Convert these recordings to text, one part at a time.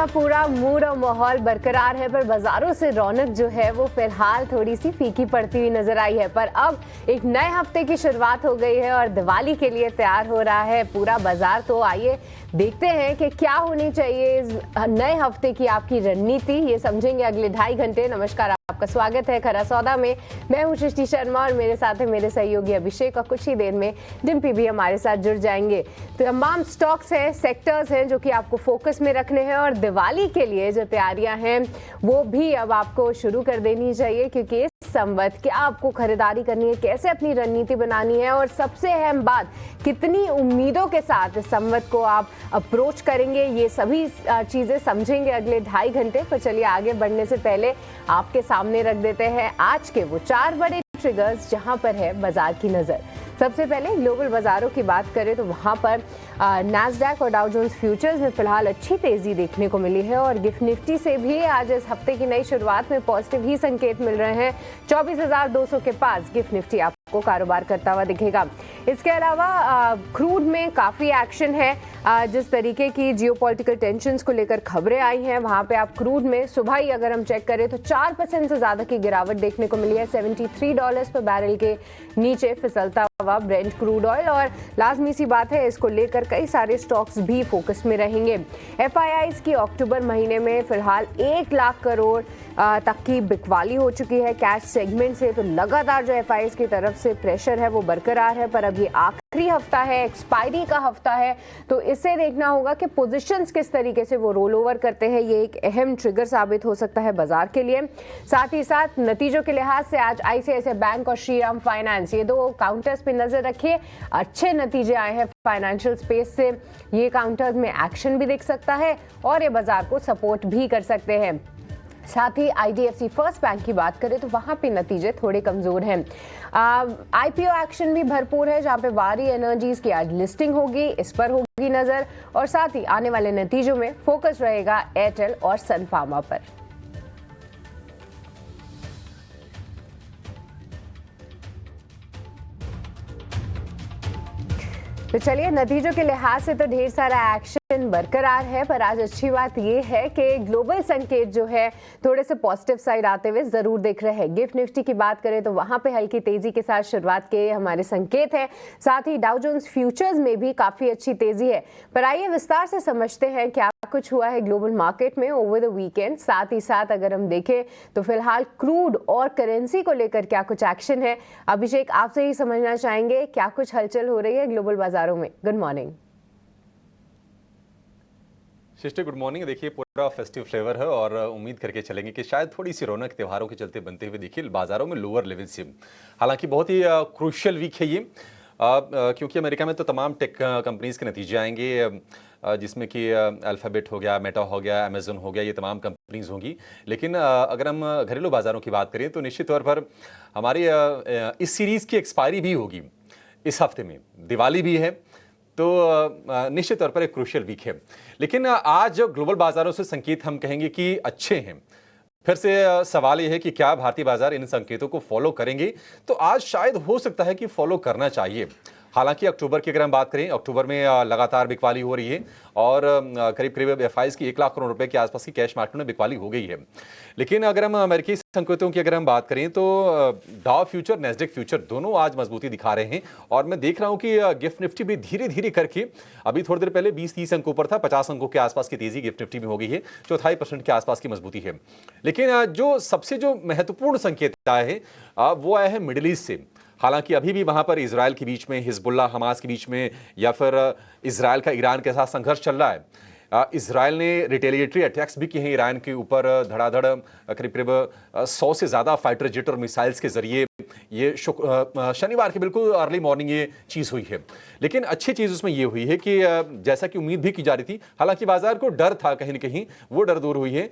का पूरा मूड और माहौल बरकरार है, पर बाजारों से रौनक जो है वो फिलहाल थोड़ी सी फीकी पड़ती हुई नजर आई है। पर अब एक नए हफ्ते की शुरुआत हो गई है और दिवाली के लिए तैयार हो रहा है पूरा बाजार। तो आइए देखते हैं कि क्या होनी चाहिए इस नए हफ्ते की आपकी रणनीति, ये समझेंगे अगले 2.5 घंटे। नमस्कार, आपका स्वागत है खरा सौदा में। मैं हूं सृष्टि शर्मा और मेरे साथ है मेरे सहयोगी अभिषेक, और कुछ ही देर में डिम्पी भी हमारे साथ जुड़ जाएंगे। तो तमाम स्टॉक्स हैं, सेक्टर्स हैं जो कि आपको फोकस में रखने हैं, और दिवाली के लिए जो तैयारियां हैं वो भी अब आपको शुरू कर देनी चाहिए, क्योंकि इस संवत क्या आपको खरीदारी करनी है, कैसे अपनी रणनीति बनानी है, और सबसे अहम बात कितनी उम्मीदों के साथ इस संवत को आप अप्रोच करेंगे, ये सभी चीजें समझेंगे अगले 2.5 घंटे। पर चलिए आगे बढ़ने से पहले आपके सामने रख देते हैं आज के वो 4 बड़े ट्रिगर्स जहां पर है बाजार की नजर। सबसे पहले ग्लोबल बाजारों की बात करें तो वहां पर नैस्डैक और डाउ जोन्स फ्यूचर्स में फिलहाल अच्छी तेजी देखने को मिली है, और गिफ्ट निफ्टी से भी आज इस हफ्ते की नई शुरुआत में पॉजिटिव ही संकेत मिल रहे हैं। 24,200 के पास गिफ्ट निफ्टी आपको कारोबार करता हुआ दिखेगा। इसके अलावा क्रूड में काफी एक्शन है। जिस तरीके की जियोपॉलिटिकल टेंशंस को लेकर खबरें आई हैं, वहां पे आप क्रूड में सुबह ही अगर हम चेक करें तो 4% से ज्यादा की गिरावट देखने को मिली है। $73 पर बैरल के नीचे फिसलता हुआ ब्रेंट क्रूड ऑयल, और लाजमी सी बात है इसको लेकर कई सारे स्टॉक्स भी फोकस में रहेंगे। एफआईआईज की अक्टूबर महीने में फिलहाल 1 लाख करोड़ तक की बिकवाली हो चुकी है कैश सेगमेंट से। तो लगातार जो एफआईआईज की तरफ से प्रेशर है वो बरकरार है, पर अब ये आखिरी हफ्ता है, एक्सपायरी का हफ्ता है, तो इसे देखना होगा कि पोजीशंस किस तरीके से वो रोल ओवर करते हैं। ये एक अहम ट्रिगर साबित हो सकता है बाजार के लिए। साथ ही साथ नतीजों के लिहाज से आज आईसीआईसीआई बैंक और श्रीराम फाइनेंस, ये 2 काउंटर्स पे नजर रखिए। अच्छे नतीजे आए हैं फाइनेंशियल स्पेस से, ये काउंटर्स में एक्शन भी दिख सकता है और ये बाजार को सपोर्ट भी कर सकते हैं। साथ ही आईडीएफसी फर्स्ट बैंक की बात करें तो वहां पे नतीजे थोड़े कमजोर हैं। आईपीओ एक्शन भी भरपूर है, जहां पे वारी एनर्जीज की आज लिस्टिंग होगी, इस पर होगी नजर, और साथ ही आने वाले नतीजों में फोकस रहेगा एयरटेल और सन फार्मा पर। तो चलिए, नतीजों के लिहाज से तो ढेर सारा एक्शन बरकरार है, पर आज अच्छी बात यह है कि ग्लोबल संकेत जो है थोड़े से पॉजिटिव साइड आते हुए जरूर दिख रहे हैं। गिफ्ट निफ्टी की बात करें तो वहां पे हल्की तेजी के साथ शुरुआत के हमारे संकेत है। साथ ही डाउ जोन्स फ्यूचर्स में भी काफी अच्छी तेजी है। पर आइए विस्तार से समझते हैं क्या कुछ हुआ है ग्लोबल मार्केट में ओवर द वीकेंड। साथ ही साथ अगर हम देखें तो फिलहाल क्रूड और करेंसी को लेकर क्या कुछ एक्शन है। अभिषेक, आपसे ही समझना चाहेंगे क्या कुछ हलचल हो रही है ग्लोबल बाजारों में। गुड मॉर्निंग शिष्ट, गुड मॉर्निंग। देखिए, पूरा फेस्टिव फ्लेवर है और उम्मीद करके चलेंगे कि शायद थोड़ी सी रौनक त्योहारों के चलते बनते हुए देखिए बाजारों में लोअर लेवल से। हालांकि बहुत ही क्रूशियल वीक है ये, क्योंकि अमेरिका में तो तमाम टेक कंपनीज के नतीजे आएंगे, जिसमें कि अल्फ़ाबेट हो गया, मेटा हो गया, अमेजन हो गया, ये तमाम कंपनीज होंगी। लेकिन अगर हम घरेलू बाजारों की बात करें तो निश्चित तौर पर हमारी इस सीरीज़ की एक्सपायरी भी होगी इस हफ्ते में, दिवाली भी है, तो निश्चित तौर पर एक क्रूशियल वीक है। लेकिन आज ग्लोबल बाजारों से संकेत हम कहेंगे कि अच्छे हैं। फिर से सवाल यह है कि क्या भारतीय बाजार इन संकेतों को फॉलो करेंगे, तो आज शायद हो सकता है कि फॉलो करना चाहिए। हालांकि अक्टूबर की अगर हम बात करें, अक्टूबर में लगातार बिकवाली हो रही है और करीब करीब एफआईआईज की 1 लाख करोड़ रुपए के आसपास की कैश मार्केट में बिकवाली हो गई है। लेकिन अगर हम अमेरिकी संकेतों की अगर हम बात करें तो डाउ फ्यूचर, नैस्डैक फ्यूचर दोनों आज मजबूती दिखा रहे हैं, और मैं देख रहा हूं कि गिफ्ट निफ्टी भी धीरे धीरे करके, अभी थोड़ी देर पहले 20-30 अंकों पर था, 50 अंकों के आसपास की तेजी गिफ्ट निफ्टी में हो गई है, 4.5% के आसपास की मजबूती है। लेकिन जो सबसे जो महत्वपूर्ण संकेत आया है वो आया है मिडिल ईस्ट से। हालांकि अभी भी वहां पर इजराइल के बीच में, हिजबुल्लाह हमास के बीच में, या फिर इजराइल का ईरान के साथ संघर्ष चल रहा है। इजराइल ने रिटेलिएटरी अटैक्स भी किए हैं ईरान के ऊपर, धड़ाधड़ करीब करीब 100 से ज़्यादा फाइटर जेट और मिसाइल्स के जरिए। ये शनिवार के बिल्कुल अर्ली मॉर्निंग ये चीज़ हुई है। लेकिन अच्छी चीज़ उसमें ये हुई है कि जैसा कि उम्मीद भी की जा रही थी, हालांकि बाजार को डर था कहीं ना कहीं, वो डर दूर हुई है।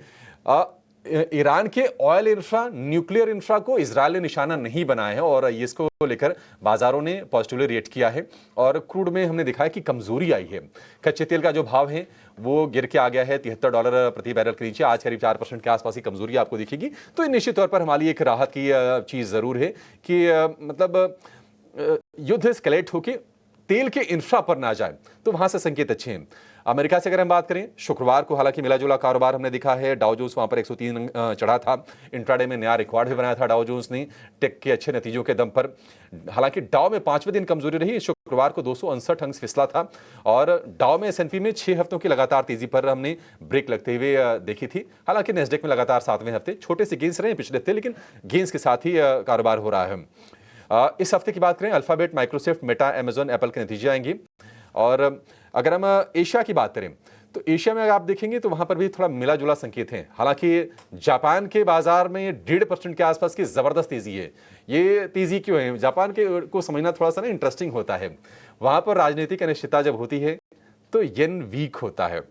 ईरान के ऑयल इंफ्रा, न्यूक्लियर इंफ्रा को इजरायल ने निशाना नहीं बनाया है, और इसको लेकर बाजारों ने पॉजिटिवली रिएक्ट किया है। और क्रूड में हमने देखा है कि कमजोरी आई है। कच्चे तेल का जो भाव है वो गिर के आ गया है $73 प्रति बैरल के नीचे, आज करीब 4% के आसपास की कमजोरी आपको दिखेगी। तो निश्चित तौर पर हमारी एक राहत की चीज जरूर है कि मतलब युद्ध एस्केलेट होके तेल के इंफ्रा पर ना जाए, तो वहां से संकेत अच्छे हैं। अमेरिका से अगर हम बात करें, शुक्रवार को हालांकि मिला जुला कारोबार हमने दिखा है। डाउ जोन्स वहां पर 103 चढ़ा था। इंट्राडे में नया रिकॉर्ड भी बनाया था डाउ जोन्स ने टेक के अच्छे नतीजों के दम पर। हालांकि डाउ में 5वें दिन कमजोरी रही। शुक्रवार को 259 अंक फिसला था और डाउ में S&P में 6 हफ्तों की लगातार तेजी पर हमने ब्रेक लगते हुए देखी थी। हालांकि नेस्डेक में लगातार 7वें हफ्ते छोटे से गेंस रहे पिछले हफ्ते, लेकिन गेंस के साथ ही कारोबार हो रहा है। इस हफ्ते की बात करें, alphabet, Microsoft, Meta, Amazon, Apple के नतीजे आएंगे। और अगर हम एशिया की बात करें तो एशिया में अगर आप देखेंगे तो वहां पर भी थोड़ा मिला जुला संकेत हैं। हालांकि जापान के बाजार में 1.5% के आसपास की जबरदस्त तेजी है। ये तेजी क्यों है, जापान के को समझना थोड़ा सा ना इंटरेस्टिंग होता है। वहां पर राजनीतिक अनिश्चितता जब होती है तो येन वीक होता है,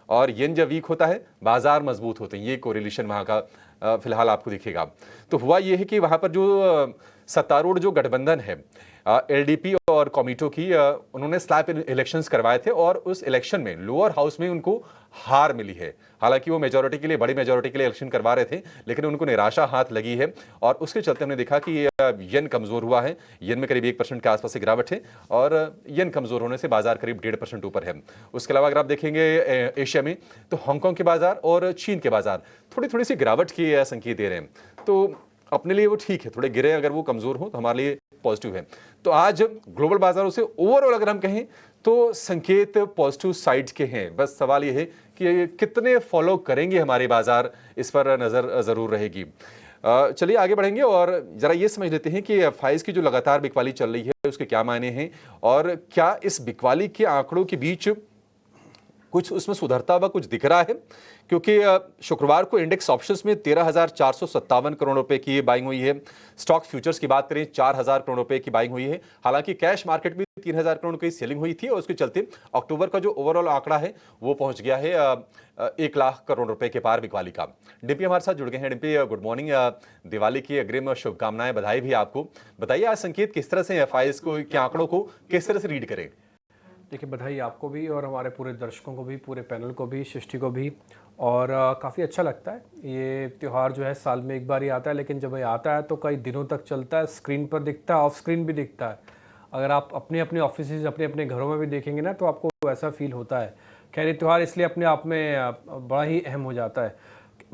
और येन जब वीक होता है बाजार मजबूत होते हैं। ये कोरिलेशन वहां का फिलहाल आपको दिखेगा। तो हुआ ये है कि वहां पर जो सत्तारूढ़ जो गठबंधन है LDP और कॉमिटो की, उन्होंने स्लैप इलेक्शंस करवाए थे और उस इलेक्शन में लोअर हाउस में उनको हार मिली है। हालांकि वो मेजॉरिटी के लिए, बड़ी मेजॉरिटी के लिए इलेक्शन करवा रहे थे, लेकिन उनको निराशा हाथ लगी है और उसके चलते हमने देखा कि येन कमजोर हुआ है। येन में करीब 1% के आसपास से गिरावट है और येन कमजोर होने से बाजार करीब 1.5% ऊपर है। उसके अलावा अगर आप देखेंगे एशिया में तो हांगकांग के बाजार और चीन के बाजार थोड़ी सी गिरावट के संकेत दे रहे हैं। तो अपने लिए वो ठीक है, थोड़े गिरे अगर वो कमजोर हो तो हमारे लिए पॉजिटिव है। तो आज ग्लोबल बाजारों से ओवरऑल अगर हम कहें तो संकेत पॉजिटिव साइड के हैं। बस सवाल ये है कि कितने फॉलो करेंगे हमारे बाजार, इस पर नजर जरूर रहेगी। चलिए आगे बढ़ेंगे और जरा ये समझ लेते हैं कि FIs की जो लगातार बिकवाली चल रही है उसके क्या मायने हैं और क्या इस बिकवाली के आंकड़ों के बीच कुछ उसमें सुधरता हुआ कुछ दिख रहा है। क्योंकि शुक्रवार को इंडेक्स ऑप्शंस में 13,457 करोड़ रुपए की बाइंग हुई है। स्टॉक फ्यूचर्स की बात करें 4,000 करोड़ रुपए की बाइंग हुई है। हालांकि कैश मार्केट में 3,000 करोड़ की सेलिंग हुई थी और उसके चलते अक्टूबर का जो ओवरऑल आंकड़ा है वो पहुंच गया है 1 लाख करोड़ रुपए के पार बिकवाली का। डिम्पी हमारे साथ जुड़ गए हैं। Dimpy, good morning. दिवाली की अग्रिम शुभकामनाएं, बधाई भी आपको। बताइए आज संकेत किस तरह से FIs को के आंकड़ों को किस तरह से रीड करें? देखिए, बधाई आपको भी और हमारे पूरे दर्शकों को भी, पूरे पैनल को भी, सृष्टि को भी। और काफ़ी अच्छा लगता है। ये त्यौहार जो है साल में एक बार ही आता है, लेकिन जब ये आता है तो कई दिनों तक चलता है। स्क्रीन पर दिखता है, ऑफ स्क्रीन भी दिखता है। अगर आप अपने अपने ऑफिस, अपने अपने घरों में भी देखेंगे ना तो आपको वैसा फील होता है। खैर, ये त्यौहार इसलिए अपने आप में बड़ा ही अहम हो जाता है।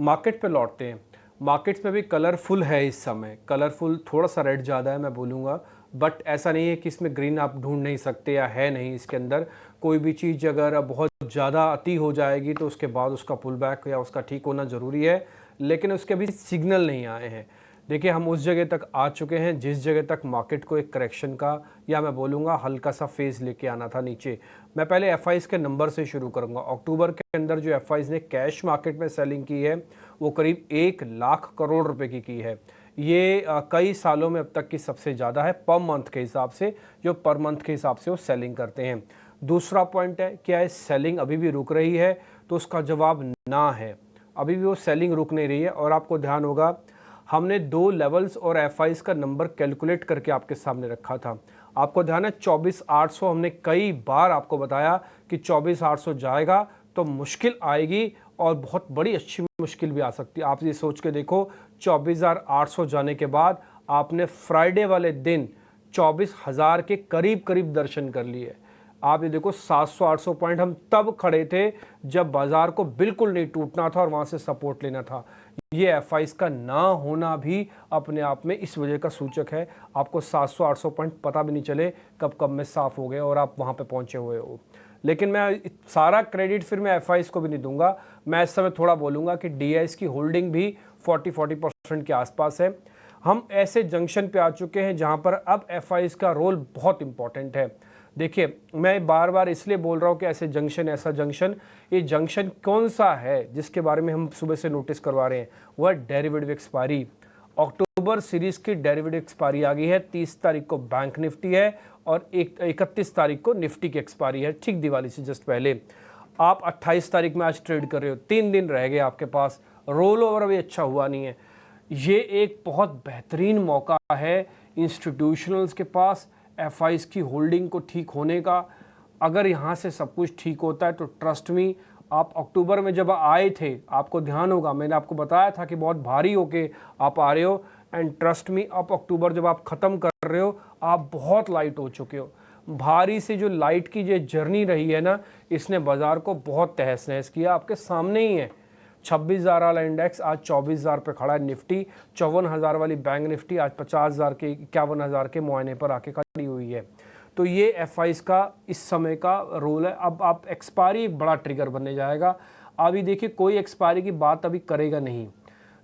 मार्केट पर लौटते हैं। मार्केट्स में भी कलरफुल है इस समय। कलरफुल, थोड़ा सा रेड ज़्यादा है मैं बोलूँगा, बट ऐसा नहीं है कि इसमें ग्रीन आप ढूंढ नहीं सकते या है नहीं। इसके अंदर कोई भी चीज़ अगर बहुत ज़्यादा अति हो जाएगी तो उसके बाद उसका पुल बैक या उसका ठीक होना ज़रूरी है, लेकिन उसके भी सिग्नल नहीं आए हैं। देखिए, हम उस जगह तक आ चुके हैं जिस जगह तक मार्केट को एक करेक्शन का, या मैं बोलूँगा हल्का सा फेज़ लेके आना था नीचे। मैं पहले FIs के नंबर से शुरू करूँगा। अक्टूबर के अंदर जो FIs ने कैश मार्केट में सेलिंग की है वो करीब 1 लाख करोड़ रुपए की है। ये कई सालों में अब तक की सबसे ज़्यादा है पर मंथ के हिसाब से, जो पर मंथ के हिसाब से वो सेलिंग करते हैं। दूसरा पॉइंट है, क्या ये सेलिंग अभी भी रुक रही है? तो उसका जवाब ना है। अभी भी वो सेलिंग रुक नहीं रही है। और आपको ध्यान होगा, हमने 2 लेवल्स और FIs का नंबर कैलकुलेट करके आपके सामने रखा था। आपको ध्यान है 24,800, हमने कई बार आपको बताया कि 24,800 जाएगा तो मुश्किल आएगी और बहुत बड़ी अच्छी मुश्किल भी आ सकती है। आप ये सोच के देखो, 24,800 जाने के बाद आपने फ्राइडे वाले दिन 24,000 के करीब करीब दर्शन कर लिए। आप ये देखो, 700-800 पॉइंट हम तब खड़े थे जब बाजार को बिल्कुल नहीं टूटना था और वहां से सपोर्ट लेना था। ये FIs का ना होना भी अपने आप में इस वजह का सूचक है। आपको 700-800 पॉइंट पता भी नहीं चले कब कब में साफ हो गए और आप वहां पे पहुंचे हुए हो। लेकिन मैं सारा क्रेडिट फिर मैं FIs को भी नहीं दूंगा। मैं इस समय थोड़ा बोलूँगा कि DIs की होल्डिंग भी 40% के आसपास है। हम ऐसे जंक्शन पे आ चुके हैं जहां पर अब FIs का रोल बहुत इंपॉर्टेंट है। देखिए, मैं बार बार इसलिए बोल रहा हूँ कि ऐसे जंक्शन, ऐसा जंक्शन, ये जंक्शन कौन सा है जिसके बारे में हम सुबह से नोटिस करवा रहे हैं? वह डेरिवेटिव एक्सपायरी। अक्टूबर सीरीज की डेरिवेटिव एक्सपायरी आ गई है। 30 तारीख को बैंक निफ्टी है और 31 तारीख को निफ्टी की एक्सपायरी है, ठीक दिवाली से जस्ट पहले। आप 28 तारीख में आज ट्रेड कर रहे हो, 3 दिन रह गए आपके पास। रोल ओवर अभी अच्छा हुआ नहीं है। ये एक बहुत बेहतरीन मौका है इंस्टीट्यूशनल्स के पास FIs की होल्डिंग को ठीक होने का। अगर यहाँ से सब कुछ ठीक होता है तो ट्रस्ट मी, आप अक्टूबर में जब आए थे, आपको ध्यान होगा मैंने आपको बताया था कि बहुत भारी होके आप आ रहे हो, एंड ट्रस्ट मी, अब अक्टूबर जब आप ख़त्म कर रहे हो आप बहुत लाइट हो चुके हो। भारी से जो लाइट की जो जर्नी रही है ना, इसने बाजार को बहुत तहस नहस किया। आपके सामने ही है 26,000 वाला इंडेक्स आज 24,000 पे खड़ा है। निफ्टी 54,000 वाली बैंक निफ्टी आज 50,000 के 51,000 के मुआयने पर आके खड़ी हुई है। तो ये एफआईज का इस समय का रोल है। अब आप एक्सपायरी एक बड़ा ट्रिगर बनने जाएगा। अभी देखिए कोई एक्सपायरी की बात अभी करेगा नहीं।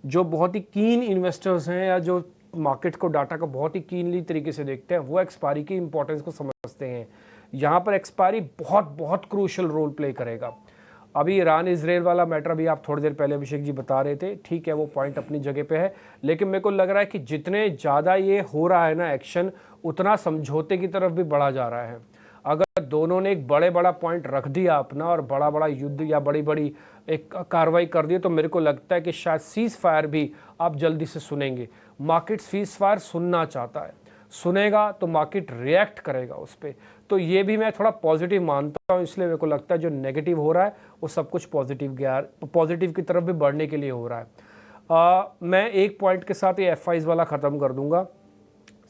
जो बहुत ही कीन इन्वेस्टर्स हैं या जो मार्केट को डाटा को बहुत ही कीनली तरीके से देखते हैं, वो एक्सपायरी की इंपॉर्टेंस को समझते हैं। यहाँ पर एक्सपायरी बहुत बहुत क्रूशियल रोल प्ले करेगा। अभी ईरान इजराइल वाला मैटर अभी आप थोड़ी देर पहले अभिषेक जी बता रहे थे, ठीक है, वो पॉइंट अपनी जगह पे है, लेकिन मेरे को लग रहा है कि जितने ज़्यादा ये हो रहा है ना एक्शन, उतना समझौते की तरफ भी बढ़ा जा रहा है। अगर दोनों ने एक बड़ा पॉइंट रख दिया अपना और बड़ा युद्ध या बड़ी एक कार्रवाई कर दी, तो मेरे को लगता है कि शायद सीज फायर भी आप जल्दी से सुनेंगे। मार्केट सीज फायर सुनना चाहता है, सुनेगा तो मार्केट रिएक्ट करेगा उस पर। तो ये भी मैं थोड़ा पॉजिटिव मानता हूँ, इसलिए मेरे को लगता है जो नेगेटिव हो रहा है वो सब कुछ पॉजिटिव की तरफ भी बढ़ने के लिए हो रहा है। मैं एक पॉइंट के साथ ये एफआईज वाला ख़त्म कर दूंगा।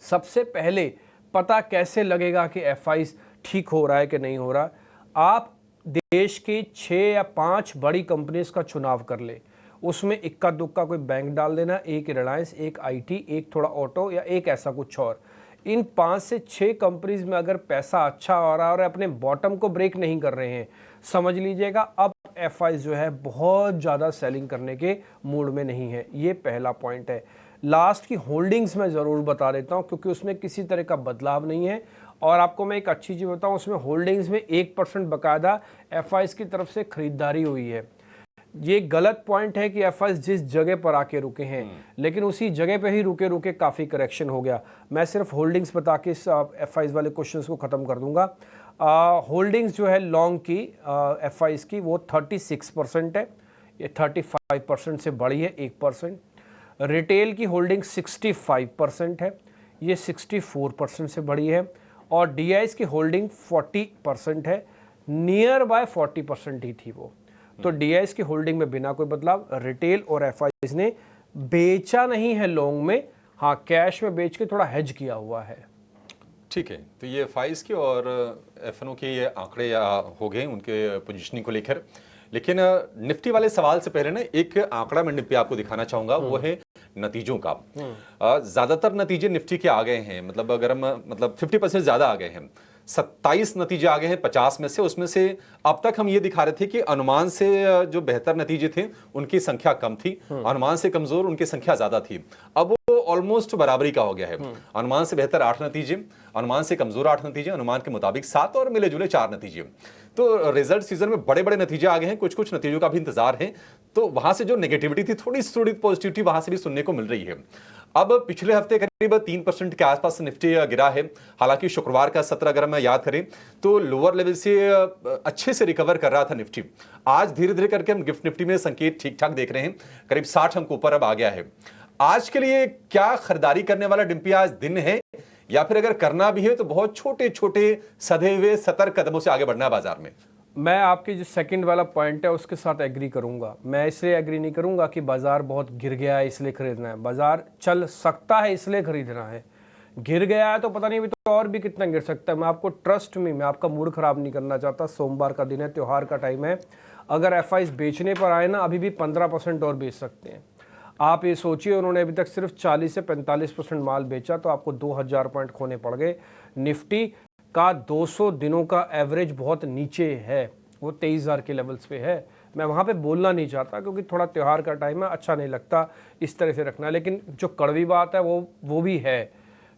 सबसे पहले पता कैसे लगेगा कि एफआईज ठीक हो रहा है कि नहीं हो रहा? आप देश की 6 या 5 बड़ी कंपनीज का चुनाव कर ले, उसमें इक्का दुक्का कोई बैंक डाल देना, एक रिलायंस, एक आईटी, एक थोड़ा ऑटो या एक ऐसा कुछ और। इन 5 से 6 कंपनीज में अगर पैसा अच्छा आ रहा है और अपने बॉटम को ब्रेक नहीं कर रहे हैं, समझ लीजिएगा अब एफआई जो है बहुत ज़्यादा सेलिंग करने के मूड में नहीं है। ये पहला पॉइंट है। लास्ट की होल्डिंग्स मैं ज़रूर बता देता हूँ क्योंकि उसमें किसी तरह का बदलाव नहीं है। और आपको मैं एक अच्छी चीज़ बताऊँ, उसमें होल्डिंग्स में 1% बकायदा एफआईज की तरफ से खरीदारी हुई है। ये गलत पॉइंट है कि एफआईज जिस जगह पर आके रुके हैं, लेकिन उसी जगह पे ही रुके रुके काफ़ी करेक्शन हो गया। मैं सिर्फ होल्डिंग्स बता के इस एफआईज वाले क्वेश्चंस को ख़त्म कर दूंगा। होल्डिंग्स जो है लॉन्ग की एफआईज की वो 36% है, ये 35% से बढ़ी है 1%। रिटेल की होल्डिंग 65% है, ये 64% से बढ़ी है। और डीआईज की होल्डिंग 40% है, नियर बाय 40% ही थी वो। तो डीआईएस की होल्डिंग में बिना कोई बदलाव। रिटेल और एफआईज ने बेचा नहीं है लॉन्ग में, हाँ कैश में बेच के थोड़ा हेज किया हुआ है। ठीक है, तो ये एफआईज के और एफएनओ के ये आंकड़े या हो गए उनके पोजीशनिंग को लेकर। लेकिन निफ्टी वाले सवाल से पहले ना एक आंकड़ा मैं निफ्टी आपको दिखाना चाहूंगा, वो है नतीजों का। ज्यादातर नतीजे निफ्टी के आ गए हैं, मतलब अगर हम 50% ज्यादा आ गए हैं। 27 नतीजे आ गए हैं 50 में से। उसमें से अब तक हम ये दिखा रहे थे कि अनुमान से जो बेहतर नतीजे थे उनकी संख्या कम थी, अनुमान से कमजोर उनकी संख्या ज्यादा थी। अब वो ऑलमोस्ट बराबरी का हो गया है। अनुमान से बेहतर 8 नतीजे, अनुमान से कमजोर 8 नतीजे, अनुमान के मुताबिक 7 और मिले जुले 4 नतीजे। तो रिजल्ट सीजन में बड़े बड़े नतीजे आ गए हैं, कुछ कुछ नतीजों का भी इंतजार है। तो वहां से जो नेगेटिविटी थी, थोड़ी पॉजिटिविटी वहां से भी सुनने को मिल रही है। अब पिछले हफ्ते करीब 3% के आसपास निफ्टी गिरा है। हालांकि शुक्रवार का सत्र अगर मैं याद करें तो लोअर लेवल से अच्छे से रिकवर कर रहा था निफ्टी। आज धीरे धीरे करके हम गिफ्ट निफ्टी में संकेत ठीक ठाक देख रहे हैं, करीब 60 अंक ऊपर अब आ गया है। आज के लिए क्या खरीदारी करने वाला डिम्पी आज दिन है, या फिर अगर करना भी है तो बहुत छोटे छोटे सधे हुए सतर्क कदमों से आगे बढ़ना है बाजार में? मैं आपकी जो सेकंड वाला पॉइंट है उसके साथ एग्री करूंगा। मैं इसलिए एग्री नहीं करूंगा कि बाजार बहुत गिर गया है इसलिए खरीदना है। बाजार चल सकता है इसलिए खरीदना है। गिर गया है तो पता नहीं अभी तो और भी कितना गिर सकता है। मैं आपको ट्रस्ट में, मैं आपका मूड खराब नहीं करना चाहता। सोमवार का दिन है, त्योहार का टाइम है। अगर एफआईज बेचने पर आए ना, अभी भी 15% और बेच सकते हैं। आप ये सोचिए, उन्होंने अभी तक सिर्फ 40 से 45% माल बेचा तो आपको 2000 पॉइंट खोने पड़ गए। निफ्टी का 200 दिनों का एवरेज बहुत नीचे है, वो 23,000 के लेवल्स पे है। मैं वहाँ पे बोलना नहीं चाहता क्योंकि थोड़ा त्यौहार का टाइम है, अच्छा नहीं लगता इस तरह से रखना, लेकिन जो कड़वी बात है वो भी है।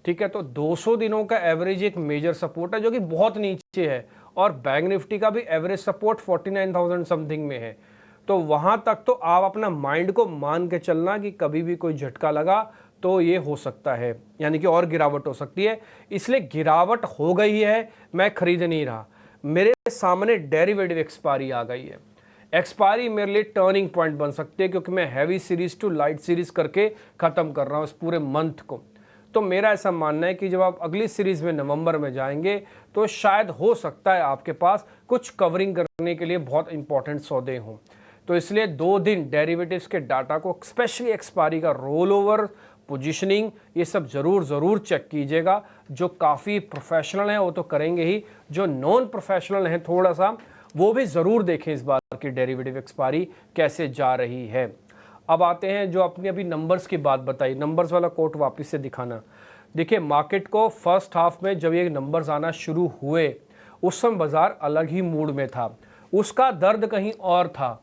ठीक है, तो 200 दिनों का एवरेज एक मेजर सपोर्ट है जो कि बहुत नीचे है। और बैंक निफ्टी का भी एवरेज सपोर्ट 49,000 समथिंग में है। तो वहाँ तक तो आप अपना माइंड को मान के चलना कि कभी भी कोई झटका लगा तो ये हो सकता है, यानी कि और गिरावट हो सकती है। इसलिए गिरावट हो गई है, मैं खरीद नहीं रहा। मेरे सामने डेरिवेटिव एक्सपायरी आ गई है। एक्सपायरी मेरे लिए टर्निंग पॉइंट बन सकती है क्योंकि मैं heavy series to light series करके ख़त्म कर रहा हूँ इस पूरे मंथ को। तो मेरा ऐसा मानना है कि जब आप अगली सीरीज में नवंबर में जाएंगे तो शायद हो सकता है आपके पास कुछ कवरिंग करने के लिए बहुत इंपॉर्टेंट सौदे हों। तो इसलिए 2 दिन डेरिवेटिव्स के डाटा को, स्पेशली एक्सपायरी का रोल ओवर पोजीशनिंग, ये सब ज़रूर चेक कीजिएगा। जो काफ़ी प्रोफेशनल हैं वो तो करेंगे ही, जो नॉन प्रोफेशनल हैं थोड़ा सा वो भी ज़रूर देखें इस बार की डेरिवेटिव एक्सपायरी कैसे जा रही है। अब आते हैं जो अपनी अभी नंबर्स की बात बताई, नंबर्स वाला कोट वापस से दिखाना। देखिए मार्केट को फर्स्ट हाफ में जब ये नंबर्स आना शुरू हुए उस समय बाजार अलग ही मूड में था, उसका दर्द कहीं और था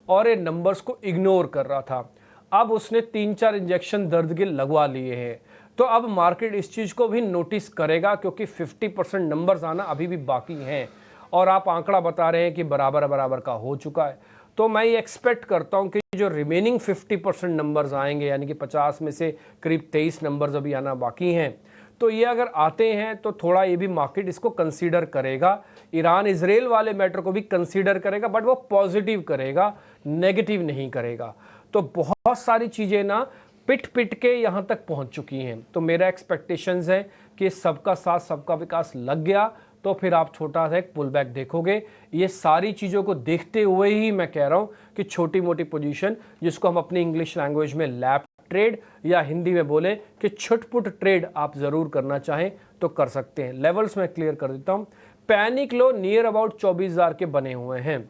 और ये नंबर्स को इग्नोर कर रहा था। अब उसने 3-4 इंजेक्शन दर्द के लगवा लिए हैं, तो अब मार्केट इस चीज़ को भी नोटिस करेगा क्योंकि 50% नंबर्स आना अभी भी बाकी हैं और आप आंकड़ा बता रहे हैं कि बराबर बराबर का हो चुका है। तो मैं ये एक्सपेक्ट करता हूं कि जो रिमेनिंग 50% नंबर्स आएंगे, यानी कि 50 में से करीब 23 नंबर्स अभी आना बाकी हैं, तो ये अगर आते हैं तो थोड़ा ये भी मार्केट इसको कंसीडर करेगा। ईरान इजराइल वाले मैटर को भी कंसीडर करेगा, बट वो पॉजिटिव करेगा, नेगेटिव नहीं करेगा। तो बहुत सारी चीज़ें ना पिट के यहाँ तक पहुँच चुकी हैं। तो मेरा एक्सपेक्टेशंस है कि सबका साथ सबका विकास लग गया तो फिर आप छोटा सा एक पुल बैक देखोगे। ये सारी चीज़ों को देखते हुए ही मैं कह रहा हूँ कि छोटी मोटी पोजीशन, जिसको हम अपनी इंग्लिश लैंग्वेज में लैप ट्रेड या हिंदी में बोले कि छुटपुट ट्रेड आप ज़रूर करना चाहें तो कर सकते हैं। लेवल्स मैं क्लियर कर देता हूँ। पैनिक लो नियर अबाउट 24,000 के बने हुए हैं,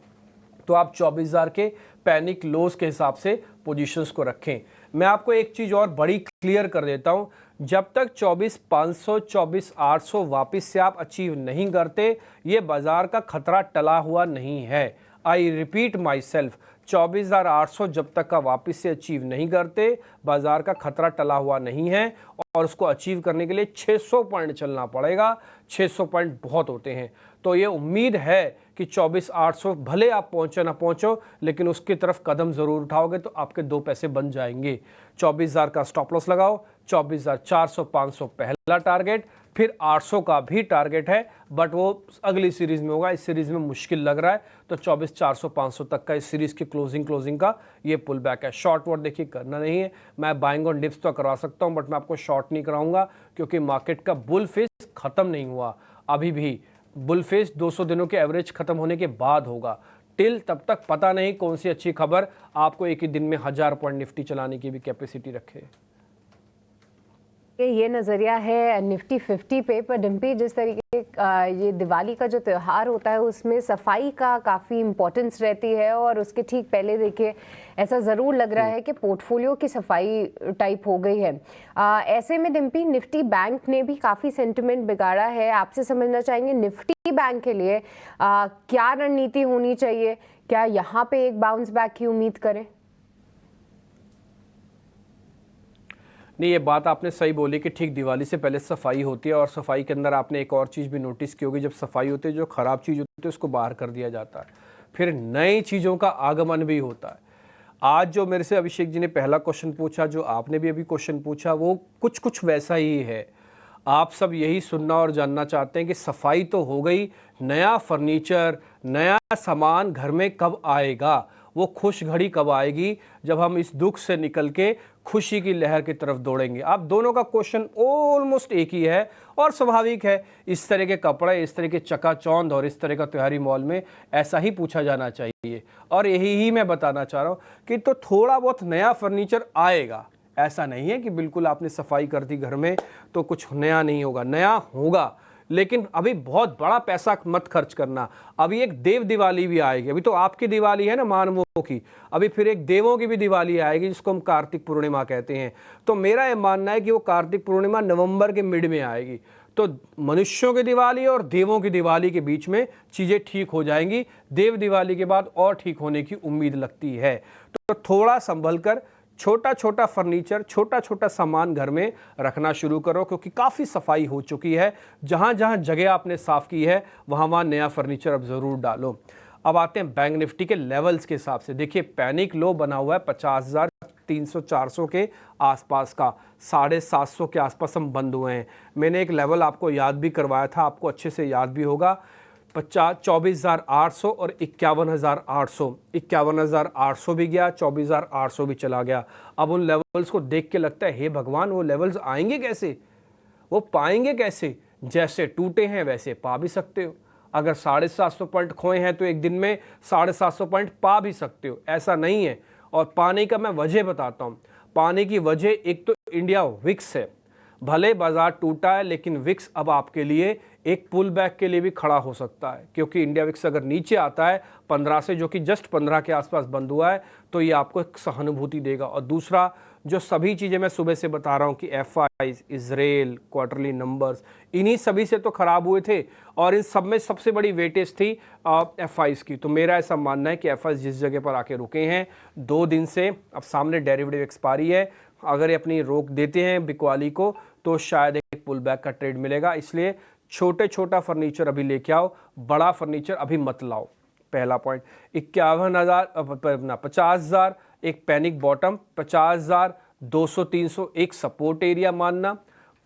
तो आप 24,000 के पैनिक लोस के हिसाब से पोजीशंस को रखें। मैं आपको एक चीज़ और बड़ी क्लियर कर देता हूँ, जब तक 24,500 24,800 वापस से आप अचीव नहीं करते, ये बाजार का खतरा टला हुआ नहीं है। आई रिपीट माई सेल्फ, 24,800 जब तक का वापस से अचीव नहीं करते, बाजार का खतरा टला हुआ नहीं है और उसको अचीव करने के लिए 600 पॉइंट चलना पड़ेगा। 600 पॉइंट बहुत होते हैं, तो ये उम्मीद है कि 24,800 भले आप पहुँचो ना पहुँचो, लेकिन उसकी तरफ कदम ज़रूर उठाओगे तो आपके 2 पैसे बन जाएंगे। 24,000 का स्टॉप लॉस लगाओ, 24,400 500 पहला टारगेट, फिर 800 का भी टारगेट है, बट वो अगली सीरीज़ में होगा, इस सीरीज़ में मुश्किल लग रहा है। तो 24,400 500 तक का इस सीरीज़ की क्लोजिंग का ये पुल बैक है। शॉर्ट वॉट देखिए करना नहीं है, मैं बाइंग ऑन डिप्स तो करवा सकता हूँ, बट मैं आपको शॉर्ट नहीं कराऊंगा क्योंकि मार्केट का बुल फेस ख़त्म नहीं हुआ। अभी भी बुल फेस 200 दिनों के एवरेज ख़त्म होने के बाद होगा। टिल तब तक पता नहीं कौन सी अच्छी खबर आपको एक ही दिन में 1000 पॉइंट निफ्टी चलाने की भी कैपेसिटी रखे। ये नज़रिया है निफ्टी 50 पे। पर डिम्पी, जिस तरीके ये दिवाली का जो त्यौहार होता है उसमें सफाई का काफ़ी इम्पोर्टेंस रहती है और उसके ठीक पहले देखिए ऐसा ज़रूर लग रहा है कि पोर्टफोलियो की सफाई टाइप हो गई है। ऐसे में डिम्पी, निफ्टी बैंक ने भी काफ़ी सेंटिमेंट बिगाड़ा है। आपसे समझना चाहेंगे निफ्टी बैंक के लिए क्या रणनीति होनी चाहिए? क्या यहाँ पे एक बाउंस बैक की उम्मीद करें? नहीं, ये बात आपने सही बोली कि ठीक दिवाली से पहले सफाई होती है और सफाई के अंदर आपने एक और चीज़ भी नोटिस की होगी, जब सफाई होती है जो ख़राब चीज़ होती है उसको बाहर कर दिया जाता है, फिर नई चीज़ों का आगमन भी होता है। आज जो मेरे से अभिषेक जी ने पहला क्वेश्चन पूछा, जो आपने भी अभी क्वेश्चन पूछा, वो कुछ वैसा ही है। आप सब यही सुनना और जानना चाहते हैं कि सफाई तो हो गई, नया फर्नीचर, नया सामान घर में कब आएगा, वो खुश घड़ी कब आएगी जब हम इस दुख से निकल के खुशी की लहर की तरफ दौड़ेंगे। आप दोनों का क्वेश्चन ऑलमोस्ट एक ही है और स्वाभाविक है। इस तरह के कपड़े, इस तरह के चकाचौंध और इस तरह का त्योहारी मॉल में ऐसा ही पूछा जाना चाहिए और यही ही मैं बताना चाह रहा हूँ कि तो थोड़ा बहुत नया फर्नीचर आएगा। ऐसा नहीं है कि बिल्कुल आपने सफाई कर दी घर में तो कुछ नया नहीं होगा, नया होगा, लेकिन अभी बहुत बड़ा पैसा मत खर्च करना। अभी एक देव दिवाली भी आएगी, अभी तो आपकी दिवाली है ना मानवों की, अभी फिर एक देवों की भी दिवाली आएगी जिसको हम कार्तिक पूर्णिमा कहते हैं। तो मेरा ये मानना है कि वो कार्तिक पूर्णिमा नवंबर के मिड में आएगी, तो मनुष्यों की दिवाली और देवों की दिवाली के बीच में चीज़ें ठीक हो जाएंगी। देव दिवाली के बाद और ठीक होने की उम्मीद लगती है। तो थोड़ा संभल कर छोटा छोटा फर्नीचर, छोटा छोटा सामान घर में रखना शुरू करो, क्योंकि काफ़ी सफाई हो चुकी है। जहाँ जहाँ जगह आपने साफ़ की है वहाँ वहाँ नया फर्नीचर अब ज़रूर डालो। अब आते हैं बैंक निफ्टी के लेवल्स के हिसाब से। देखिए पैनिक लो बना हुआ है 50,300 400 के आसपास का, 750 के आसपास हम बंद हुए हैं। मैंने एक लेवल आपको याद भी करवाया था, आपको अच्छे से याद भी होगा, 24,800 और 51,800। 51,800 भी गया, 24,800 भी चला गया। अब उन लेवल्स को देख के लगता है हे भगवान, वो लेवल्स आएंगे कैसे, वो पाएंगे कैसे? जैसे टूटे हैं वैसे पा भी सकते हो। अगर 750 पॉइंट खोए हैं तो एक दिन में 750 पॉइंट पा भी सकते हो, ऐसा नहीं है। और पाने का मैं वजह बताता हूँ। पाने की वजह एक तो इंडिया विक्स है, भले बाजार टूटा है लेकिन विक्स अब आपके लिए एक पुल बैक के लिए भी खड़ा हो सकता है, क्योंकि इंडिया विक्स अगर नीचे आता है 15 से, जो कि जस्ट 15 के आसपास बंद हुआ है, तो ये आपको एक सहानुभूति देगा। और दूसरा, जो सभी चीज़ें मैं सुबह से बता रहा हूँ कि FI, इजराइल, क्वार्टरली नंबर्स, इन्हीं सभी से तो खराब हुए थे और इन सब में सबसे बड़ी वेटेज थी FIs की। तो मेरा ऐसा मानना है कि FIs जिस जगह पर आके रुके हैं 2 दिन से, अब सामने डेरिवेटिव एक्सपायरी है, अगर ये अपनी रोक देते हैं बिकवाली को तो शायद एक पुल बैक का ट्रेड मिलेगा। इसलिए छोटा फर्नीचर अभी लेके आओ, बड़ा फर्नीचर अभी मत लाओ। पहला पॉइंट 51,000 50,000 एक पैनिक बॉटम, 50,000 200 300 एक सपोर्ट एरिया मानना।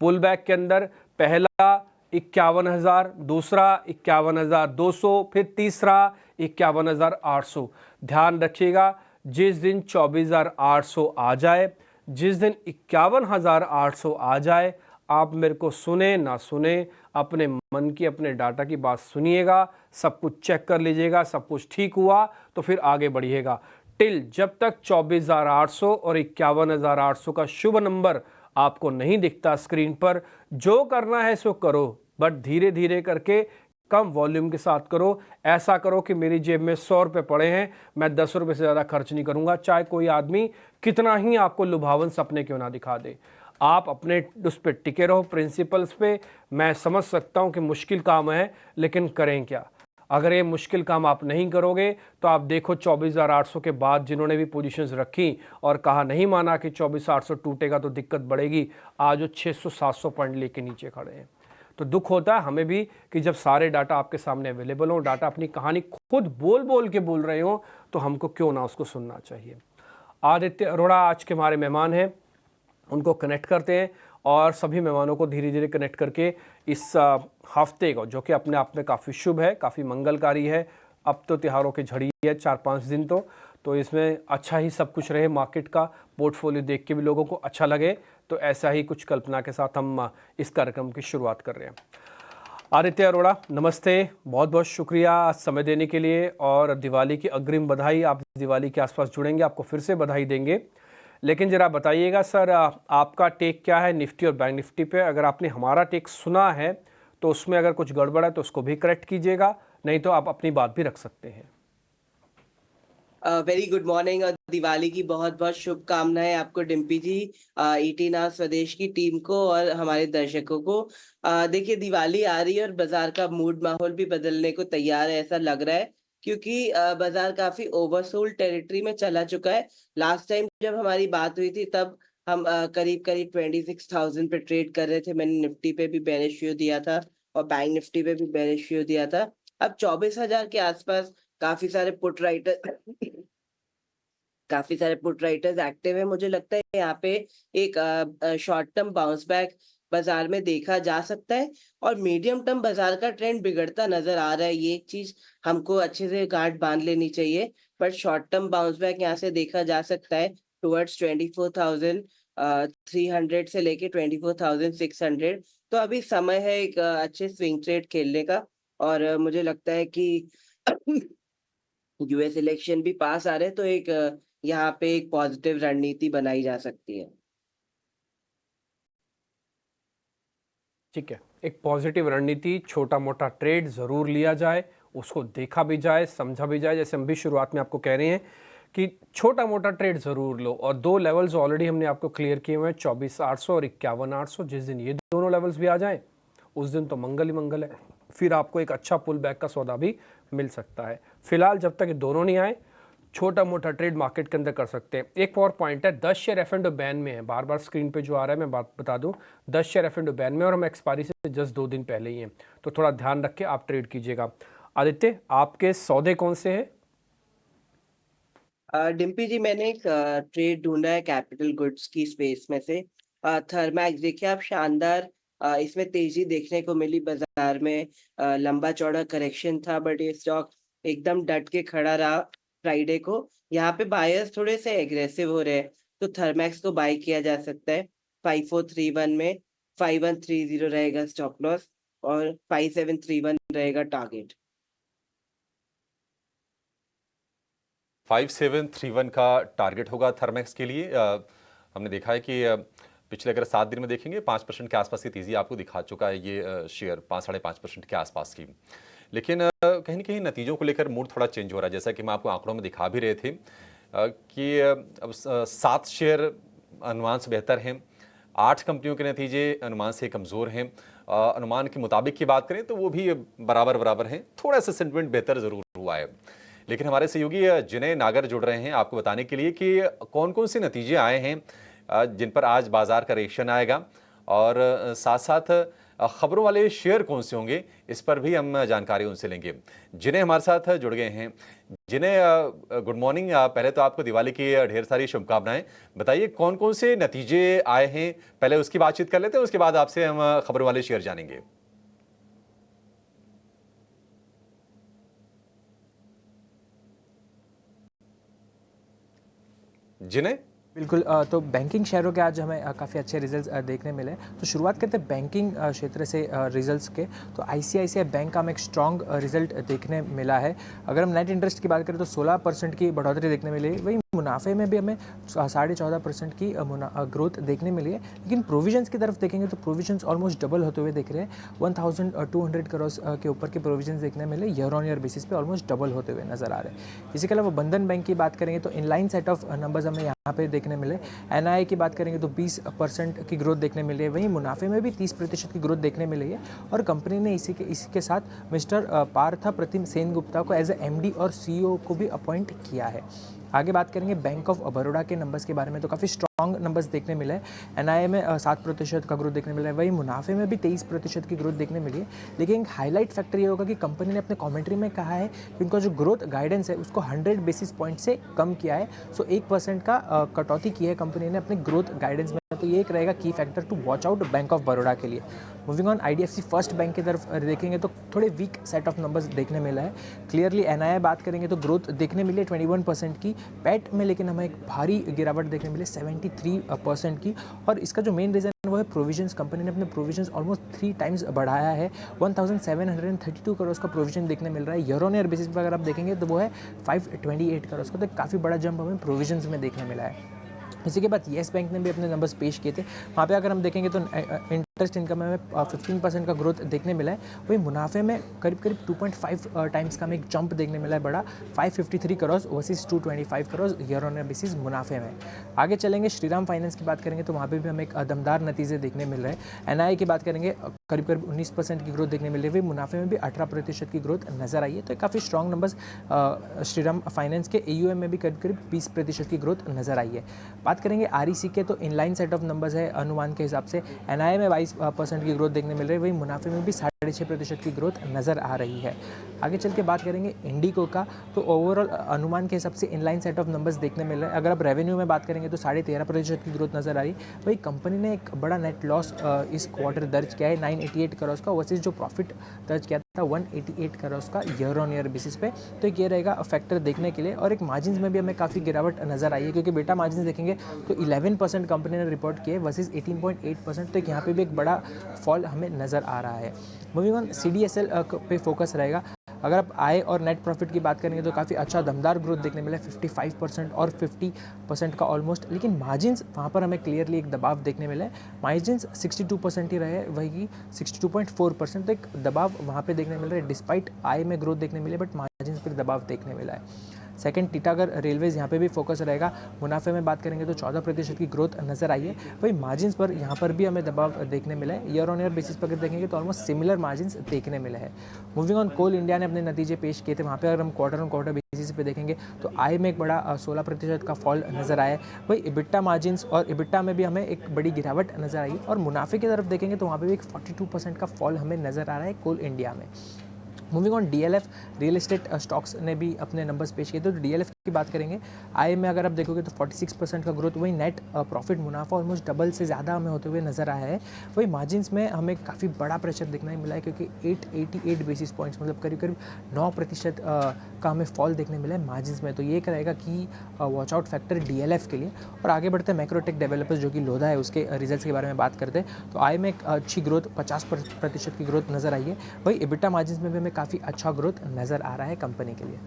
पुल बैक के अंदर पहला 51,000, दूसरा 51,200, फिर तीसरा 51,800। ध्यान रखिएगा, जिस दिन 24,800 आ जाए, जिस दिन 51,800 आ जाए, आप मेरे को सुने ना सुने, अपने मन की, अपने डाटा की बात सुनिएगा, सब कुछ चेक कर लीजिएगा, सब कुछ ठीक हुआ तो फिर आगे बढ़िएगा। टिल जब तक 24,800 और 51,800 का शुभ नंबर आपको नहीं दिखता स्क्रीन पर, जो करना है सो करो, बट धीरे धीरे करके, कम वॉल्यूम के साथ करो। ऐसा करो कि मेरी जेब में 100 रुपये पड़े हैं, मैं 10 रुपये से ज़्यादा खर्च नहीं करूंगा, चाहे कोई आदमी कितना ही आपको लुभावन सपने क्यों ना दिखा दे। आप अपने उस पर टिके रहो, प्रिंसिपल्स पे। मैं समझ सकता हूं कि मुश्किल काम है, लेकिन करें क्या? अगर ये मुश्किल काम आप नहीं करोगे तो आप देखो 24,800 के बाद जिन्होंने भी पोजीशंस रखी और कहा नहीं माना कि 24,800 टूटेगा तो दिक्कत बढ़ेगी, आज वो 600-700 पॉइंट लेके नीचे खड़े हैं। तो दुख होता है हमें भी कि जब सारे डाटा आपके सामने अवेलेबल हो, डाटा अपनी कहानी खुद बोल बोल के बोल रहे हो, तो हमको क्यों ना उसको सुनना चाहिए। आदित्य अरोड़ा आज के हमारे मेहमान हैं, उनको कनेक्ट करते हैं और सभी मेहमानों को धीरे धीरे कनेक्ट करके इस हफ्ते को, जो कि अपने आप में काफ़ी शुभ है, काफ़ी मंगलकारी है। अब तो त्योहारों की झड़ी है 4-5 दिन, तो इसमें अच्छा ही सब कुछ रहे, मार्केट का पोर्टफोलियो देख के भी लोगों को अच्छा लगे, तो ऐसा ही कुछ कल्पना के साथ हम इस कार्यक्रम की शुरुआत कर रहे हैं। आदित्य अरोड़ा नमस्ते, बहुत बहुत शुक्रिया समय देने के लिए और दिवाली की अग्रिम बधाई। आप दिवाली के आसपास जुड़ेंगे, आपको फिर से बधाई देंगे, लेकिन जरा बताइएगा सर, आपका टेक क्या है निफ्टी और बैंक निफ्टी पे? अगर आपने हमारा टेक सुना है तो उसमें अगर कुछ गड़बड़ है तो उसको भी करेक्ट कीजिएगा, नहीं तो आप अपनी बात भी रख सकते हैं। वेरी गुड मॉर्निंग और दिवाली की बहुत बहुत शुभकामनाएं आपको डिम्पी जी, 18 आवर्स स्वदेश की टीम को और हमारे दर्शकों को। देखिए, दिवाली आ रही है और बाजार का मूड माहौल भी बदलने को तैयार है, ऐसा लग रहा है, क्योंकि बाजार काफी ओवरसोल्ड टेरिटरी में चला चुका है। लास्ट टाइम जब हमारी बात हुई थी तब हम करीब करीब 26,000 पे ट्रेड कर रहे थे। मैंने निफ्टी पे भी बेरिश व्यू दिया था और बैंक निफ्टी पे भी बेरिश व्यू दिया था। अब 24,000 के आसपास काफी सारे पुट राइटर्स एक्टिव है। मुझे लगता है यहाँ पे एक शॉर्ट टर्म बाउंस बैक बाजार में देखा जा सकता है और मीडियम टर्म बाजार का ट्रेंड बिगड़ता नजर आ रहा है। ये एक चीज हमको अच्छे से गांठ बांध लेनी चाहिए, पर शॉर्ट टर्म बाउंस बैक यहाँ से देखा जा सकता है टुवर्ड्स 24,300 से लेके 24,600। तो अभी समय है एक अच्छे स्विंग ट्रेड खेलने का और मुझे लगता है कि यूएस इलेक्शन भी पास आ रहे हैं, तो एक यहाँ पे एक पॉजिटिव रणनीति बनाई जा सकती है। ठीक है, एक पॉजिटिव रणनीति, छोटा मोटा ट्रेड ज़रूर लिया जाए, उसको देखा भी जाए, समझा भी जाए। जैसे हम भी शुरुआत में आपको कह रहे हैं कि छोटा मोटा ट्रेड ज़रूर लो, और 2 लेवल्स ऑलरेडी हमने आपको क्लियर किए हुए हैं, 24,800 और 51,800। जिस दिन ये दोनों लेवल्स भी आ जाएं उस दिन तो मंगल ही मंगल है, फिर आपको एक अच्छा पुल बैक का सौदा भी मिल सकता है। फिलहाल जब तक ये दोनों नहीं आए, छोटा मोटा ट्रेड मार्केट के अंदर कर सकते हैं। एक और पॉइंट है, 10 शेयर F&O बैन में है, बार बार स्क्रीन पे जो आ रहा है मैं बात बता दूं, 10 शेयर F&O बैन में और हम एक्सपायरी से जस्ट 2 दिन पहले ही हैं, तो थोड़ा ध्यान रख के आप ट्रेड कीजिएगा। आदित्य, आपके सौदे कौन से हैं? डिम्पी जी, मैंने एक ट्रेड ढूंढा है कैपिटल गुड्स की स्पेस में से। थर्मैक्स देखिए आप, शानदार इसमें तेजी देखने को मिली बाजार में। लंबा चौड़ा करेक्शन था बट ये स्टॉक एकदम डट के खड़ा रहा फ्राइडे को। यहाँ पे बायर्स थोड़े से एग्रेसिव हो रहे हैं, तो थर्मैक्स को बाय किया जा सकता है 5431 में। 5130 रहेगा स्टॉप लॉस और 5731 रहेगा टारगेट। 5731 का टारगेट होगा थर्मैक्स के लिए। हमने देखा है कि पिछले अगर 7 दिन में देखेंगे 5% के आसपास की तेज़ी आपको दिखा चुका है ये शेयर 5-5.5% के आसपास की। लेकिन कहीं न कहीं नतीजों को लेकर मूड थोड़ा चेंज हो रहा है, जैसा कि हम आपको आंकड़ों में दिखा भी रहे थे कि अब 7 शेयर अनुमान से बेहतर हैं, 8 कंपनियों के नतीजे अनुमान से कमज़ोर हैं। अनुमान के मुताबिक की बात करें तो वो भी बराबर हैं, थोड़ा सा सेंटिमेंट बेहतर ज़रूर हुआ है। लेकिन हमारे सहयोगी जिने नागर जुड़ रहे हैं आपको बताने के लिए कि कौन-कौन से नतीजे आए हैं जिन पर आज बाजार का रिएक्शन आएगा और साथ-साथ खबरों वाले शेयर कौन से होंगे, इस पर भी हम जानकारी उनसे लेंगे। जिन्हें हमारे साथ जुड़ गए हैं, जिन्हें गुड मॉर्निंग। पहले तो आपको दिवाली की ढेर सारी शुभकामनाएं। बताइए कौन-कौन से नतीजे आए हैं, पहले उसकी बातचीत कर लेते हैं, उसके बाद आपसे हम खबरों वाले शेयर जानेंगे। जिन्हें बिल्कुल तो बैंकिंग शेयरों के आज हमें काफ़ी अच्छे रिजल्ट्स देखने मिले। तो शुरुआत करते हैं बैंकिंग क्षेत्र से रिजल्ट्स के। तो आईसीआईसीआई बैंक का हमें एक स्ट्रॉन्ग रिजल्ट देखने मिला है। अगर हम नेट इंटरेस्ट की बात करें तो 16% की बढ़ोतरी देखने मिली। वही मुनाफे में भी हमें 14.5% की ग्रोथ देखने मिली है। लेकिन प्रोविजंस की तरफ देखेंगे तो प्रोविजंस ऑलमोस्ट डबल होते हुए दिख रहे हैं। 1200 करोड़ के ऊपर के प्रोविजंस देखने मिले, ईयर ऑन ईयर बेसिस पे ऑलमोस्ट डबल होते हुए नजर आ रहे हैं। इसी के अलावा बंधन बैंक की बात करेंगे तो इनलाइन सेट ऑफ नंबर्स हमें यहाँ पे देखने मिले। एनआई की बात करेंगे तो 20% की ग्रोथ देखने मिली है। वहीं मुनाफे में भी 30% की ग्रोथ देखने मिली है। और कंपनी ने इसी के साथ मिस्टर पार्थ प्रतिम सेनगुप्ता को एज ए एमडी और सीईओ को भी अपॉइंट किया है। आगे बात करेंगे बैंक ऑफ बड़ौदा के नंबर्स के बारे में, तो काफ़ी स्ट्रॉन्ग नंबर्स देखने मिले हैं। एनआई में 7% का ग्रोथ देखने मिला है। वहीं मुनाफे में भी 23% की ग्रोथ देखने मिली है। लेकिन एक हाईलाइट फैक्टर ये होगा कि कंपनी ने अपने कमेंट्री में कहा है कि उनका जो ग्रोथ गाइडेंस है उसको 100 बेसिस पॉइंट से कम किया है। सो 1% का कटौती की है कंपनी ने अपने ग्रोथ गाइडेंस में। तो ये एक रहेगा की factor to watch out Bank of Baroda के लिए। Moving on IDFC First Bank की तरफ देखेंगे तो थोड़े वीक सेट ऑफ नंबर्स देखने मिला है। क्लियरली एनआई बात करेंगे तो ग्रोथ देखने मिली है 21% की। पैट में लेकिन हमें एक भारी गिरावट देखने मिली 73% की। और इसका जो मेन रीजन वो है प्रोविजंस। कंपनी ने अपने प्रोविजंस ऑलमोस्ट 3 टाइम्स बढ़ाया है। 1732 करोड़ का प्रोविजन देखने मिल रहा है। ईयर ऑन ईयर बेसिस पर अगर आप देखेंगे तो वो है 528 करोड़ का। तो काफ़ी बड़ा जंप हमें प्रोविजंस में देखने मिला है। इसी के बाद येस बैंक ने भी अपने नंबर्स पेश किए थे। वहाँ पे अगर हम देखेंगे तो इंटरेस्ट इनकम में 15% का ग्रोथ देखने मिला है। वही मुनाफे में करीब 2.5 टाइम्स का हमें एक जंप देखने मिला है बड़ा, 553 crore versus 225 crore year on year basis मुनाफे में। आगे चलेंगे श्रीराम फाइनेंस की बात करेंगे तो वहाँ पे भी हमें एक दमदार नतीजे देखने मिल रहे हैं। एनआई की बात करेंगे करीब 19% की ग्रोथ देखने मिल रही है। मुनाफे में भी 18% की ग्रोथ नजर आई है। तो काफ़ी स्ट्रॉन्ग नंबर्स श्रीराम फाइनेंस के एयूएम में भी करीब 20% की ग्रोथ नजर आई है। बात करेंगे आरईसी के तो इनलाइन सेट ऑफ नंबर्स है अनुमान के हिसाब से। एनआई में 22% की ग्रोथ देखने मिल रही है। वही मुनाफे में भी 6.5% की ग्रोथ नजर आ रही है। आगे चल के बात करेंगे इंडिको का तो ओवरऑल अनुमान के हिसाब से इनलाइन सेट ऑफ नंबर्स देखने मिल रहे हैं। अगर आप रेवेन्यू में बात करेंगे तो 13.5% की ग्रोथ नजर आ रही है। वही कंपनी ने एक बड़ा नेट लॉस इस क्वार्टर दर्ज किया है 988 करोड़ का वर्सेस जो प्रॉफिट दर्ज किया था 188 करोड़ का ईयर ऑन ईयर बेसिस पे। तो एक ये रहेगा फैक्टर देखने के लिए। और एक मार्जिन में भी हमें काफ़ी गिरावट नजर आई है क्योंकि बेटा मार्जिन देखेंगे तो 11% कंपनी ने रिपोर्ट किए वर्सेस 18.8%। तो यहाँ पे भी एक बड़ा फॉल हमें नज़र आ रहा है। मूविंग ऑन सीडीएसएल पे फोकस रहेगा। अगर आप आय और नेट प्रॉफिट की बात करेंगे तो काफ़ी अच्छा दमदार ग्रोथ देखने मिला है 55% और 50% का ऑलमोस्ट। लेकिन मार्जिन्स वहाँ पर हमें क्लियरली एक दबाव देखने मिला है। मार्जिन्स 62% ही रहे, वही 62.4%। तो एक दबाव वहाँ पे देखने मिल रहा है। डिस्पाइट आय में ग्रोथ देखने मिले बट मार्जिन्स पर दबाव देखने मिला है। सेकंड टीटागढ़ रेलवेज यहाँ पे भी फोकस रहेगा। मुनाफे में बात करेंगे तो 14% की ग्रोथ नजर आई है। वही मार्जिन्स पर यहाँ पर भी हमें दबाव देखने मिला है। ईयर ऑन ईयर बेसिस पर अगर देखेंगे तो ऑलमोस्ट सिमिलर मार्जिन्स देखने मिले हैं। मूविंग ऑन कोल इंडिया ने अपने नतीजे पेश किए थे। वहाँ पे अगर हम क्वार्टर ऑन क्वार्टर बेसिस पे देखेंगे तो आय में एक बड़ा 16% का फॉल नजर आया है। वही इबिट्टा मार्जिन्स और इबिट्टा में भी हमें एक बड़ी गिरावट नजर आई। और मुनाफे की तरफ देखेंगे तो वहाँ पे भी एक 42% का फॉल हमें नजर आ रहा है कोल इंडिया में। Moving on DLF real estate stocks ने भी अपने नंबर्स पेश किए। तो डीएलएफ की बात करेंगे आय में अगर आप देखोगे तो 46% का ग्रोथ। वही नेट प्रॉफिट मुनाफा ऑलमोस्ट डबल से ज़्यादा हमें होते हुए नजर आया है। वही मार्जिन्स में हमें काफ़ी बड़ा प्रेशर देखने को मिला है क्योंकि 888 बेसिस पॉइंट्स मतलब करीब 9% का हमें फॉल देखने मिला है मार्जिन्स में। तो ये रहेगा कि वॉच आउट फैक्टर डीएलएफ के लिए। और आगे बढ़ते हैं मैक्रोटेक डेवलपर्स जो कि लोधा है उसके रिजल्ट्स के बारे में बात करते हैं। तो आय में एक अच्छी ग्रोथ 50% की ग्रोथ नजर आई है। वही इबिट्टा मार्जिन्स में भी हमें काफ़ी अच्छा ग्रोथ नज़र आ रहा है कंपनी के लिए।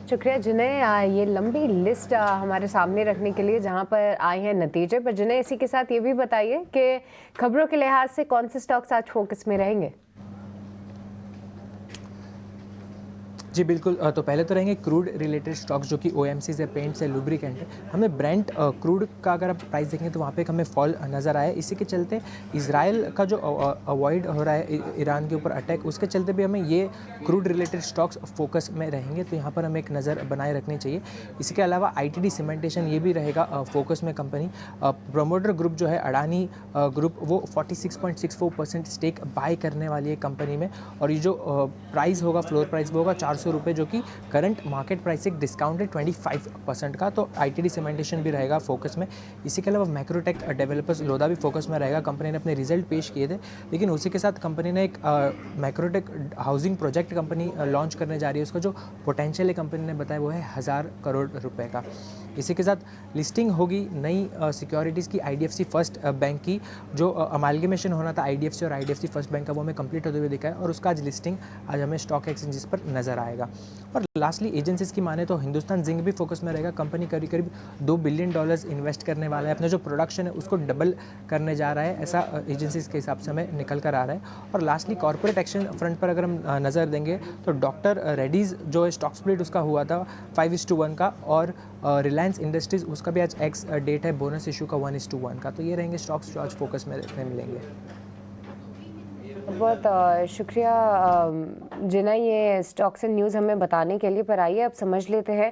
शुक्रिया जिन्हें ये लंबी लिस्ट हमारे सामने रखने के लिए, जहां पर आए हैं नतीजे। पर जिन्हें इसी के साथ ये भी बताइए कि खबरों के लिहाज से कौन से स्टॉक्स आज फोकस में रहेंगे। जी बिल्कुल, तो पहले तो रहेंगे क्रूड रिलेटेड स्टॉक्स जो कि ओएमसी से, पेंट से, लुब्रिकेंट है। हमें ब्रेंट क्रूड का अगर आप प्राइस देखेंगे तो वहाँ पे एक हमें फॉल नज़र आया। इसी के चलते इजराइल का जो अवॉइड हो रहा है ईरान के ऊपर अटैक, उसके चलते भी हमें ये क्रूड रिलेटेड स्टॉक्स फोकस में रहेंगे, तो यहाँ पर हमें एक नज़र बनाए रखनी चाहिए। इसके अलावा आईटीडी सीमेंटेशन ये भी रहेगा फोकस में कंपनी। प्रोमोटर ग्रुप जो है अडानी ग्रुप, वो 46.64% स्टेक बाय करने वाली है कंपनी में, और ये जो प्राइस होगा, फ्लोर प्राइस वो होगा 400 रुपये, जो कि करंट मार्केट प्राइस से डिस्काउंट है 25% का। तो आईटीडी सीमेंटेशन भी रहेगा फोकस में। इसी के अलावा मैक्रोटेक डेवलपर्स लोधा भी फोकस में रहेगा। कंपनी ने अपने रिजल्ट पेश किए थे, लेकिन उसी के साथ कंपनी ने एक Macrotech housing project company launch करने जा रही है। उसका जो पोटेंशियल है कंपनी ने बताया वो है 1000 करोड़ रुपए का। इसी के साथ लिस्टिंग होगी नई सिक्योरिटीज़ की आईडीएफसी फर्स्ट बैंक की। जो अमालगमेशन होना था आईडीएफसी और आईडीएफसी फर्स्ट बैंक का, वो हमें कंप्लीट होते हुए दिखा है, और उसका आज लिस्टिंग आज हमें स्टॉक एक्सचेंजेस पर नजर आएगा। और लास्टली एजेंसीज की माने तो हिंदुस्तान जिंक भी फोकस में रहेगा। कंपनी करीब करीब $2 बिलियन इन्वेस्ट करने वाला है। अपने जो प्रोडक्शन है उसको डबल करने जा रहा है, ऐसा एजेंसीज के हिसाब से हमें निकल कर आ रहा है। और लास्टली कॉर्पोरेट एक्शन फ्रंट पर अगर हम नज़र देंगे तो डॉक्टर रेड्डीज जो है स्टॉक स्प्लिट उसका हुआ था 5:1 का, और रिलायंस इंडस्ट्रीज़ उसका भी आज एक्स डेट है बोनस इशू का 1:1 का। तो ये रहेंगे स्टॉक्स जो आज फोकस में देखने मिलेंगे। बहुत शुक्रिया जिन्हें ये स्टॉक्स एंड न्यूज़ हमें बताने के लिए। पर आइए अब समझ लेते हैं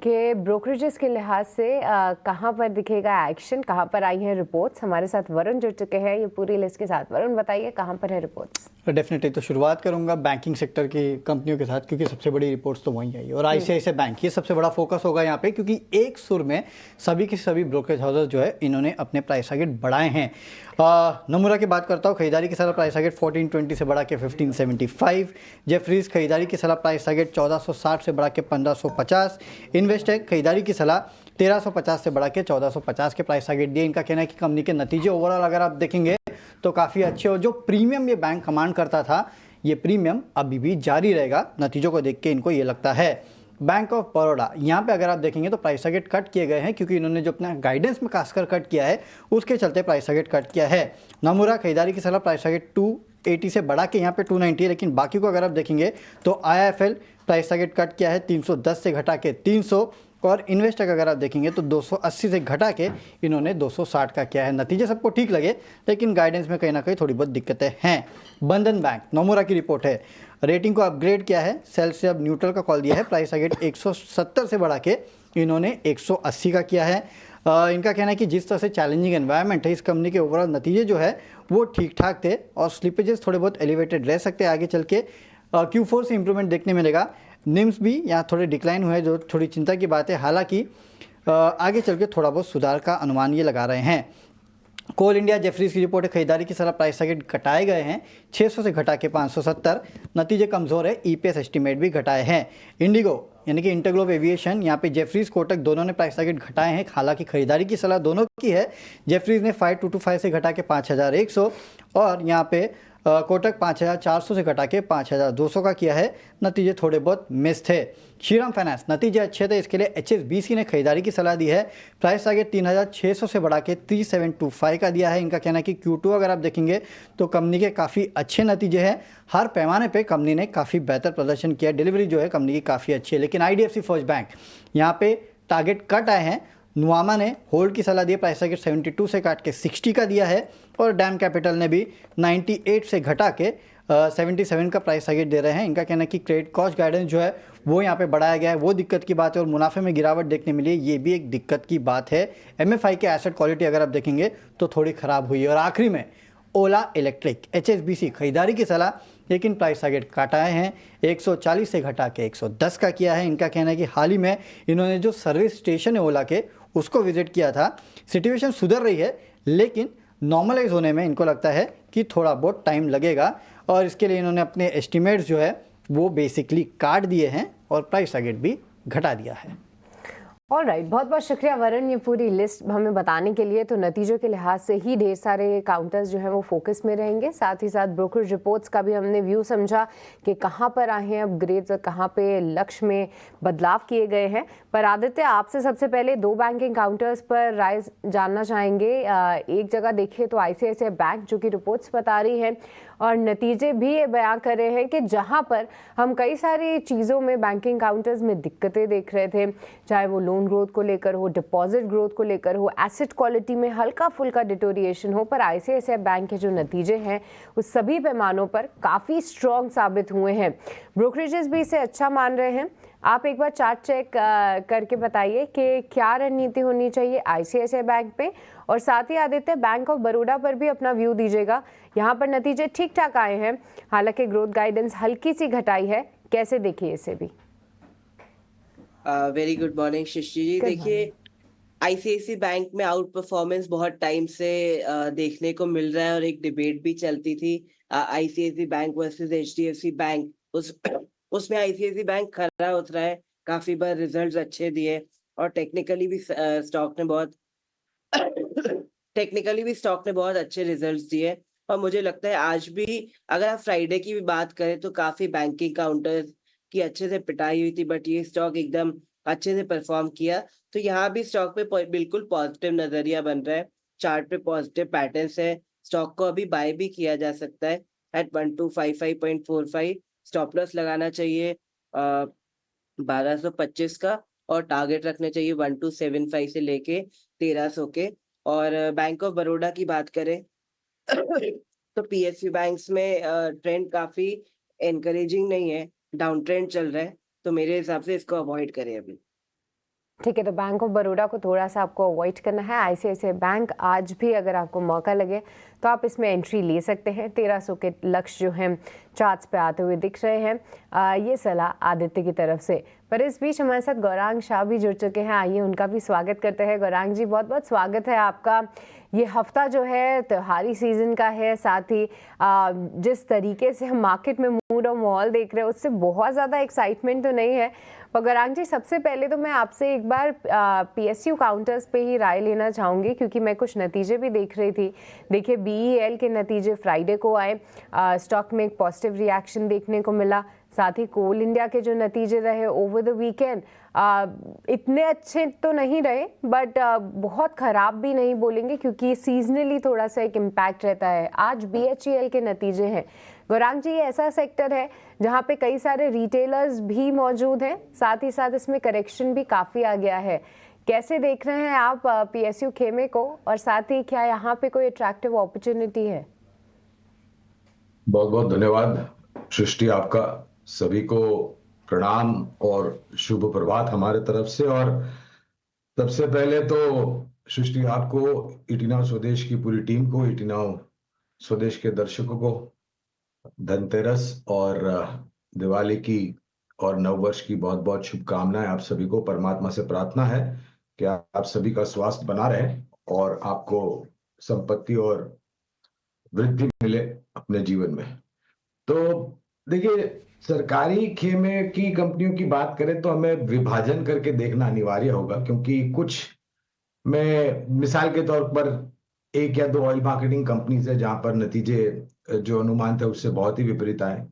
कि ब्रोकरेजेस के लिहाज से कहाँ पर दिखेगा एक्शन, कहाँ पर आई हैं रिपोर्ट्स। हमारे साथ वरुण जुड़ चुके हैं ये पूरी लिस्ट के साथ। वरुण बताइए कहाँ पर है रिपोर्ट्स। डेफिनेटली, तो शुरुआत करूंगा बैंकिंग सेक्टर की कंपनियों के साथ, क्योंकि सबसे बड़ी रिपोर्ट्स तो वहीं आई, और आईसीआईसीआई बैंक ये सबसे बड़ा फोकस होगा यहाँ पे, क्योंकि एक सुर में सभी के सभी ब्रोकरेज हाउसेस जो है इन्होंने अपने प्राइस टारगेट बढ़ाए हैं। नमूरा की बात करता हूँ, खरीदारी की सलाह प्राइस टारगेट 1420 से बढ़ा के 1575। जेफरीज खरीदारी की सलाह प्राइस टारगेट 1460 से बढ़ा के 1550। इन्वेस्टेक खरीदारी की सलाह 1350 से बढ़ा के 1450 के प्राइस टारगेट दिए। इनका कहना है कि कंपनी के नतीजे ओवरऑल अगर आप देखेंगे तो काफ़ी अच्छे, और जो प्रीमियम ये बैंक कमांड करता था ये प्रीमियम अभी भी जारी रहेगा। नतीजों को देख के इनको ये लगता है। बैंक ऑफ बड़ौदा, यहाँ पे अगर आप देखेंगे तो प्राइस टारगेट कट किए गए हैं, क्योंकि इन्होंने जो अपना गाइडेंस में खासकर कट किया है उसके चलते प्राइस टारगेट कट किया है। नमूरा खरीदारी की सलाह प्राइस टारगेट 280 से बढ़ा के यहाँ पे 290 है, लेकिन बाकी को अगर आप देखेंगे तो IIFL प्राइस टारगेट कट किया है 310 से घटा के 300, और इन्वेस्टेक अगर आप देखेंगे तो 280 से घटा के इन्होंने 260 का किया है। नतीजे सबको ठीक लगे, लेकिन गाइडेंस में कहीं ना कहीं थोड़ी बहुत दिक्कतें हैं। बंधन बैंक, नोमुरा की रिपोर्ट है, रेटिंग को अपग्रेड किया है, सेल से अब न्यूट्रल का कॉल दिया है। प्राइस टारगेट 170 से बढ़ा के इन्होंने 180 का किया है। इनका कहना है कि जिस तरह से चैलेंजिंग एनवायरनमेंट है, इस कंपनी के ओवरऑल नतीजे जो है वो ठीक ठाक थे, और स्लिपेजेस थोड़े बहुत एलिवेटेड रह सकते हैं आगे चल के। Q4 से इंप्रूवमेंट देखने मिलेगा। निम्स भी यहाँ थोड़े डिक्लाइन हुए, जो थोड़ी चिंता की बात है। हालांकि आगे चल के थोड़ा बहुत सुधार का अनुमान ये लगा रहे हैं। कोल इंडिया जेफरीज की रिपोर्ट है, खरीदारी की सलाह प्राइस टारगेट घटाए गए हैं 600 से घटा के 570। नतीजे कमज़ोर है, EPS एस्टिमेट भी घटाए हैं। इंडिगो यानी कि इंटरग्लोब एविएशन, यहाँ पे जेफरीज कोटक दोनों ने प्राइस टारगेट घटाए हैं। हालांकि खरीदारी की सलाह दोनों की है। जेफरीज ने 5225 से घटा के 5100, और यहाँ पे कोटक 5400 से घटा के 5200 का किया है। नतीजे थोड़े बहुत मिस थे। श्रीराम फाइनेंस, नतीजे अच्छे थे, इसके लिए HSBC ने खरीदारी की सलाह दी है। प्राइस टारगेट 3600 से बढ़ा के 3725 का दिया है। इनका कहना है कि Q2 अगर आप देखेंगे तो कंपनी के काफ़ी अच्छे नतीजे हैं। हर पैमाने पे कंपनी ने काफ़ी बेहतर प्रदर्शन किया। डिलीवरी जो है कंपनी की काफ़ी अच्छी है। लेकिन IDFC फर्स्ट बैंक, यहाँ पे टारगेट कट आए हैं। नुआमा ने होल्ड की सलाह दी है, प्राइस टारगेट 72 से काट के 60 का दिया है, और डैम कैपिटल ने भी 98 से घटा के 77 का प्राइस टारगेट दे रहे हैं। इनका कहना है कि क्रेडिट कॉस्ट गाइडेंस जो है वो यहाँ पे बढ़ाया गया है, वो दिक्कत की बात है, और मुनाफे में गिरावट देखने मिली है, ये भी एक दिक्कत की बात है। MFI के एसेट क्वालिटी अगर आप देखेंगे तो थोड़ी ख़राब हुई है। और आखिरी में ओला इलेक्ट्रिक, HSBC खरीदारी की सलाह, लेकिन प्राइस टारगेट काटाए हैं 140 से घटा के 110 का किया है। इनका कहना है कि हाल ही में इन्होंने जो सर्विस स्टेशन है ओला के उसको विजिट किया था। सिचुएशन सुधर रही है, लेकिन नॉर्मलाइज होने में इनको लगता है कि थोड़ा बहुत टाइम लगेगा, और इसके लिए इन्होंने अपने एस्टिमेट्स जो है वो बेसिकली काट दिए हैं, और प्राइस टारगेट भी घटा दिया है। ऑलराइट, बहुत बहुत शुक्रिया वरुण, ये पूरी लिस्ट हमें बताने के लिए। तो नतीजों के लिहाज से ही ढेर सारे काउंटर्स जो हैं वो फोकस में रहेंगे, साथ ही साथ ब्रोकरेज रिपोर्ट्स का भी हमने व्यू समझा कि कहाँ पर आए हैं अपग्रेड्स और कहाँ पे लक्ष्य में बदलाव किए गए हैं। पर आदित्य, आपसे सबसे पहले दो बैंकिंग काउंटर्स पर राय जानना चाहेंगे। एक जगह देखिए तो ICICI बैंक जो कि रिपोर्ट्स बता रही है और नतीजे भी ये बयां कर रहे हैं कि जहां पर हम कई सारी चीज़ों में बैंकिंग काउंटर्स में दिक्कतें देख रहे थे, चाहे वो लोन ग्रोथ को लेकर हो, डिपॉजिट ग्रोथ को लेकर हो, एसेट क्वालिटी में हल्का फुल्का डिटोरिएशन हो, पर ICICI बैंक के जो नतीजे हैं वो सभी पैमानों पर काफ़ी स्ट्रॉन्ग साबित हुए हैं। ब्रोकरेजेस भी इसे अच्छा मान रहे हैं। आप एक बार चार्ट चेक करके बताइए कि क्या रणनीति होनी चाहिए ICICI बैंक पे, और साथ ही आदित्य बैंक ऑफ बड़ौदा पर भी अपना व्यू दीजिएगा। यहाँ पर नतीजे ठीक ठाक आए हैं, हालांकि ग्रोथ गाइडेंस हल्की सी घटाई है, कैसे देखिए इसे भी? Very good morning Srishti ji. देखिए, आईसीआईसी बैंक में आउट परफॉर्मेंस बहुत टाइम से देखने को मिल रहा है और एक डिबेट भी चलती थी ICICI Bank versus HDFC Bank. उसमें आईसीआईसी बैंक खरा उतरा है, काफी बार रिजल्ट्स अच्छे दिए और टेक्निकली भी स्टॉक ने बहुत अच्छे रिजल्ट्स दिए। और मुझे लगता है आज भी अगर आप फ्राइडे की भी बात करें तो काफी बैंकिंग काउंटर्स की अच्छे से पिटाई हुई थी, बट ये स्टॉक एकदम अच्छे से परफॉर्म किया। तो यहाँ भी स्टॉक पे बिल्कुल पॉजिटिव नजरिया बन रहा है, चार्ट पे पॉजिटिव पैटर्न्स है। स्टॉक को अभी बाय भी किया जा सकता है एट 1255.45। स्टॉप लॉस लगाना चाहिए 1225 का, और टारगेट रखने चाहिए 1275 से लेके 1300 के। और बैंक ऑफ बड़ौदा की बात करें तो पीएसयू बैंक्स में ट्रेंड काफी एनकरेजिंग नहीं है, डाउन ट्रेंड चल रहा है, तो मेरे हिसाब से इसको अवॉइड करें अभी। ठीक है, तो बैंक ऑफ बड़ौदा को थोड़ा सा आपको अवॉइड करना है। ICICI बैंक आज भी अगर आपको मौका लगे तो आप इसमें एंट्री ले सकते हैं। 1300 के लक्ष्य जो हैं चार्ट्स पे आते हुए दिख रहे हैं। ये सलाह आदित्य की तरफ से। पर इस बीच हमारे साथ गौरांग शाह भी जुड़ चुके हैं, आइए उनका भी स्वागत करते हैं। गौरांग जी, बहुत बहुत स्वागत है आपका। ये हफ्ता जो है त्योहारी सीजन का है, साथ ही जिस तरीके से हम मार्केट में मूड और माहौल देख रहे हैं उससे बहुत ज़्यादा एक्साइटमेंट तो नहीं है। और गौरांग जी, सबसे पहले तो मैं आपसे एक बार PSU काउंटर्स पे ही राय लेना चाहूँगी, क्योंकि मैं कुछ नतीजे भी देख रही थी। देखिए, BEL के नतीजे फ्राइडे को आए, स्टॉक में एक पॉजिटिव रिएक्शन देखने को मिला। साथ ही कोल इंडिया के जो नतीजे रहे ओवर द वीकेंड इतने अच्छे तो नहीं रहे, बट बहुत ख़राब भी नहीं बोलेंगे, क्योंकि सीजनली थोड़ा सा एक इम्पैक्ट रहता है। आज BHEL के नतीजे हैं। गौरांग जी, ये ऐसा सेक्टर है जहाँ पे कई सारे रिटेलर्स भी मौजूद हैं, साथ ही साथ इसमें करेक्शन भी काफ़ी आ गया है। कैसे देख रहे हैं आप PSU खेमे को, और साथ ही क्या यहाँ पे कोई अट्रैक्टिव अपॉर्चुनिटी है? बहुत बहुत धन्यवाद सृष्टि, आपका सभी को प्रणाम और शुभ प्रभात हमारे तरफ से। और सबसे पहले तो सृष्टि, आपको ईटीनाउ स्वदेश की पूरी टीम को, ईटीनाउ स्वदेश के दर्शकों को धनतेरस और दिवाली की और नववर्ष की बहुत बहुत शुभकामनाएं। आप सभी को परमात्मा से प्रार्थना है कि आप सभी का स्वास्थ्य बना रहे और आपको संपत्ति और वृद्धि मिले अपने जीवन में। तो देखिए, सरकारी खेमे की कंपनियों की बात करें तो हमें विभाजन करके देखना अनिवार्य होगा, क्योंकि कुछ में मिसाल के तौर पर एक या दो ऑयल मार्केटिंग कंपनीज है जहां पर नतीजे जो अनुमान थे उससे बहुत ही विपरीत आए।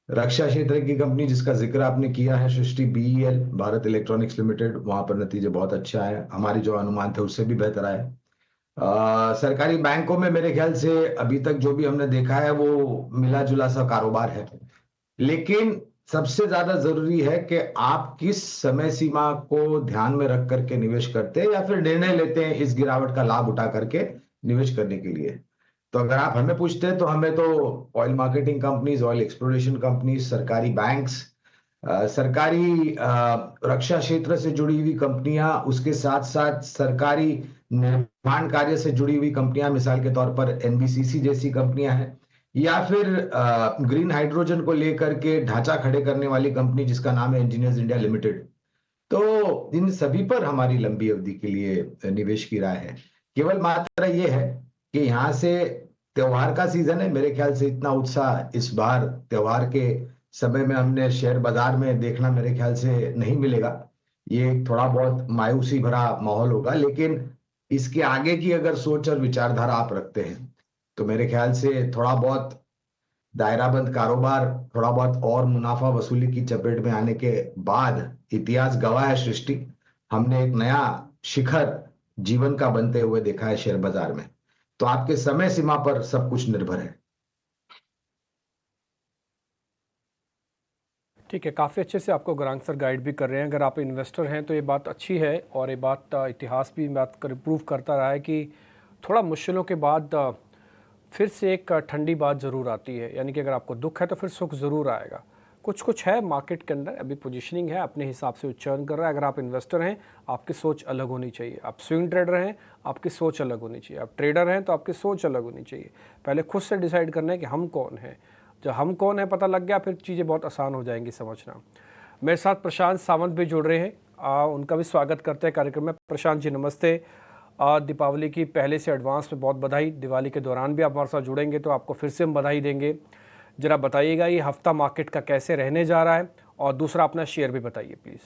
रक्षा क्षेत्र की कंपनी जिसका जिक्र आपने किया है सृष्टि, BEL, भारत इलेक्ट्रॉनिक्स लिमिटेड, वहां पर नतीजे बहुत अच्छे आए, हमारी जो अनुमान थे उससे भी बेहतर आए। सरकारी बैंकों में मेरे ख्याल से अभी तक जो भी हमने देखा है वो मिला जुला सा कारोबार है, लेकिन सबसे ज्यादा जरूरी है कि आप किस समय सीमा को ध्यान में रख करके निवेश करते हैं या फिर निर्णय लेते हैं इस गिरावट का लाभ उठा करके निवेश करने के लिए। तो अगर आप हमें पूछते हैं तो हमें तो oil marketing companies, oil exploration companies, सरकारी बैंक्स, सरकारी रक्षा क्षेत्र से जुड़ी हुई कंपनियां, उसके साथ साथ सरकारी निर्माण कार्य से जुड़ी हुई कंपनियां, मिसाल के तौर पर NBCC जैसी कंपनियां हैं, या फिर ग्रीन हाइड्रोजन को लेकर के ढांचा खड़े करने वाली कंपनी जिसका नाम है इंजीनियर्स इंडिया लिमिटेड। तो इन सभी पर हमारी लंबी अवधि के लिए निवेश की राय है। केवल मात्र ये है कि यहाँ से त्योहार का सीजन है, मेरे ख्याल से इतना उत्साह इस बार त्योहार के समय में हमने शेयर बाजार में देखना मेरे ख्याल से नहीं मिलेगा। ये थोड़ा बहुत मायूसी भरा माहौल होगा, लेकिन इसके आगे की अगर सोच और विचारधारा आप रखते हैं तो मेरे ख्याल से थोड़ा बहुत दायराबंद कारोबार, थोड़ा बहुत और मुनाफा वसूली की चपेट में आने के बाद इतिहास गवाह है सृष्टि, हमने एक नया शिखर जीवन का बनते हुए देखा है शेयर बाजार में। तो आपके समय सीमा पर सब कुछ निर्भर है। ठीक है, काफ़ी अच्छे से आपको गौरांग सर गाइड भी कर रहे हैं। अगर आप इन्वेस्टर हैं तो ये बात अच्छी है, और ये बात इतिहास भी बात कर प्रूव करता रहा है कि थोड़ा मुश्किलों के बाद फिर से एक ठंडी बात ज़रूर आती है। यानी कि अगर आपको दुख है तो फिर सुख ज़रूर आएगा। कुछ है मार्केट के अंदर, अभी पोजीशनिंग है, अपने हिसाब से उच्चारण कर रहा है। अगर आप इन्वेस्टर हैं, आपकी सोच अलग होनी चाहिए। आप स्विंग ट्रेडर हैं, आपकी सोच अलग होनी चाहिए। आप ट्रेडर हैं तो आपकी सोच अलग होनी चाहिए। पहले खुद से डिसाइड करना है कि हम कौन हैं। जब हम कौन है पता लग गया, फिर चीज़ें बहुत आसान हो जाएंगी समझना। मेरे साथ प्रशांत सावंत भी जुड़ रहे हैं, उनका भी स्वागत करते हैं कार्यक्रम में। प्रशांत जी नमस्ते। दीपावली की पहले से एडवांस में बहुत बधाई। दिवाली के दौरान भी आप हमारे साथ जुड़ेंगे तो आपको फिर से हम बधाई देंगे। जरा बताइएगा ये हफ्ता मार्केट का कैसे रहने जा रहा है, और दूसरा अपना शेयर भी बताइए प्लीज़।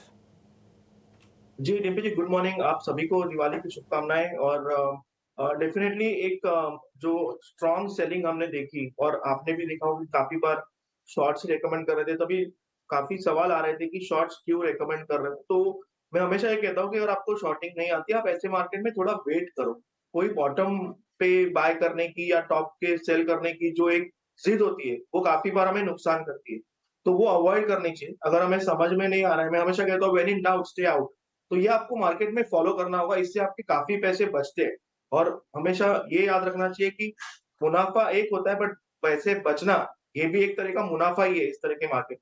जी डिम्पी जी, गुड मॉर्निंग। आप सभी को दिवाली की शुभकामनाएं। और डेफिनेटली एक जो स्ट्रॉन्ग सेलिंग हमने देखी, और आपने भी देखा होगा कि काफी बार शॉर्ट्स रेकमेंड कर रहे थे, तभी काफी सवाल आ रहे थे कि शॉर्ट्स क्यों रेकमेंड कर रहे हो। तो मैं हमेशा ये कहता हूँ कि अगर आपको शॉर्टिंग नहीं आती, आप ऐसे मार्केट में थोड़ा वेट करो। कोई बॉटम पे बाय करने की या टॉप के सेल करने की जो एक जिद होती है, वो काफी बार हमें नुकसान करती है, तो वो अवॉइड करनी चाहिए। अगर हमें समझ में नहीं आ रहा है, मैं हमेशा कहता हूँ when in doubt stay out. तो ये आपको मार्केट में फॉलो करना होगा, इससे आपके काफी पैसे बचते हैं। और हमेशा ये याद रखना चाहिए कि मुनाफा एक होता है, बट पैसे बचना ये भी एक तरह का मुनाफा ही है इस तरह के मार्केट।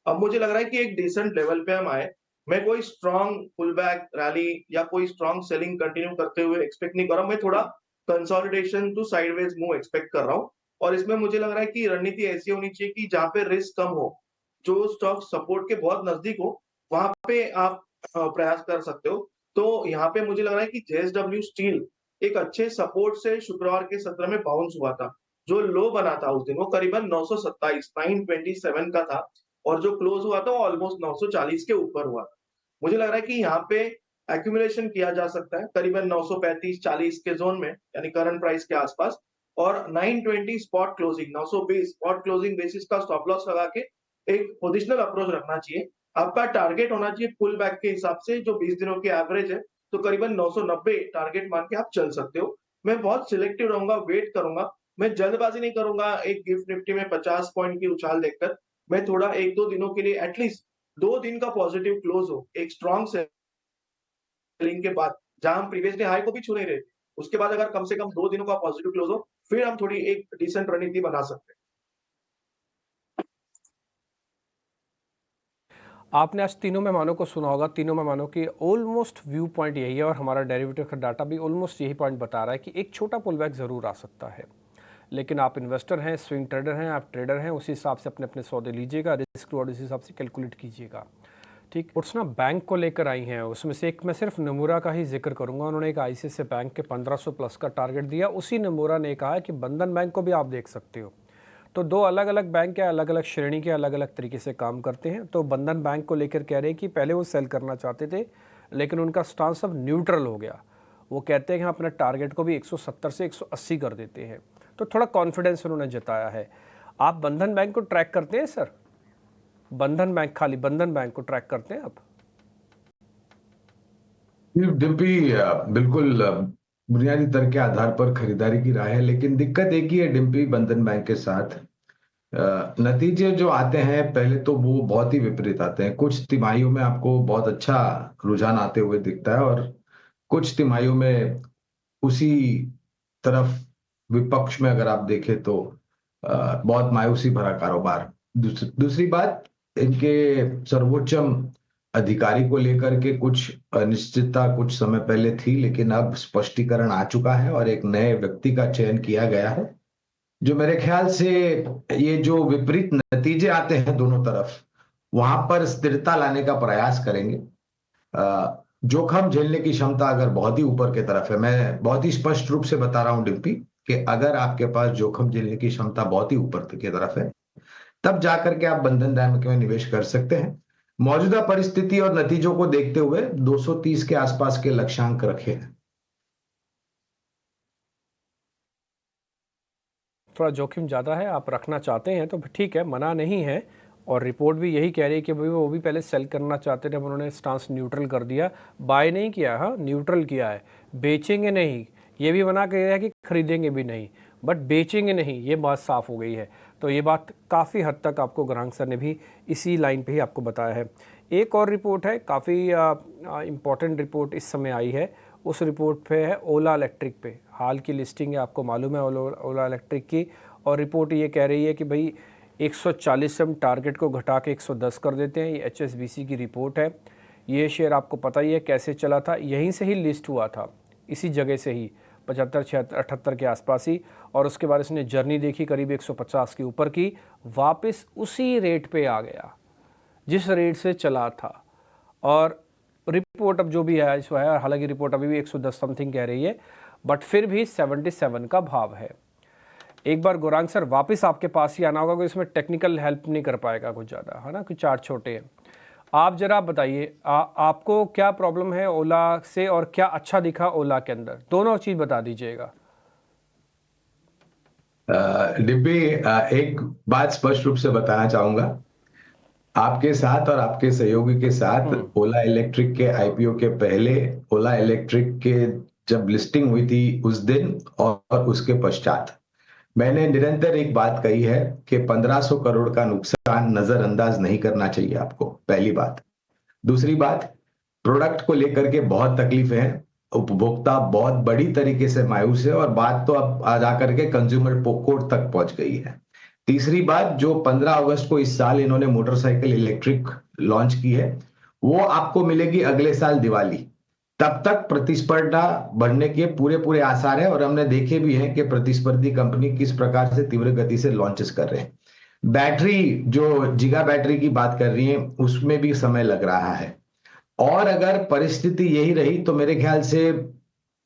अब मुझे लग रहा है कि एक डिसेंट लेवल पे हम आए। मैं कोई स्ट्रॉन्ग पुल बैक रैली या कोई स्ट्रॉन्ग सेलिंग कंटिन्यू करते हुए एक्सपेक्ट नहीं कर रहा हूँ। मैं थोड़ा consolidation to sideways move expect कर रहा हूँ। और इसमें मुझे लग रहा है कि रणनीति ऐसी होनी चाहिए कि जहाँ पे रिस्क कम हो, जो स्टॉक सपोर्ट के बहुत नजदीक हो, वहां पे आप प्रयास कर सकते हो। तो यहाँ पे मुझे लग रहा है कि जेएसडब्ल्यू स्टील एक अच्छे सपोर्ट से शुक्रवार के सत्र में बाउंस हुआ था। जो लो बना था उस दिन वो करीबन 927 927 का था, और जो क्लोज हुआ था वो ऑलमोस्ट 940 के ऊपर हुआ था। मुझे लग रहा है कि यहाँ पे एक्यूमुलेशन किया जा सकता है करीबन 935-40 के जोन में, यानी करंट प्राइस के आसपास। और 920 spot closing, 920 spot closing basis का स्टॉप लॉस लगा के एक पोजिशनल अप्रोच रखना चाहिए। आपका टारगेट होना चाहिए पुल बैक के हिसाब से, जो 20 दिनों की एवरेज है, तो करीबन 990 टारगेट मान के आप चल सकते हो। मैं बहुत सिलेक्टिव रहूंगा, वेट करूंगा। मैं जल्दबाजी नहीं करूंगा एक गिफ्ट निफ्टी में 50 पॉइंट की उछाल देखकर। मैं थोड़ा 1-2 दिनों के लिए एटलीस्ट 2 दिन का पॉजिटिव क्लोज हो, एक स्ट्रॉन्ग सेलिंग के बाद, जहां हम प्रीवियस डे हाई को भी छू नहीं रहे थे, उसके बाद अगर कम से कम 2 दिनों का पॉजिटिव क्लोज हो, फिर हम थोड़ी एक डिसेंट रणनीति बना सकते हैं। आपने आज तीनों मेहमानों को सुना होगा। तीनों मेहमानों की ऑलमोस्ट व्यू पॉइंट यही है, और हमारा डेरिवेटिव का डाटा भी ऑलमोस्ट यही पॉइंट बता रहा है कि एक छोटा पुल बैक ज़रूर आ सकता है। लेकिन आप इन्वेस्टर हैं, स्विंग ट्रेडर हैं, आप ट्रेडर हैं, उसी हिसाब से अपने अपने सौदे लीजिएगा, रिस्क रिवॉर्ड उसी हिसाब से कैलकुलेट कीजिएगा। ठीक, उट्स ना बैंक को लेकर आई हैं, उसमें से एक मैं सिर्फ नमूरा का ही जिक्र करूंगा। उन्होंने एक आईसीआईसीआई बैंक के 1500 प्लस का टारगेट दिया। उसी नमूरा ने कहा है कि बंधन बैंक को भी आप देख सकते हो। तो दो अलग अलग बैंक के अलग अलग श्रेणी के अलग अलग तरीके से काम करते हैं। तो बंधन बैंक को लेकर कह रहे हैं कि पहले वो सेल करना चाहते थे, लेकिन उनका स्टांस अब न्यूट्रल हो गया। वो कहते हैं कि हम अपने टारगेट को भी 170 से 180 कर देते हैं। तो थोड़ा कॉन्फिडेंस उन्होंने जताया है। आप बंधन बैंक को ट्रैक करते हैं सर? बंधन बैंक, खाली बंधन बैंक को ट्रैक करते हैं आप? डिम्पी, बिल्कुल बुनियादी तर्क के आधार पर खरीदारी की राय है, लेकिन दिक्कत एक ही है डिम्पी बंधन बैंक के साथ। नतीजे जो आते हैं पहले तो वो बहुत ही विपरीत आते हैं। कुछ तिमाहियों में आपको बहुत अच्छा रुझान आते हुए दिखता है, और कुछ तिमाहियों में उसी तरफ विपक्ष में अगर आप देखें तो बहुत मायूसी भरा कारोबार। दूसरी बात, इनके सर्वोच्चम अधिकारी को लेकर के कुछ अनिश्चितता कुछ समय पहले थी, लेकिन अब स्पष्टीकरण आ चुका है और एक नए व्यक्ति का चयन किया गया है, जो मेरे ख्याल से ये जो विपरीत नतीजे आते हैं दोनों तरफ, वहां पर स्थिरता लाने का प्रयास करेंगे। जोखिम झेलने की क्षमता अगर बहुत ही ऊपर की तरफ है, मैं बहुत ही स्पष्ट रूप से बता रहा हूं डिम्पी कि अगर आपके पास जोखिम झेलने की क्षमता बहुत ही ऊपर की तरफ है, तब जाकर के आप बंधन बैंक में निवेश कर सकते हैं। मौजूदा परिस्थिति और नतीजों को देखते हुए 230 के आसपास के लक्ष्यांक रखे हैं। थोड़ा जोखिम ज़्यादा है, आप रखना चाहते हैं तो ठीक है, मना नहीं है। और रिपोर्ट भी यही कह रही है कि भाई वो भी पहले सेल करना चाहते थे, अब उन्होंने स्टांस न्यूट्रल कर दिया, बाय नहीं किया, हाँ न्यूट्रल किया है, बेचेंगे नहीं, ये भी मना कर रहा है कि खरीदेंगे भी नहीं, बट बेचेंगे नहीं, ये बात साफ़ हो गई है। तो ये बात काफ़ी हद तक आपको गरांग सर ने भी इसी लाइन पे ही आपको बताया है। एक और रिपोर्ट है, काफ़ी इम्पॉर्टेंट रिपोर्ट इस समय आई है, उस रिपोर्ट पे है ओला इलेक्ट्रिक पे, हाल की लिस्टिंग है, आपको मालूम है ओला इलेक्ट्रिक की। और रिपोर्ट ये कह रही है कि भाई 140 से हम टारगेट को घटा के 110 कर देते हैं। ये HSBC की रिपोर्ट है। ये शेयर आपको पता ही है कैसे चला था, यहीं से ही लिस्ट हुआ था, इसी जगह से ही 75, 76, 78 के आसपास ही। और उसके बाद इसने जर्नी देखी, करीब 150 के ऊपर की, वापस उसी रेट पे आ गया जिस रेट से चला था। और रिपोर्ट अब जो भी है इस है, हालांकि रिपोर्ट अभी भी 110 समथिंग कह रही है, बट फिर भी 77 का भाव है। एक बार गौरांग सर वापस आपके पास ही आना होगा, क्योंकि इसमें टेक्निकल हेल्प नहीं कर पाएगा कुछ ज़्यादा, है ना, कुछ चार्ट छोटे हैं। आप जरा बताइए आपको क्या प्रॉब्लम है ओला से और क्या अच्छा दिखा ओला के अंदर, दोनों चीज़ बता दीजिएगा। डिब्बी, एक बात स्पष्ट रूप से बताना चाहूंगा आपके साथ और आपके सहयोगी के साथ। ओला इलेक्ट्रिक के आईपीओ के पहले, ओला इलेक्ट्रिक के जब लिस्टिंग हुई थी उस दिन और उसके पश्चात मैंने निरंतर एक बात कही है कि 1500 करोड़ का नुकसान नजरअंदाज नहीं करना चाहिए आपको, पहली बात। दूसरी बात, प्रोडक्ट को लेकर के बहुत तकलीफें हैं, उपभोक्ता बहुत बड़ी तरीके से मायूस है और बात तो अब आ जाकर के कंज्यूमर कोर्ट तक पहुंच गई है। तीसरी बात, जो 15 अगस्त को इस साल इन्होंने मोटरसाइकिल इलेक्ट्रिक लॉन्च की है, वो आपको मिलेगी अगले साल दिवाली। तब तक प्रतिस्पर्धा बढ़ने के पूरे पूरे आसार है और हमने देखे भी हैं कि प्रतिस्पर्धी कंपनी किस प्रकार से तीव्र गति से लॉन्चेस कर रहे हैं। बैटरी, जो जिगा बैटरी की बात कर रही है, उसमें भी समय लग रहा है। और अगर परिस्थिति यही रही तो मेरे ख्याल से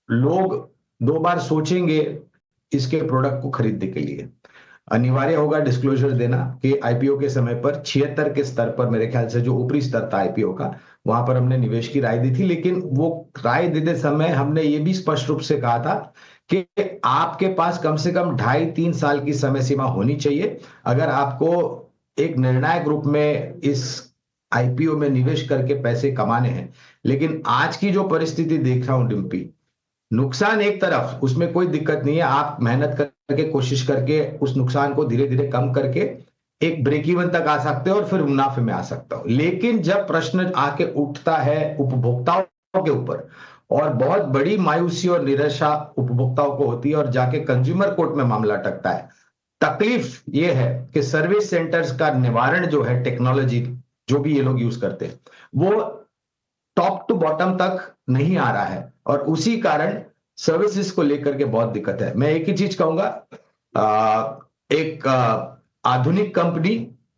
लोग 2 बार सोचेंगे इसके प्रोडक्ट को खरीदने के लिए। अनिवार्य होगा डिस्क्लोजर देना कि आईपीओ के समय पर 76 के स्तर पर, मेरे ख्याल से जो ऊपरी स्तर था आईपीओ का, वहां पर हमने निवेश की राय दी थी। लेकिन वो राय देते समय हमने ये भी स्पष्ट रूप से कहा था कि आपके पास कम से कम 2.5-3 साल की समय सीमा होनी चाहिए अगर आपको एक निर्णायक रूप में इस आईपीओ में निवेश करके पैसे कमाने हैं। लेकिन आज की जो परिस्थिति देख रहा हूं डिम्पी, नुकसान एक तरफ, उसमें कोई दिक्कत नहीं है, आप मेहनत करके कोशिश करके उस नुकसान को धीरे धीरे कम करके एक ब्रेक इवन तक आ सकते हो और फिर मुनाफे में आ सकता हो। लेकिन जब प्रश्न आके उठता है उपभोक्ताओं के ऊपर, और बहुत बड़ी मायूसी और निराशा उपभोक्ताओं को होती है और जाके कंज्यूमर कोर्ट में मामला अटकता है, तकलीफ ये है कि सर्विस सेंटर्स का निवारण जो है, टेक्नोलॉजी जो भी ये लोग यूज करते हैं, वो टॉप टू बॉटम तक नहीं आ रहा है और उसी कारण सर्विसेज को लेकर के बहुत दिक्कत है। मैं एक ही चीज कहूंगा, एक आधुनिक कंपनी,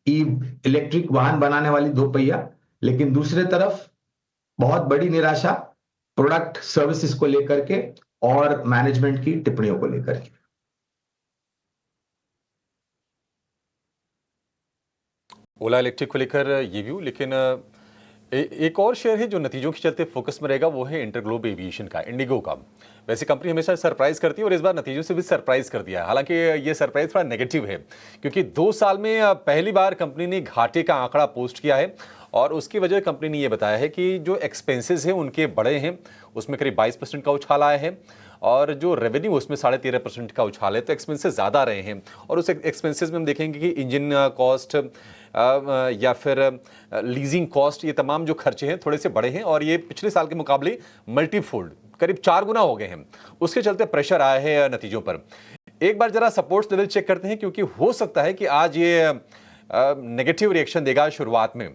इलेक्ट्रिक वाहन बनाने वाली 2 पहिया, लेकिन दूसरे तरफ बहुत बड़ी निराशा प्रोडक्ट सर्विसेज को लेकर के और मैनेजमेंट की टिप्पणियों को लेकर के। ओला इलेक्ट्रिक को लेकर ये व्यू, लेकिन एक और शेयर है जो नतीजों के चलते फोकस में रहेगा, वो है इंटरग्लोब एविएशन का, इंडिगो का। वैसे कंपनी हमेशा सरप्राइज करती है और इस बार नतीजों से भी सरप्राइज कर दिया है। हालांकि ये सरप्राइज थोड़ा नेगेटिव है, क्योंकि 2 साल में पहली बार कंपनी ने घाटे का आंकड़ा पोस्ट किया है और उसकी वजह कंपनी ने ये बताया है कि जो एक्सपेंसेस हैं उनके बड़े हैं, उसमें करीब 22% का उछाल आया है और जो रेवेन्यू उसमें 13.5% का उछाल है। तो एक्सपेंसेस ज़्यादा रहे हैं और उस एक्सपेंसेस में हम देखेंगे कि इंजन कॉस्ट या फिर लीजिंग कॉस्ट, ये तमाम जो खर्चे हैं थोड़े से बड़े हैं और ये पिछले साल के मुकाबले मल्टीफोल्ड करीब 4 गुना हो गए हैं। उसके चलते प्रेशर आया है नतीजों पर। एक बार जरा सपोर्ट लेवल चेक करते हैं, क्योंकि हो सकता है कि आज ये नेगेटिव रिएक्शन देगा शुरुआत में।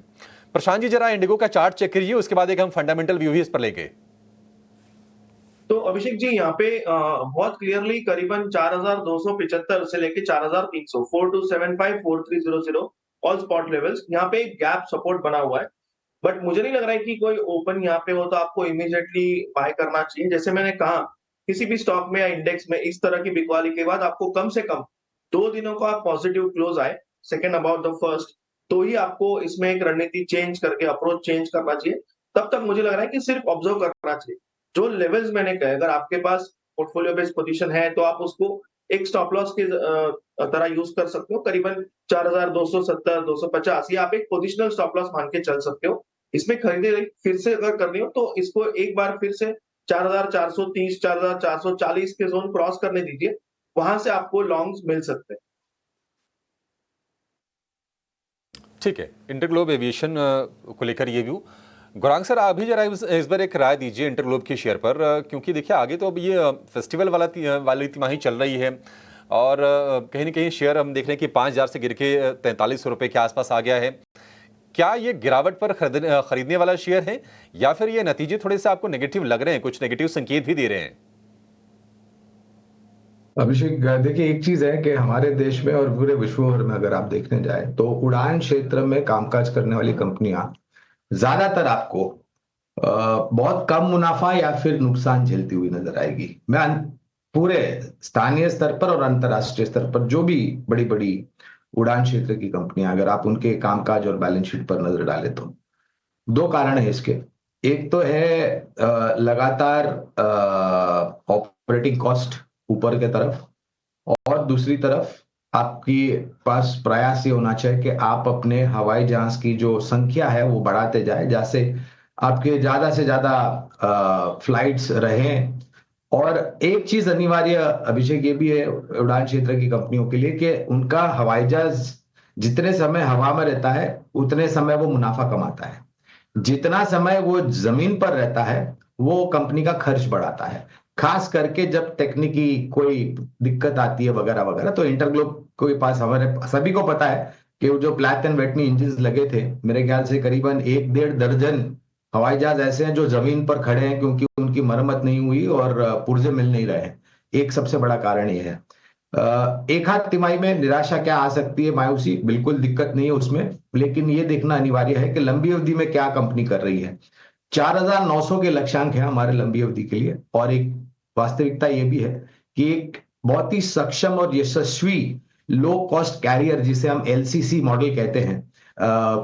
प्रशांत जी, जरा इंडिगो का चार्ट चेक करिए, उसके बाद एक हम फंडामेंटल व्यू ही इस पर लेंगे। तो अभिषेक जी, यहाँ पे बहुत क्लियरली करीबन 4275 से लेके 4300, 4275, 4300 ऑल स्पॉट लेवल्स, यहाँ पे एक गैप सपोर्ट बना हुआ है। बट मुझे नहीं लग रहा है कि कोई ओपन यहाँ पे हो तो आपको इमीडिएटली बाय करना चाहिए। जैसे मैंने कहा, किसी भी स्टॉक में या इंडेक्स में इस तरह की बिकवाली के बाद आपको कम से कम 2 दिनों का पॉजिटिव क्लोज आए, सेकेंड अबाउट द फर्स्ट, तो ही आपको इसमें एक रणनीति चेंज करके अप्रोच चेंज करना चाहिए। तब तक मुझे लग रहा है कि सिर्फ ऑब्जर्व करना चाहिए। जो लेवल्स मैंने कहे, अगर आपके पास पोर्टफोलियो बेस्ड पोजीशन है तो आप उसको एक स्टॉप लॉस की तरह यूज कर सकते हो, करीबन 4270 250 ये आप एक पोजिशनल स्टॉप लॉस मान के चल सकते हो। इसमें खरीदारी फिर से अगर करनी हो तो इसको एक बार फिर से 4430 4440 के जोन क्रॉस करने दीजिए, वहां से आपको लॉन्ग्स मिल सकते हैं। ठीक है, इंटरग्लोब एविएशन को लेकर ये व्यू। गौरांग सर, आप भी जरा इस बार एक राय दीजिए इंटरग्लोब के शेयर पर, क्योंकि देखिए आगे तो अब ये फेस्टिवल वाली तिमाही चल रही है और कहीं ना कहीं शेयर हम देख रहे हैं कि 5,000 से गिर के 4300 रुपये के आसपास आ गया है। क्या ये गिरावट पर खरीदने वाला शेयर है या फिर ये नतीजे थोड़े से आपको नेगेटिव लग रहे हैं, कुछ नेगेटिव संकेत भी दे रहे हैं? अभिषेक, देखिए एक चीज है कि हमारे देश में और पूरे विश्व भर में अगर आप देखने जाए तो उड़ान क्षेत्र में कामकाज करने वाली कंपनियां ज्यादातर आपको बहुत कम मुनाफा या फिर नुकसान झेलती हुई नजर आएगी। मैं पूरे स्थानीय स्तर पर और अंतर्राष्ट्रीय स्तर पर जो भी बड़ी बड़ी उड़ान क्षेत्र की कंपनियां, अगर आप उनके कामकाज और बैलेंस शीट पर नजर डालें तो दो कारण है इसके। एक तो है लगातार ऑपरेटिंग कॉस्ट ऊपर के तरफ, और दूसरी तरफ आपकी पास प्रयास ये होना चाहिए कि आप अपने हवाई जहाज की जो संख्या है वो बढ़ाते जाए, जैसे आपके ज्यादा से ज्यादा फ्लाइट्स रहें। और एक चीज अनिवार्य अभिषेक ये भी है उड़ान क्षेत्र की कंपनियों के लिए कि उनका हवाई जहाज जितने समय हवा में रहता है उतने समय वो मुनाफा कमाता है, जितना समय वो जमीन पर रहता है वो कंपनी का खर्च बढ़ाता है। खास करके जब टेक्निकी कोई दिक्कत आती है वगैरह वगैरह, तो इंटरग्लोब के पास हमारे सभी को पता है कि वो जो प्लैथ एंड वेटनी इंजन लगे थे, मेरे ख्याल से करीबन 1-1.5 दर्जन हवाई जहाज ऐसे हैं जो जमीन पर खड़े हैं क्योंकि उनकी मरम्मत नहीं हुई और पुर्जे मिल नहीं रहे हैं। एक सबसे बड़ा कारण ये है। एक हाथ तिमाही में निराशा क्या आ सकती है, मायूसी, बिल्कुल दिक्कत नहीं है उसमें, लेकिन ये देखना अनिवार्य है कि लंबी अवधि में क्या कंपनी कर रही है। 4,900 के लक्ष्यांक है हमारे लंबी अवधि के लिए, और एक वास्तविकता ये भी है कि एक बहुत ही सक्षम और यशस्वी लो कॉस्ट कैरियर, जिसे हम एलसीसी मॉडल कहते हैं,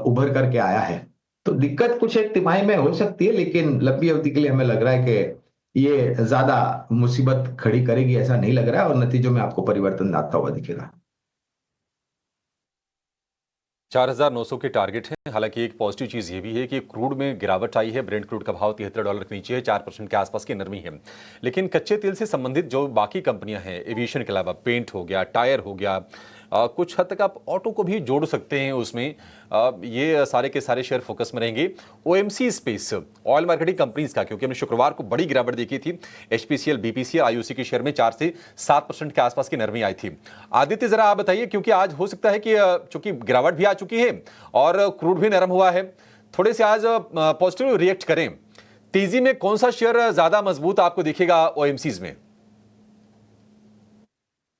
उभर करके आया है। तो दिक्कत कुछ एक तिमाही में हो सकती है, लेकिन लंबी अवधि के लिए हमें लग रहा है कि ये ज्यादा मुसीबत खड़ी करेगी ऐसा नहीं लग रहा है, और नतीजों में आपको परिवर्तन आता हुआ दिखेगा। 4,900 के टारगेट है। हालांकि एक पॉजिटिव चीज ये भी है कि क्रूड में गिरावट आई है, ब्रेंट क्रूड का भाव $73 के नीचे है, 4% के आसपास की नरमी है। लेकिन कच्चे तेल से संबंधित जो बाकी कंपनियां हैं, एविएशन के अलावा पेंट हो गया, टायर हो गया, कुछ हद तक आप ऑटो को भी जोड़ सकते हैं उसमें, ये सारे के सारे शेयर फोकस में रहेंगे। OMC space, oil marketing companies का, क्योंकि हमने शुक्रवार को बड़ी गिरावट देखी थी, एचपीसीएल, बीपीसीएल, आईओसी के शेयर में 4 से 7% के आसपास की नरमी आई थी। आदित्य, जरा आप बताइए, क्योंकि आज हो सकता है कि चूंकि गिरावट भी आ चुकी है और क्रूड भी नरम हुआ है, थोड़े से आज पॉजिटिव रिएक्ट करें, तेजी में कौन सा शेयर ज्यादा मजबूत आपको दिखेगा ओएमसीज में?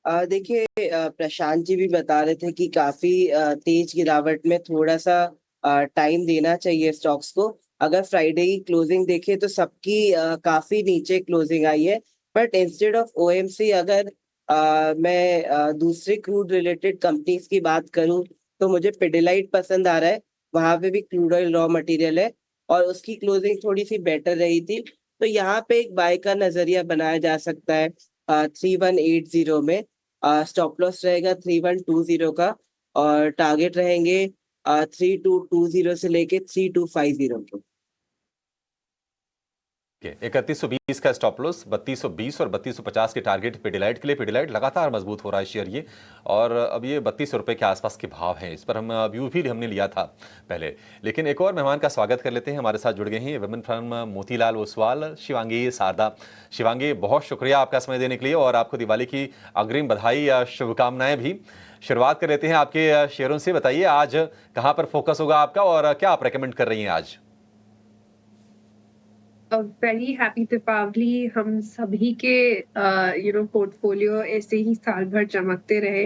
देखिए, प्रशांत जी भी बता रहे थे कि काफी तेज गिरावट में थोड़ा सा टाइम देना चाहिए स्टॉक्स को। अगर फ्राइडे की क्लोजिंग देखें तो सबकी काफी नीचे क्लोजिंग आई है, बट इंस्टेड ऑफ ओएमसी अगर मैं दूसरे क्रूड रिलेटेड कंपनीज की बात करूं तो मुझे पिडिलाइट पसंद आ रहा है। वहां पे भी क्रूड ऑयल रॉ मटेरियल है और उसकी क्लोजिंग थोड़ी सी बेटर रही थी, तो यहाँ पे एक बाय का नजरिया बनाया जा सकता है 3180 में। स्टॉप लॉस रहेगा 3120 का और टारगेट रहेंगे 3220 से लेके 3250 के। 3120 का स्टॉप लॉस, 3220 और 3250 के टारगेट पिडिलाइट के लिए। पिडिलाइट लगातार मजबूत हो रहा है शेयर ये, और अब ये 32 रुपए के आसपास के भाव हैं। इस पर हम व्यू भी हमने लिया था पहले। लेकिन एक और मेहमान का स्वागत कर लेते हैं, हमारे साथ जुड़ गए हैं वुमेन फ्रॉम मोतीलाल ओसवाल, शिवांगी सारदा। शिवांगी, बहुत शुक्रिया आपका समय देने के लिए, और आपको दिवाली की अग्रिम बधाई या शुभकामनाएं भी। शुरुआत कर लेते हैं आपके शेयरों से। बताइए आज कहाँ पर फोकस होगा आपका और क्या आप रेकमेंड कर रही हैं आज? वेरी हैप्पी दीपावली हम सभी के पोर्टफोलियो ऐसे ही साल भर चमकते रहे।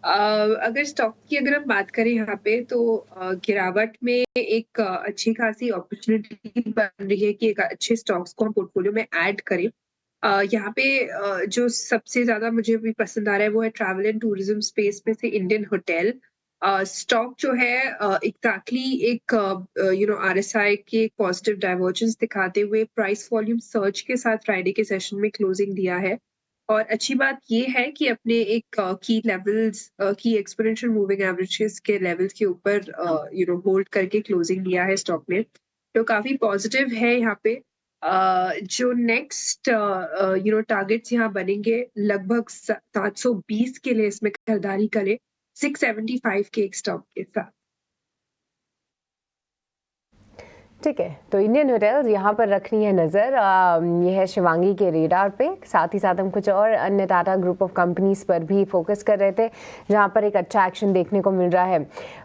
अगर स्टॉक की अगर हम बात करें यहाँ पे तो गिरावट में एक अच्छी खासी अपॉर्चुनिटी बन रही है कि एक अच्छे स्टॉक्स को हम पोर्टफोलियो में ऐड करें। यहाँ पे जो सबसे ज्यादा मुझे भी पसंद आ रहा है वो है ट्रैवल एंड टूरिज्म स्पेस में से इंडियन होटल। स्टॉक जो है एग्जैक्टली एक RSI के पॉजिटिव डाइवर्जेंस दिखाते हुए प्राइस वॉल्यूम सर्च के साथ फ्राइडे के सेशन में क्लोजिंग दिया है। और अच्छी बात ये है कि अपने एक की लेवल्स की एक्सपोनेंशियल मूविंग एवरेजेस के लेवल्स के ऊपर होल्ड करके क्लोजिंग दिया है स्टॉक ने, तो काफी पॉजिटिव है यहाँ पे। जो नेक्स्ट टारगेट्स यहाँ बनेंगे लगभग 720 के लिए इसमें खरीदारी करें 675 के एक स्टॉक के साथ। ठीक है, तो इंडियन होटल्स यहाँ पर रखनी है नज़र। ये है शिवांगी के रेडार पे। साथ ही साथ हम कुछ और अन्य टाटा ग्रुप ऑफ कंपनीज पर भी फोकस कर रहे थे जहाँ पर एक अच्छा एक्शन देखने को मिल रहा है।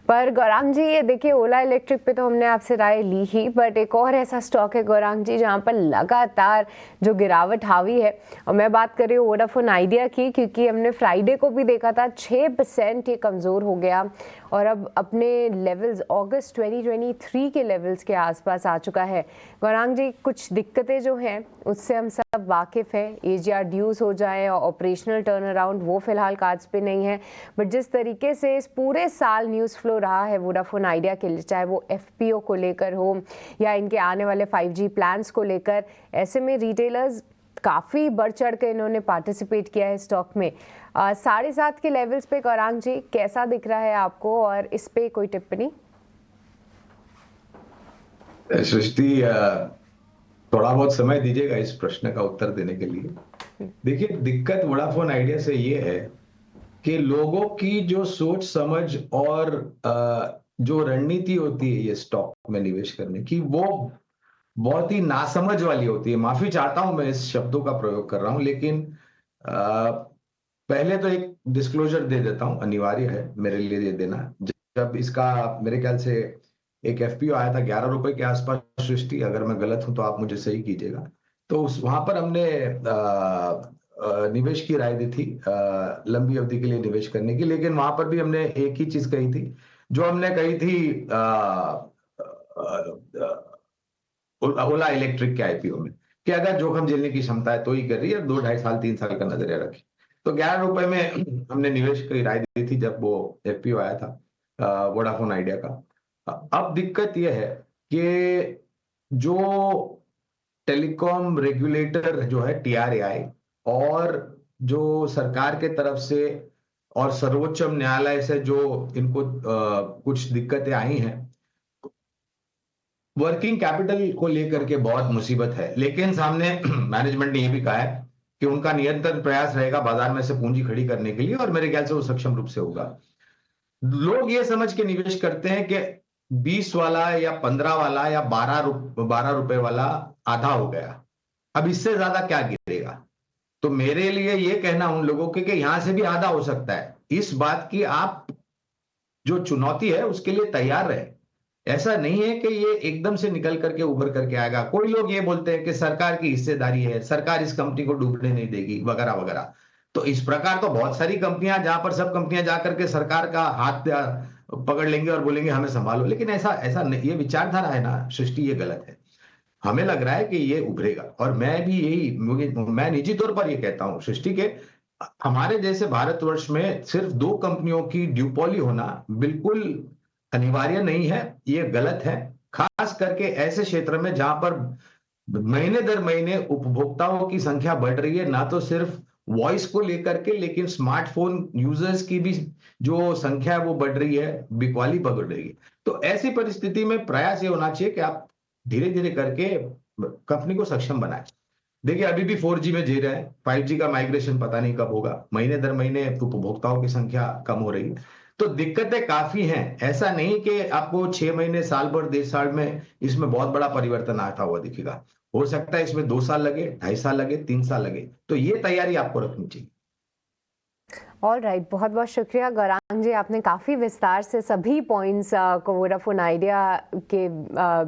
पर गौरांग जी, ये देखिए ओला इलेक्ट्रिक पे तो हमने आपसे राय ली ही, बट एक और ऐसा स्टॉक है गौरांग जी जहाँ पर लगातार जो गिरावट हावी है, और मैं बात कर रही हूँ वोडाफोन आइडिया की, क्योंकि हमने फ्राइडे को भी देखा था 6% ये कमज़ोर हो गया और अब अपने लेवल्स अगस्त 2023 के लेवल्स के आसपास आ चुका है। गौरांग जी, कुछ दिक्कतें जो हैं उससे हम सब वाकिफ़ हैं, AGR ड्यूज हो जाए और ऑपरेशनल टर्न अराउंड वो फिलहाल कार्ड्स पे नहीं है, बट जिस तरीके से इस पूरे साल न्यूज़ फ्लो रहा है वोडाफोन आइडिया के लिए, चाहे वो FPO को लेकर हो या इनके आने वाले 5G प्लान्स को लेकर, ऐसे में रिटेलर्स काफ़ी बढ़ चढ़ के इन्होंने पार्टिसिपेट किया है स्टॉक में। 7.5 के लेवल्स पे गौरांग जी कैसा दिख रहा है आपको, और इस पे कोई टिप्पणी? सृष्टि, थोड़ा बहुत समय दीजिएगा इस प्रश्न का उत्तर देने के लिए। देखिए, दिक्कत वोडाफोन आइडिया से ये है कि लोगों की जो सोच समझ और जो रणनीति होती है ये स्टॉक में निवेश करने की, वो बहुत ही नासमझ वाली होती है। माफी चाहता हूं मैं इस शब्दों का प्रयोग कर रहा हूं, लेकिन पहले तो एक डिस्क्लोजर दे देता हूं, अनिवार्य है मेरे लिए ये देना। जब इसका मेरे ख्याल से एक FPO आया था 11 रुपए के आसपास, सृष्टि अगर मैं गलत हूं तो आप मुझे सही कीजिएगा, तो वहां पर हमने निवेश की राय दी थी, लंबी अवधि के लिए निवेश करने की। लेकिन वहां पर भी हमने एक ही चीज कही थी जो हमने कही थी ओला इलेक्ट्रिक के IPO में, कि अगर जोखिम झेलने की क्षमता है तो ही कर रही है, 2 ढाई साल 3 साल का नजरिया रखी। तो 11 रुपए में हमने निवेश की राय दी थी जब वो FPO आया था वोडाफोन आइडिया का। अब दिक्कत यह है कि जो टेलीकॉम रेगुलेटर जो है TRAI और जो सरकार के तरफ से और सर्वोच्च न्यायालय से जो इनको कुछ दिक्कतें आई हैं, वर्किंग कैपिटल को लेकर के बहुत मुसीबत है। लेकिन सामने मैनेजमेंट ने यह भी कहा है कि उनका निरंतर प्रयास रहेगा बाजार में से पूंजी खड़ी करने के लिए, और मेरे ख्याल से वो सक्षम रूप से होगा। लोग ये समझ के निवेश करते हैं कि 20 वाला या 15 वाला या 12 रुपए वाला आधा हो गया, अब इससे ज्यादा क्या गिरेगा। तो मेरे लिए ये कहना उन लोगों के कि यहां से भी आधा हो सकता है। इस बात की आप जो चुनौती है उसके लिए तैयार रहे। ऐसा नहीं है कि ये एकदम से निकल करके उभर करके आएगा। कोई लोग ये बोलते हैं कि सरकार की हिस्सेदारी है, सरकार इस कंपनी को डूबने नहीं देगी वगैरह वगैरह। तो इस प्रकार तो बहुत सारी कंपनियां, जहां पर सब कंपनियां जाकर के सरकार का हाथ पकड़ लेंगे और बोलेंगे हमें संभालो, लेकिन ऐसा नहीं, ये विचारधारा है ना सृष्टि, ये गलत है। हमें लग रहा है कि ये उभरेगा, और मैं भी मैं निजी तौर पर ये कहता हूं सृष्टि के हमारे जैसे भारतवर्ष में सिर्फ 2 कंपनियों की ड्यूपोली होना बिल्कुल अनिवार्य नहीं है, ये गलत है। खास करके ऐसे क्षेत्र में जहां पर महीने दर महीने उपभोक्ताओं की संख्या बढ़ रही है, ना तो सिर्फ वॉइस को लेकर के, लेकिन स्मार्टफोन यूजर्स की भी जो संख्या है वो बढ़ रही है, बिकवाली बढ़ रही है। तो ऐसी परिस्थिति में प्रयास ये होना चाहिए कि आप धीरे धीरे करके कंपनी को सक्षम बनाए। देखिए, अभी भी 4G में जी रहे हैं, 5G का माइग्रेशन पता नहीं कब होगा, महीने दर महीने उपभोक्ताओं की संख्या कम हो रही है। तो दिक्कतें काफी हैं। ऐसा नहीं कि आपको 6 महीने, साल भर, 1.5 साल में इसमें बहुत बड़ा परिवर्तन आता हुआ दिखेगा। हो सकता है इसमें 2 साल लगे, 2.5 साल लगे, 3 साल लगे। तो ये तैयारी आपको रखनी चाहिए। ऑल राइट, बहुत बहुत शुक्रिया गौरांग जी, आपने काफ़ी विस्तार से सभी पॉइंट्स को वोडाफोन आइडिया के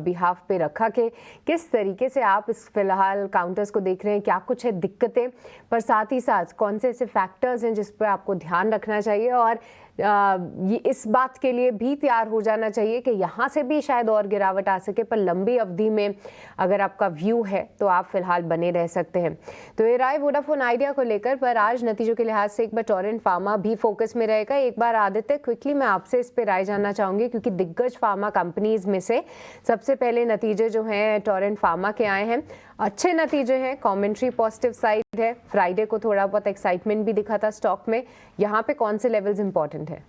बिहाफ पे रखा कि किस तरीके से आप इस फिलहाल काउंटर्स को देख रहे हैं, क्या कुछ है दिक्कतें, पर साथ ही साथ कौन से ऐसे फैक्टर्स हैं जिस पर आपको ध्यान रखना चाहिए, और ये इस बात के लिए भी तैयार हो जाना चाहिए कि यहाँ से भी शायद और गिरावट आ सके, पर लंबी अवधि में अगर आपका व्यू है तो आप फिलहाल बने रह सकते हैं। तो ये राय वोडाफोन आइडिया को लेकर, पर आज नतीजों के लिहाज से एक बार टोरेंट फार्मा भी फोकस में रहेगा। एक बार बार आदित्य, क्विकली मैं आपसे इस पे राय जानना चाहूंगी क्योंकि दिग्गज फार्मा कंपनीज में से सबसे पहले नतीजे जो हैं टोरेंट फार्मा के आए हैं, अच्छे नतीजे हैं, कमेंट्री पॉजिटिव साइड है, फ्राइडे को थोड़ा बहुत एक्साइटमेंट भी दिखा था स्टॉक में, यहाँ पे कौन से लेवल्स इंपॉर्टेंट है?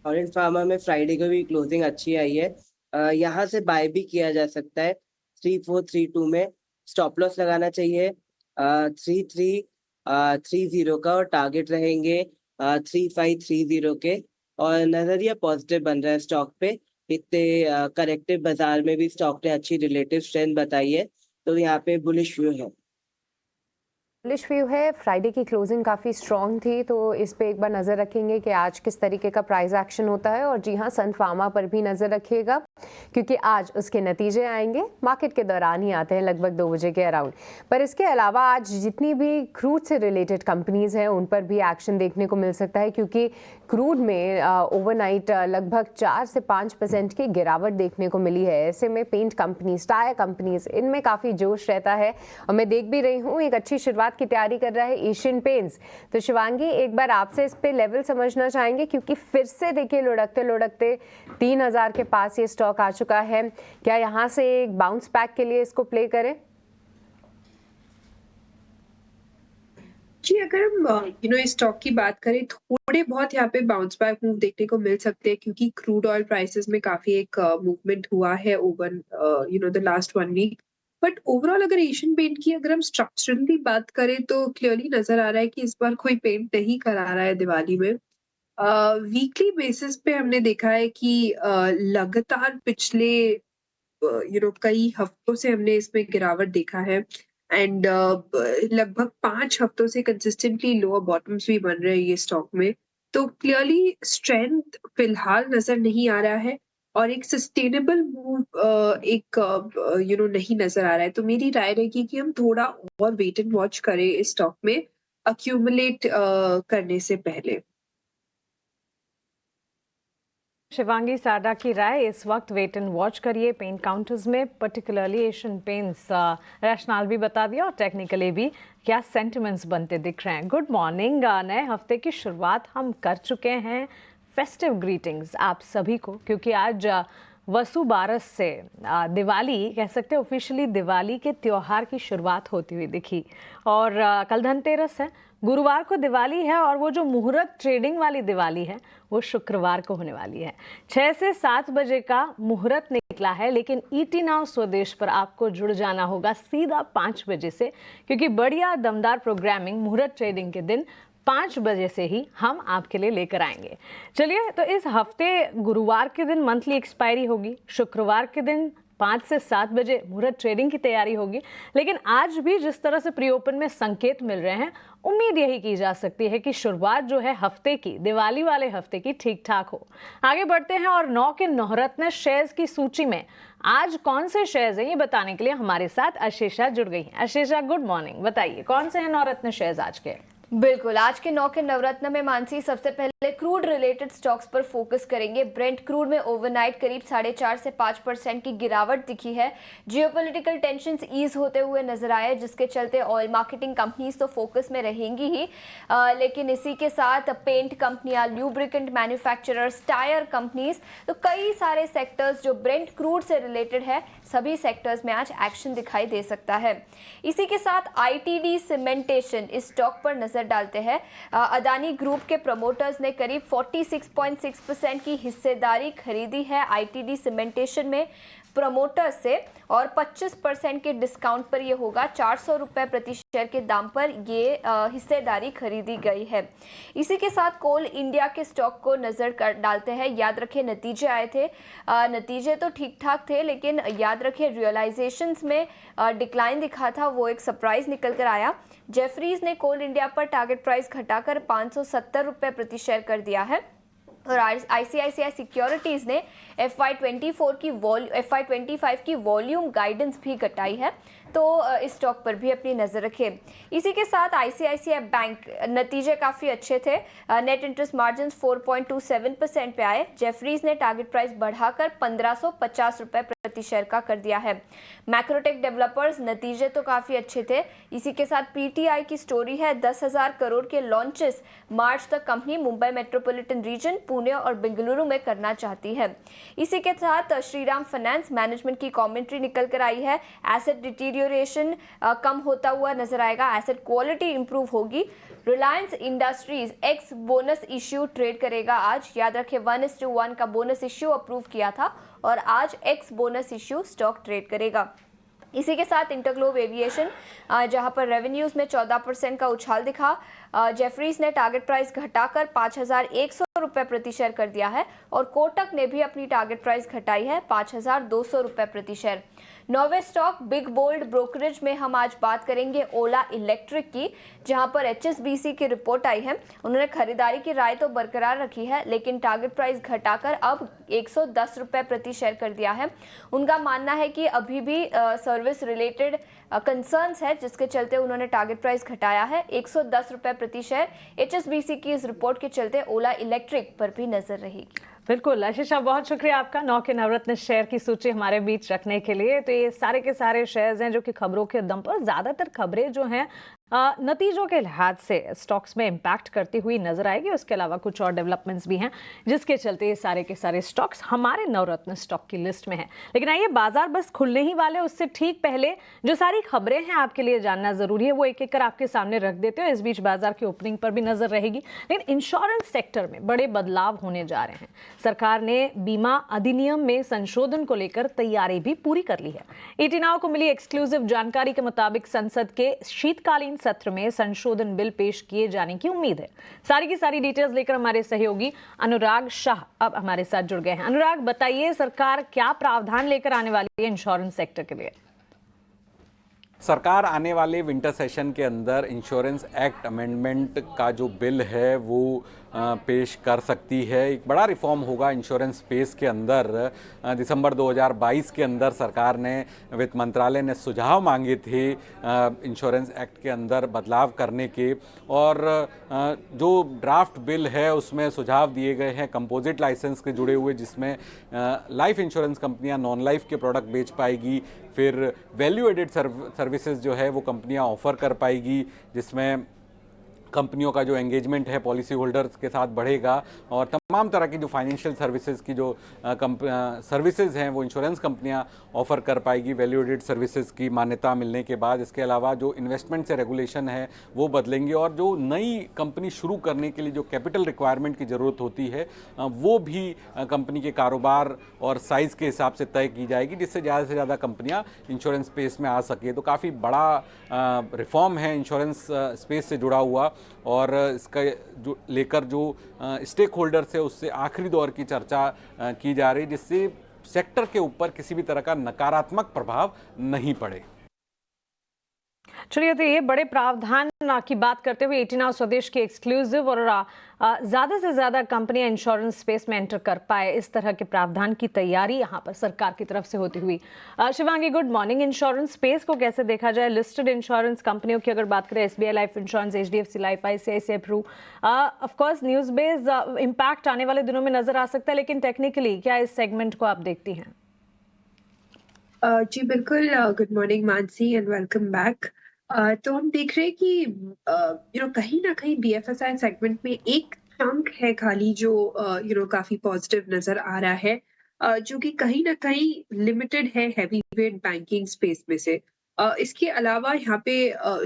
टोरेंट फार्मा में फ्राइडे को भी क्लोजिंग अच्छी आई है, यहाँ से बाय भी किया जा सकता है 3432 में, स्टॉप लॉस लगाना चाहिए 3330 का और टारगेट रहेंगे 3530 के। और नजरिया पॉजिटिव बन रहा है स्टॉक पे, इतने करेक्टिव बाजार में भी स्टॉक ने अच्छी रिलेटिव स्ट्रेंथ बताई है, तो यहाँ पे बुलिश व्यू है। बुलिश व्यू है। फ्राइडे की क्लोजिंग काफ़ी स्ट्रॉन्ग थी, तो इस पे एक बार नज़र रखेंगे कि आज किस तरीके का प्राइस एक्शन होता है। और जी हाँ, सन फार्मा पर भी नज़र रखिएगा क्योंकि आज उसके नतीजे आएंगे, मार्केट के दौरान ही आते हैं लगभग 2 बजे के अराउंड। पर इसके अलावा आज जितनी भी क्रूड से रिलेटेड कंपनीज़ हैं उन पर भी एक्शन देखने को मिल सकता है क्योंकि क्रूड में ओवरनाइट लगभग 4 से 5% की गिरावट देखने को मिली है। ऐसे में पेंट कंपनीज, टायर कंपनीज, इनमें काफ़ी जोश रहता है और मैं देख भी रही हूँ एक अच्छी शुरुआत की तैयारी कर रहा है एशियन पेंट्स। तो शिवांगी, एक बार आपसे इस पे लेवल समझना चाहेंगे क्योंकि फिर से देखिए लुढ़कते लुढ़कते 3000 के पास ये स्टॉक आ चुका है। क्या यहाँ से एक बाउंस बैक के लिए इसको प्ले करें? जी, अगर हम इस स्टॉक की बात करें, थोड़े बहुत यहाँ पे बाउंस बैक मूव देखने को मिल सकते हैं क्योंकि क्रूड ऑयल प्राइसेस में काफी एक मूवमेंट हुआ है over the last 1 week. But overall अगर एशियन पेंट की अगर हम स्ट्रक्चरली बात करें तो क्लियरली नजर आ रहा है कि इस बार कोई पेंट नहीं करा रहा है दिवाली में। वीकली बेसिस पे हमने देखा है कि लगातार पिछले कई हफ्तों से हमने इसमें गिरावट देखा है एंड लगभग 5 हफ्तों से कंसिस्टेंटली लोअर बॉटम्स भी बन रहे हैं ये स्टॉक में। तो क्लियरली स्ट्रेंथ फिलहाल नजर नहीं आ रहा है और एक सस्टेनेबल मूव नहीं नजर आ रहा है। तो मेरी राय रहेगी कि हम थोड़ा और वेट एंड वॉच करें इस स्टॉक में अक्यूमुलेट करने से पहले। शिवांगी साडा की राय, इस वक्त वेट एंड वॉच करिए पेंट काउंटर्स में, पर्टिकुलरली एशियन पेंट्स। रैशनल भी बता दिया और टेक्निकली भी क्या सेंटिमेंट्स बनते दिख रहे हैं। गुड मॉर्निंग, नए हफ्ते की शुरुआत हम कर चुके हैं। फेस्टिव ग्रीटिंग्स आप सभी को, क्योंकि आज वसु बारस से दिवाली कह सकते हैं, ऑफिशियली दिवाली के त्योहार की शुरुआत होती हुई दिखी। और कल धनतेरस है, गुरुवार को दिवाली है और वो जो मुहूर्त ट्रेडिंग वाली दिवाली है वो शुक्रवार को होने वाली है। 6 से 7 बजे का मुहूर्त निकला है, लेकिन ईटी नाउ स्वदेश पर आपको जुड़ जाना होगा सीधा 5 बजे से, क्योंकि बढ़िया दमदार प्रोग्रामिंग मुहूर्त ट्रेडिंग के दिन 5 बजे से ही हम आपके लिए लेकर आएंगे। चलिए, तो इस हफ्ते गुरुवार के दिन मंथली एक्सपायरी होगी, शुक्रवार के दिन 5 से 7 बजे मुहूर्त ट्रेडिंग की तैयारी होगी। लेकिन आज भी जिस तरह से प्री ओपन में संकेत मिल रहे हैं, उम्मीद यही की जा सकती है कि शुरुआत जो है हफ्ते की, दिवाली वाले हफ्ते की, ठीक ठाक हो। आगे बढ़ते हैं और 9 के नवरत्न शेयर्स की सूची में आज कौन से शेयर्स हैं ये बताने के लिए हमारे साथ अशेषा जुड़ गई हैं। अशेषा, गुड मॉर्निंग, बताइए कौन से हैं नवरत्न शेयर्स आज के? बिल्कुल, आज के 9 के नवरत्न में मानसी सबसे पहले क्रूड रिलेटेड स्टॉक्स पर फोकस करेंगे। ब्रेंट क्रूड में ओवरनाइट करीब 4.5 से 5% की गिरावट दिखी है। जियोपॉलिटिकल टेंशंस ईज होते हुए नजर आए, जिसके चलते ऑयल मार्केटिंग कंपनीज तो फोकस में रहेंगी ही, लेकिन इसी के साथ पेंट कंपनियां, ल्यूब्रिकेंट मैन्युफैक्चरर्स, टायर कंपनीज, तो कई सारे सेक्टर्स जो ब्रेंट क्रूड से रिलेटेड है, सभी सेक्टर्स में आज एक्शन दिखाई दे सकता है। इसी के साथ आईटीडी सीमेंटेशन इस स्टॉक पर नजर डालते हैं। अदानी ग्रुप के प्रमोटर्स ने करीब 46.6% की हिस्सेदारी खरीदी है आईटीडी सीमेंटेशन में प्रमोटर से, और 25% के डिस्काउंट पर ये होगा। 400 रुपये प्रति शेयर के दाम पर ये हिस्सेदारी खरीदी गई है। इसी के साथ कोल इंडिया के स्टॉक को नज़र कर डालते हैं। याद रखें नतीजे आए थे, नतीजे तो ठीक ठाक थे, लेकिन याद रखें रियलाइजेशंस में डिक्लाइन दिखा था, वो एक सरप्राइज निकल कर आया। जेफरीज ने कोल इंडिया पर टारगेट प्राइस घटाकर 570 रुपये प्रति शेयर कर दिया है, और आईसीआईसीआई सिक्योरिटीज़ ने FY25 की वॉल्यूम गाइडेंस भी घटाई है। तो इस स्टॉक पर भी अपनी नज़र रखें। इसी के साथ आईसीआईसीआई बैंक नतीजे काफ़ी अच्छे थे। नेट इंटरेस्ट मार्जिन 4.27% पे आए। जेफरीज ने टारगेट प्राइस बढ़ाकर 1550 रुपये प्रति शेयर का कर दिया है। मैक्रोटेक डेवलपर्स नतीजे तो काफ़ी अच्छे थे। इसी के साथ पीटीआई की स्टोरी है 10,000 करोड़ के लॉन्चेस मार्च तक company Mumbai metropolitan region, Pune और बेंगलुरु में करना चाहती है। इसी के साथ श्रीराम फाइनेंस मैनेजमेंट की कमेंट्री निकल कर आई है। एसेट डिटीरियोरेशन कम होता हुआ नजर आएगा, एसेट क्वालिटी इंप्रूव होगी। Reliance industries x bonus issue trade करेगा आज। याद रखें 1:1 का बोनस इश्यू अप्रूव किया था और आज x bonus issue stock trade करेगा। इसी के साथ इंटरग्लोब एविएशन जहां पर रेवेन्यूज में 14% का उछाल दिखा। जेफरीज ने टारगेट प्राइस घटाकर 5,100 रुपये प्रति शेयर कर दिया है और कोटक ने भी अपनी टारगेट प्राइस घटाई है 5,200 रुपये प्रति शेयर। नौवे स्टॉक बिग बोल्ड ब्रोकरेज में हम आज बात करेंगे ओला इलेक्ट्रिक की, जहां पर HSBC की रिपोर्ट आई है। उन्होंने खरीदारी की राय तो बरकरार रखी है लेकिन टारगेट प्राइस घटाकर अब 110 रुपये प्रति शेयर कर दिया है। उनका मानना है कि अभी भी सर्विस रिलेटेड कंसर्न्स है जिसके चलते उन्होंने टारगेट प्राइस घटाया है 110 रुपये प्रति शेयर। HSBC की इस रिपोर्ट के चलते ओला इलेक्ट्रिक पर भी नजर रहेगी। बिल्कुल आशीष, बहुत शुक्रिया आपका 9 के नवरत्न शेयर की सूची हमारे बीच रखने के लिए। तो ये सारे के सारे शेयर्स हैं जो कि खबरों के दम पर, ज़्यादातर खबरें जो हैं नतीजों के लिहाज से स्टॉक्स में इम्पैक्ट करती हुई नजर आएगी। उसके अलावा कुछ और डेवलपमेंट्स भी हैं जिसके चलते ये सारे के सारे स्टॉक्स हमारे नवरत्न स्टॉक की लिस्ट में हैं। लेकिन आइए, बाजार बस खुलने ही वाले, उससे ठीक पहले जो सारी खबरें हैं आपके लिए जानना जरूरी है वो एक एक कर आपके सामने रख देते हो। इस बीच बाजार की ओपनिंग पर भी नजर रहेगी। लेकिन इंश्योरेंस सेक्टर में बड़े बदलाव होने जा रहे हैं। सरकार ने बीमा अधिनियम में संशोधन को लेकर तैयारी भी पूरी कर ली है। ET Now को मिली एक्सक्लूसिव जानकारी के मुताबिक संसद के शीतकालीन सत्र में संशोधन बिल पेश किए जाने की उम्मीद है। सारी की सारी डिटेल्स लेकर हमारे सहयोगी अनुराग शाह अब हमारे साथ जुड़ गए हैं। अनुराग, बताइए सरकार क्या प्रावधान लेकर आने वाली है इंश्योरेंस सेक्टर के लिए? सरकार आने वाले विंटर सेशन के अंदर इंश्योरेंस एक्ट अमेंडमेंट का जो बिल है वो पेश कर सकती है। एक बड़ा रिफॉर्म होगा इंश्योरेंस स्पेस के अंदर। दिसंबर 2022 के अंदर सरकार ने, वित्त मंत्रालय ने सुझाव मांगे थे इंश्योरेंस एक्ट के अंदर बदलाव करने के, और जो ड्राफ्ट बिल है उसमें सुझाव दिए गए हैं कंपोजिट लाइसेंस के जुड़े हुए, जिसमें लाइफ इंश्योरेंस कंपनियां नॉन लाइफ के प्रोडक्ट बेच पाएगी। फिर वैल्यू एडेड सर्विसेज जो है वो कंपनियां ऑफर कर पाएगी, जिसमें कंपनियों का जो एंगेजमेंट है पॉलिसी होल्डर्स के साथ बढ़ेगा और तमाम तरह की जो फाइनेंशियल सर्विसेज की जो सर्विसेज हैं वो इंश्योरेंस कंपनियां ऑफर कर पाएगी वैल्यू एडेड सर्विसेज की मान्यता मिलने के बाद। इसके अलावा जो इन्वेस्टमेंट से रेगुलेशन है वो बदलेंगे और जो नई कंपनी शुरू करने के लिए जो कैपिटल रिक्वायरमेंट की ज़रूरत होती है वो भी कंपनी के कारोबार और साइज़ के हिसाब से तय की जाएगी, जिससे ज़्यादा से ज़्यादा कंपनियाँ इंश्योरेंस स्पेस में आ सके। तो काफ़ी बड़ा रिफॉर्म है इंश्योरेंस स्पेस से जुड़ा हुआ, और इसका जो लेकर जो स्टेक होल्डर्स है उससे आखिरी दौर की चर्चा की जा रही, जिससे सेक्टर के ऊपर किसी भी तरह का नकारात्मक प्रभाव नहीं पड़े। चलिए, तो ये बड़े प्रावधान की बात करते हुए ET Now स्वदेश की एक्सक्लूसिव और ज़्यादा से ज़्यादा कंपनियां इंश्योरेंस स्पेस में एंटर कर पाए, इस तरह के प्रावधान की तैयारी यहाँ पर सरकार की तरफ से होती हुई। Shivangi, good morning. Insurance space को कैसे देखा जाए? लिस्टेड इंश्योरेंस कंपनियों की अगर बात करें, SBI life insurance, HDFC life, ICICI Pru, of course news based impact आने वाले दिनों में नजर आ सकता है, लेकिन टेक्निकली क्या इस सेगमेंट को आप देखती हैं? जी बिल्कुल। Good morning Mansi and welcome back. तो हम देख रहे हैं कि कहीं ना कहीं BFSI सेगमेंट में एक चंक है खाली जो काफी पॉजिटिव नजर आ रहा है, जो कि कहीं ना कहीं लिमिटेड है हैवी वेट बैंकिंग स्पेस में से। इसके अलावा यहाँ पे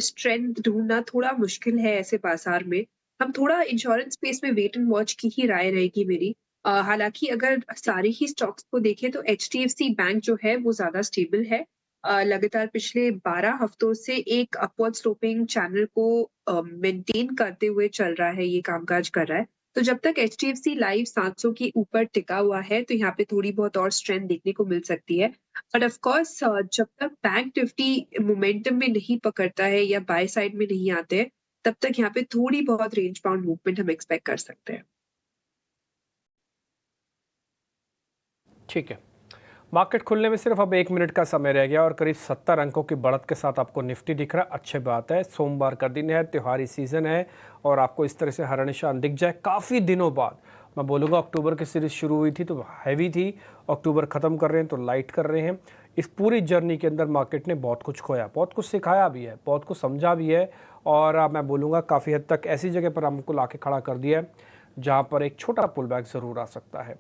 स्ट्रेंथ ढूंढना थोड़ा मुश्किल है ऐसे बाजार में। हम थोड़ा इंश्योरेंस स्पेस में वेट एंड वॉच की ही राय रहेगी मेरी। हालांकि अगर सारे ही स्टॉक्स को देखें तो HDFC बैंक जो है वो ज्यादा स्टेबल है। लगातार पिछले 12 हफ्तों से एक अपवर्ड स्लोपिंग चैनल को मेंटेन करते हुए चल रहा है, ये कामकाज कर रहा है। तो जब तक HDFC लाइफ 700 के ऊपर टिका हुआ है तो यहाँ पे थोड़ी बहुत और स्ट्रेंथ देखने को मिल सकती है। बट ऑफ कोर्स जब तक बैंक निफ्टी मोमेंटम में नहीं पकड़ता है या बाय साइड में नहीं आते हैं, तब तक यहाँ पे थोड़ी बहुत रेंज बाउंड मूवमेंट हम एक्सपेक्ट कर सकते हैं। ठीक है मार्केट खुलने में सिर्फ अब 1 मिनट का समय रह गया और करीब 70 अंकों की बढ़त के साथ आपको निफ्टी दिख रहा है। अच्छी बात है, सोमवार का दिन है, त्योहारी सीजन है और आपको इस तरह से हरा निशान दिख जाए काफ़ी दिनों बाद। मैं बोलूँगा अक्टूबर की सीरीज शुरू हुई थी तो हैवी थी, अक्टूबर ख़त्म कर रहे हैं तो लाइट कर रहे हैं। इस पूरी जर्नी के अंदर मार्केट ने बहुत कुछ खोया, बहुत कुछ सिखाया भी है, बहुत कुछ समझा भी है और मैं बोलूँगा काफ़ी हद तक ऐसी जगह पर हमको लाके खड़ा कर दिया है जहाँ पर एक छोटा पुल बैक ज़रूर आ सकता है।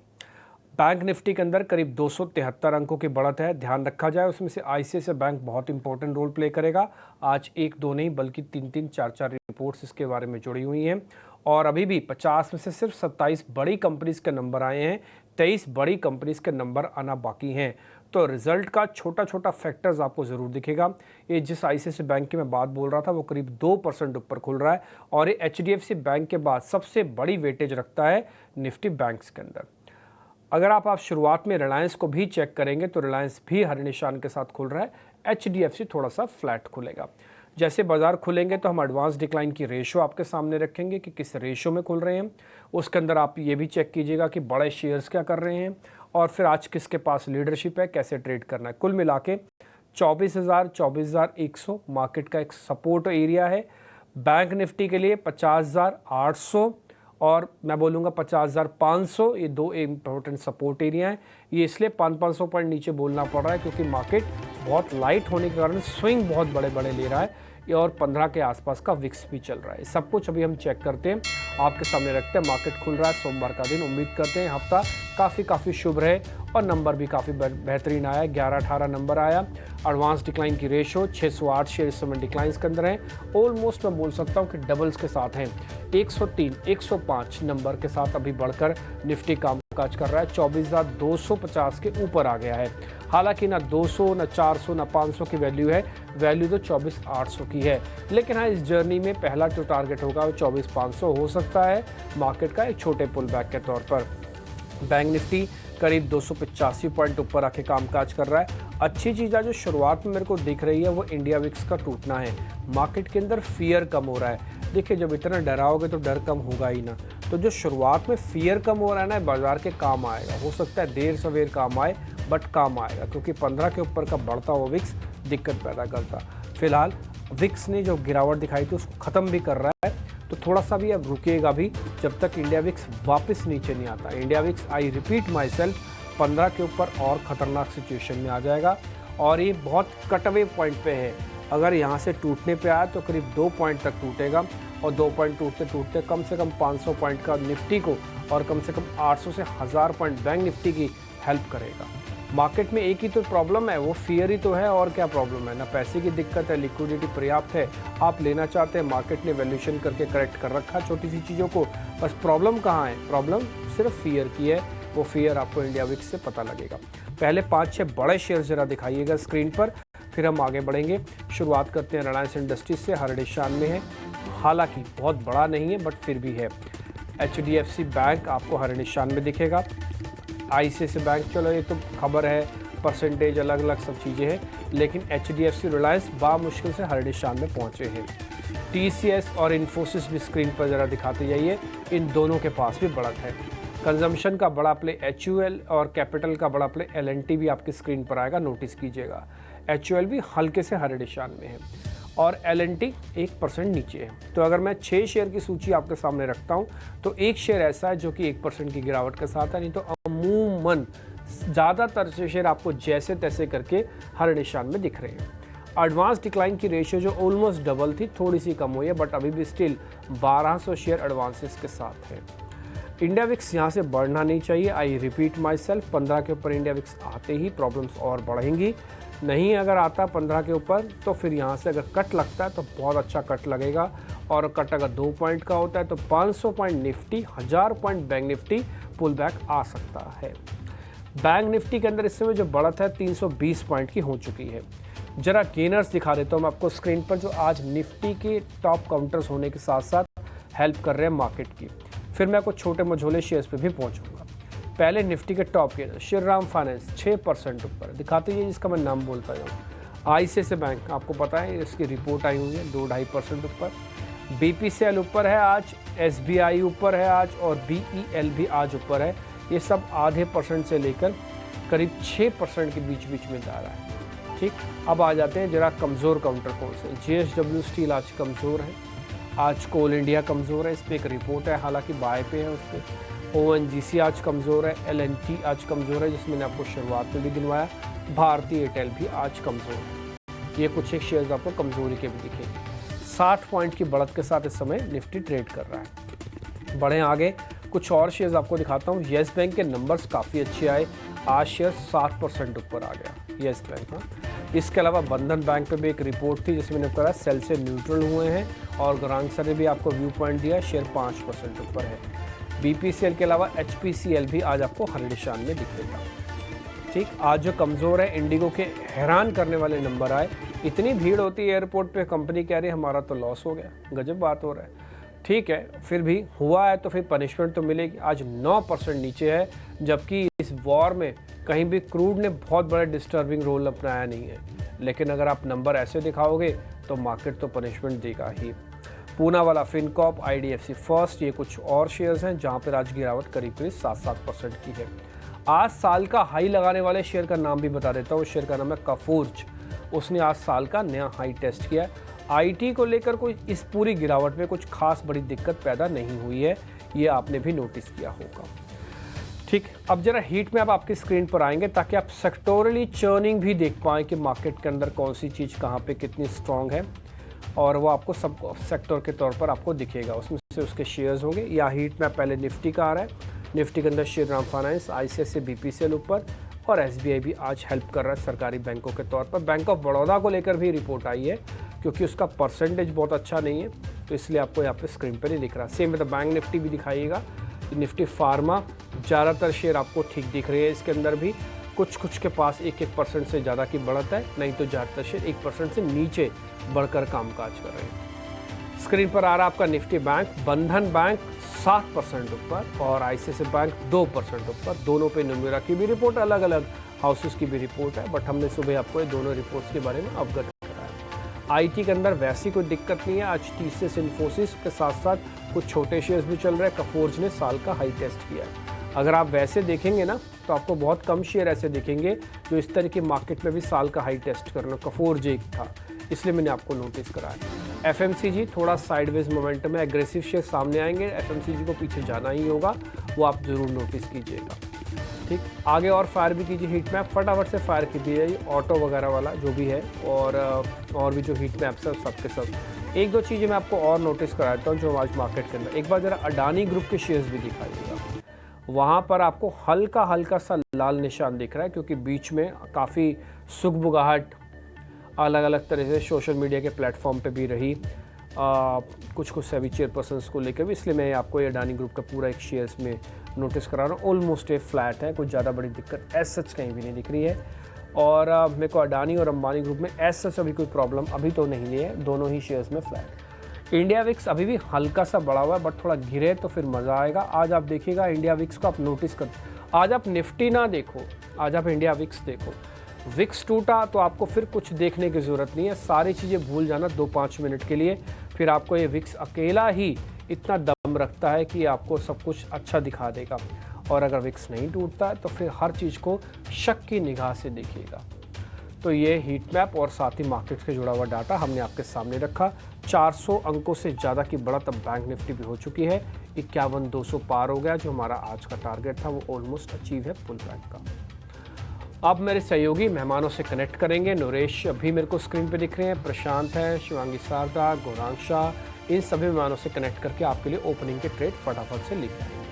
बैंक निफ्टी के अंदर करीब 273 अंकों की बढ़त है। ध्यान रखा जाए उसमें से आईसीआईसीआई बैंक बहुत इंपॉर्टेंट रोल प्ले करेगा। आज 1-2 नहीं बल्कि 3-3, 4-4 रिपोर्ट्स इसके बारे में जुड़ी हुई हैं और अभी भी 50 में से सिर्फ 27 बड़ी कंपनीज के नंबर आए हैं, 23 बड़ी कंपनीज के नंबर आना बाकी हैं। तो रिजल्ट का छोटा छोटा फैक्टर्स आपको ज़रूर दिखेगा। ये जिस आईसीआईसीआई बैंक की मैं बात बोल रहा था वो करीब 2% ऊपर खुल रहा है और ये एचडीएफसी बैंक के बाद सबसे बड़ी वेटेज रखता है निफ्टी बैंक्स के अंदर। अगर आप शुरुआत में रिलायंस को भी चेक करेंगे तो रिलायंस भी हरे निशान के साथ खुल रहा है। एचडीएफसी थोड़ा सा फ्लैट खुलेगा। जैसे बाजार खुलेंगे तो हम एडवांस डिक्लाइन की रेशो आपके सामने रखेंगे कि किस रेशो में खुल रहे हैं। उसके अंदर आप ये भी चेक कीजिएगा कि बड़े शेयर्स क्या कर रहे हैं और फिर आज किसके पास लीडरशिप है, कैसे ट्रेड करना है। कुल मिला के 24,000, 24,100 मार्केट का एक सपोर्ट एरिया है। बैंक निफ्टी के लिए 50,800 और मैं बोलूँगा 50,500, ये दो इम्पोर्टेंट सपोर्ट एरिया हैं। ये इसलिए 500 पॉइंट नीचे बोलना पड़ रहा है क्योंकि मार्केट बहुत लाइट होने के कारण स्विंग बहुत बड़े बड़े ले रहा है और 15 के आसपास का विक्स भी चल रहा है। सब कुछ अभी हम चेक करते हैं, आपके सामने रखते हैं। मार्केट खुल रहा है सोमवार का दिन, उम्मीद करते हैं हफ्ता काफ़ी शुभ रहे और नंबर भी काफ़ी बेहतरीन आया। 11-18 नंबर आया। एडवांस डिक्लाइन की रेशो 608 शेयर इस समय डिक्लाइंस के अंदर हैं। ऑलमोस्ट मैं बोल सकता हूँ कि डबल्स के साथ हैं। 103, 105 नंबर के साथ अभी बढ़कर निफ्टी कामकाज कर रहा है। 24,250 के ऊपर आ गया है। हालांकि ना 200, ना 400, ना 500 की वैल्यू है, वैल्यू तो 24,800 की है। लेकिन हाँ, इस जर्नी में पहला जो टारगेट होगा वो 24,500 हो सकता है मार्केट का एक छोटे पुल बैक के तौर पर। बैंक निफ्टी करीब 285 पॉइंट ऊपर आके कामकाज कर रहा है। अच्छी चीज़ जो शुरुआत में मेरे को दिख रही है वो इंडिया विक्स का टूटना है। मार्केट के अंदर फियर कम हो रहा है। देखिए, जब इतना डराओगे तो डर कम होगा ही ना। तो जो शुरुआत में फियर कम हो रहा है ना, बाजार के काम आएगा। हो सकता है देर सवेर काम आए बट काम आएगा क्योंकि 15 के ऊपर का बढ़ता हुआ विक्स दिक्कत पैदा करता। फिलहाल विक्स ने जो गिरावट दिखाई थी उसको ख़त्म भी कर रहा है, तो थोड़ा सा भी अब रुकेगा भी जब तक इंडिया विक्स वापस नीचे नहीं आता। India VIX, I repeat my self, 15 के ऊपर और ख़तरनाक सिचुएशन में आ जाएगा और ये बहुत कटवे पॉइंट पे है। अगर यहाँ से टूटने पे आया तो करीब 2 पॉइंट तक टूटेगा और 2 पॉइंट टूटते टूटते कम से कम 500 पॉइंट का निफ्टी को और कम से कम 800 से 1000 पॉइंट बैंक निफ्टी की हेल्प करेगा। मार्केट में एक ही तो प्रॉब्लम है, वो फियर ही तो है। और क्या प्रॉब्लम है? ना पैसे की दिक्कत है, लिक्विडिटी पर्याप्त है, आप लेना चाहते हैं, मार्केट ने वैल्यूएशन करके करेक्ट कर रखा छोटी सी चीज़ों को। बस प्रॉब्लम कहाँ है? प्रॉब्लम सिर्फ फियर की है। वो फियर आपको इंडिया विक्स से पता लगेगा। पहले 5-6 बड़े शेयर जरा दिखाइएगा स्क्रीन पर, फिर हम आगे बढ़ेंगे। शुरुआत करते हैं रिलायंस इंडस्ट्रीज से, हर निशान में है। हालांकि बहुत बड़ा नहीं है बट फिर भी है। एचडीएफसी बैंक आपको हर निशान में दिखेगा। आईसीआईसीआई बैंक, चलो ये तो खबर है, परसेंटेज अलग अलग सब चीज़ें हैं, लेकिन एचडीएफसी रिलायंस बामुश्किल से हर निशान में पहुंचे हैं। टीसीएस और इन्फोसिस भी स्क्रीन पर ज़रा दिखाते जाइए, इन दोनों के पास भी बढ़त है। कंजम्पशन का बड़ा प्ले एचयूएल और कैपिटल का बड़ा प्ले एलएनटी भी आपकी स्क्रीन पर आएगा, नोटिस कीजिएगा। एचयूएल भी हल्के से हरे निशान में है और एलएनटी 1% नीचे है। तो अगर मैं 6 शेयर की सूची आपके सामने रखता हूं तो एक शेयर ऐसा है जो कि 1% की गिरावट के साथ है, नहीं तो अमूमन ज़्यादातर से शेयर आपको जैसे तैसे करके हर निशान में दिख रहे हैं। एडवांस डिक्लाइन की रेशियो जो ऑलमोस्ट डबल थी, थोड़ी सी कम हुई है बट अभी भी स्टिल 1200 शेयर एडवांसेस के साथ है। इंडिया विक्स यहाँ से बढ़ना नहीं चाहिए। आई रिपीट माई सेल्फ, 15 के ऊपर इंडिया विक्स आते ही प्रॉब्लम्स और बढ़ेंगी। नहीं अगर आता 15 के ऊपर तो फिर यहाँ से अगर कट लगता है तो बहुत अच्छा कट लगेगा और कट अगर 2 पॉइंट का होता है तो 500 point Nifty, 1000 point bank Nifty pull back आ सकता है। बैंक निफ्टी के अंदर इस समय जो बढ़त है 320 पॉइंट की हो चुकी है। जरा गेनर्स दिखा देता हूँ मैं आपको स्क्रीन पर, जो आज निफ्टी के टॉप काउंटर्स होने के साथ साथ हेल्प कर रहे हैं मार्केट की। फिर मैं कुछ छोटे मझोले शेयर्स पे भी पहुंचूंगा। पहले निफ्टी के टॉप के श्रीराम फाइनेंस 6% ऊपर दिखाते हैं, जिसका मैं नाम बोलता हूँ। आईसीआईसीआई बैंक आपको पता है इसकी रिपोर्ट आई हुई है, 2-2.5% ऊपर। बीपीसीएल ऊपर है आज, एसबीआई ऊपर है आज और बीईएल भी आज ऊपर है। ये सब आधे % से लेकर करीब 6% के बीच बीच में जा रहा है। ठीक, अब आ जाते हैं जरा कमज़ोर काउंटर कौन से। JSW स्टील आज कमज़ोर है, आज कोल इंडिया कमज़ोर है, इस पर एक रिपोर्ट है, हालांकि बाय पे है उस पर। ONGC आज कमज़ोर है, LNT आज कमज़ोर है जिसमें मैंने आपको शुरुआत में भी गिनवाया, भारतीय एयरटेल भी आज कमज़ोर है। ये कुछ एक शेयर्स आपको कमज़ोरी के भी दिखेंगे। 60 पॉइंट की बढ़त के साथ इस समय निफ्टी ट्रेड कर रहा है। बढ़ें आगे, कुछ और शेयर्स आपको दिखाता हूँ। येस बैंक के नंबर्स काफ़ी अच्छे आए, आज शेयर 7% ऊपर आ गया येस बैंक। हाँ, इसके अलावा बंधन बैंक पे भी एक रिपोर्ट थी जिसमें मैंने कहा सेल से न्यूट्रल हुए हैं, और गौरांग सर ने भी आपको व्यू पॉइंट दिया, शेयर 5% ऊपर है। BPCL के अलावा HPCL भी आज आपको हरे निशान में दिखेगा। ठीक, आज जो कमज़ोर है इंडिगो के हैरान करने वाले नंबर आए। इतनी भीड़ होती है एयरपोर्ट पे, कंपनी कह रही है हमारा तो लॉस हो गया, गजब बात हो रहा है। ठीक है, फिर भी हुआ है तो फिर पनिशमेंट तो मिलेगी। आज 9% नीचे है, जबकि इस वॉर में कहीं भी क्रूड ने बहुत बड़ा डिस्टर्बिंग रोल अपनाया नहीं है। लेकिन अगर आप नंबर ऐसे दिखाओगे तो मार्केट तो पनिशमेंट देगा ही। पूना वाला फिनकॉप, IDFC फर्स्ट, ये कुछ और शेयर्स हैं जहां पर आज गिरावट करीब करीब 7% की है। आज साल का हाई लगाने वाले शेयर का नाम भी बता देता हूँ। शेयर का नाम है कफोर्ज। उसने आज साल का नया हाई टेस्ट किया। IT को लेकर कोई इस पूरी गिरावट में कुछ खास बड़ी दिक्कत पैदा नहीं हुई है, ये आपने भी नोटिस किया होगा। ठीक, अब जरा हीट में अब आपकी स्क्रीन पर आएंगे ताकि आप सेक्टोरली चर्निंग भी देख पाएँ कि मार्केट के अंदर कौन सी चीज़ कहाँ पे कितनी स्ट्रांग है, और वो आपको सब सेक्टर के तौर पर आपको दिखेगा। उसमें से उसके शेयर्स होंगे। या हीट में पहले निफ्टी का आ रहा है, निफ्टी के अंदर श्रीराम फाइनेंस, ICICI BPCL ऊपर, और SBI भी आज हेल्प कर रहा है सरकारी बैंकों के तौर पर। बैंक ऑफ बड़ौदा को लेकर भी रिपोर्ट आई है, क्योंकि उसका परसेंटेज बहुत अच्छा नहीं है तो इसलिए आपको यहाँ पे स्क्रीन पर नहीं दिख रहा। सेम विद बैंक निफ्टी भी दिखाइएगा। निफ्टी फार्मा ज़्यादातर शेयर आपको ठीक दिख रही है, इसके अंदर भी कुछ के पास 1% से ज़्यादा की बढ़त है, नहीं तो ज़्यादातर शेयर 1% से नीचे बढ़कर कामकाज कर रहे हैं। स्क्रीन पर आ रहा है आपका निफ्टी बैंक, बंधन बैंक 7% ऊपर और ICICI बैंक 2% ऊपर। दोनों पे नुमेरा की भी रिपोर्ट, अलग अलग हाउसेस की भी रिपोर्ट है, बट हमने सुबह आपको ये दोनों रिपोर्ट्स के बारे में अवगत कराया। IT के अंदर वैसी कोई दिक्कत नहीं है। आज TCS, इन्फोसिस के साथ साथ कुछ छोटे शेयर्स भी चल रहे हैं। कफोर्ज ने साल का हाई टेस्ट किया है। अगर आप वैसे देखेंगे ना तो आपको बहुत कम शेयर ऐसे दिखेंगे जो इस तरह की मार्केट में भी साल का हाई टेस्ट करना। कफोर्ज एक था, इसलिए मैंने आपको नोटिस कराया। FMCG थोड़ा साइडवेज मोमेंटम है, एग्रेसिव शेयर सामने आएंगे, FMCG को पीछे जाना ही होगा, वो आप ज़रूर नोटिस कीजिएगा। ठीक, आगे और फायर भी कीजिए हीट मैप, फटाफट से फायर कीजिए ऑटो वगैरह वाला जो भी है, और भी जो हीट मैप्स है सबके सब। एक दो चीज़ें मैं आपको और नोटिस कराता हूँ जो आज मार्केट के अंदर। एक बार ज़रा अडानी ग्रुप के शेयर्स भी दिखाइएगा। वहाँ पर आपको हल्का सा लाल निशान दिख रहा है, क्योंकि बीच में काफ़ी सुगबुगाहट अलग अलग तरह से सोशल मीडिया के प्लेटफॉर्म पे भी रही, कुछ सेबी चेयरपर्सन्स को लेकर भी, इसलिए मैं आपको ये अडानी ग्रुप का पूरा एक शेयर्स में नोटिस करा रहा हूँ। ऑलमोस्ट ए फ्लैट है, कुछ ज़्यादा बड़ी दिक्कत एज सच कहीं भी नहीं दिख रही है। और मेरे को अडानी और अंबानी ग्रुप में एज सच अभी कोई प्रॉब्लम अभी तो नहीं है, दोनों ही शेयर्स में फ्लैट। इंडिया विक्स अभी भी हल्का सा बढ़ा हुआ है, बट थोड़ा गिरे तो फिर मज़ा आएगा। आज आप देखिएगा इंडिया विक्स को आप नोटिस कर, आज आप निफ्टी ना देखो, आज आप इंडिया विक्स देखो। विक्स टूटा तो आपको फिर कुछ देखने की ज़रूरत नहीं है, सारी चीज़ें भूल जाना 2-5 मिनट के लिए, फिर आपको ये विक्स अकेला ही इतना दम रखता है कि आपको सब कुछ अच्छा दिखा देगा। और अगर विक्स नहीं टूटता है तो फिर हर चीज़ को शक की निगाह से देखिएगा। तो ये हीट मैप और साथ ही मार्केट से जुड़ा हुआ डाटा हमने आपके सामने रखा। 400 अंकों से ज़्यादा की बढ़त अब बैंक निफ्टी भी हो चुकी है, 51,200 पार हो गया। जो हमारा आज का टारगेट था वो ऑलमोस्ट अचीव है पुल बैक का। अब मेरे सहयोगी मेहमानों से कनेक्ट करेंगे। नरेश अभी मेरे को स्क्रीन पे दिख रहे हैं, प्रशांत है, शिवांगी शारदा, गौरांग शाह, इन सभी मेहमानों से कनेक्ट करके आपके लिए ओपनिंग के ट्रेड फटाफट से लेके आएंगे।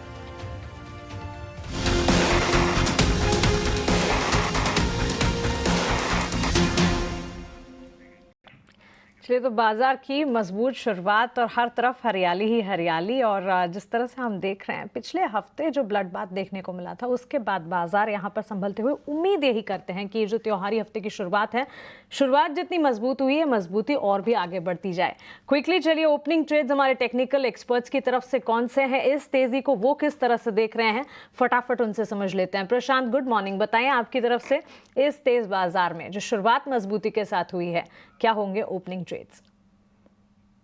चलिए, तो बाजार की मजबूत शुरुआत और हर तरफ हरियाली ही हरियाली, और जिस तरह से हम देख रहे हैं पिछले हफ्ते जो ब्लड बाथ देखने को मिला था, उसके बाद बाजार यहाँ पर संभलते हुए उम्मीद यही करते हैं कि ये जो त्योहारी हफ्ते की शुरुआत है, शुरुआत जितनी मजबूत हुई है, मजबूती और भी आगे बढ़ती जाए। क्विकली चलिए ओपनिंग ट्रेड्स हमारे टेक्निकल एक्सपर्ट्स की तरफ से कौन से हैं, इस तेजी को वो किस तरह से देख रहे हैं, फटाफट उनसे समझ लेते हैं। प्रशांत, गुड मॉर्निंग, बताएं आपकी तरफ से इस तेज बाजार में जो शुरुआत मजबूती के साथ हुई है, क्या होंगे ओपनिंग ट्रेड्स?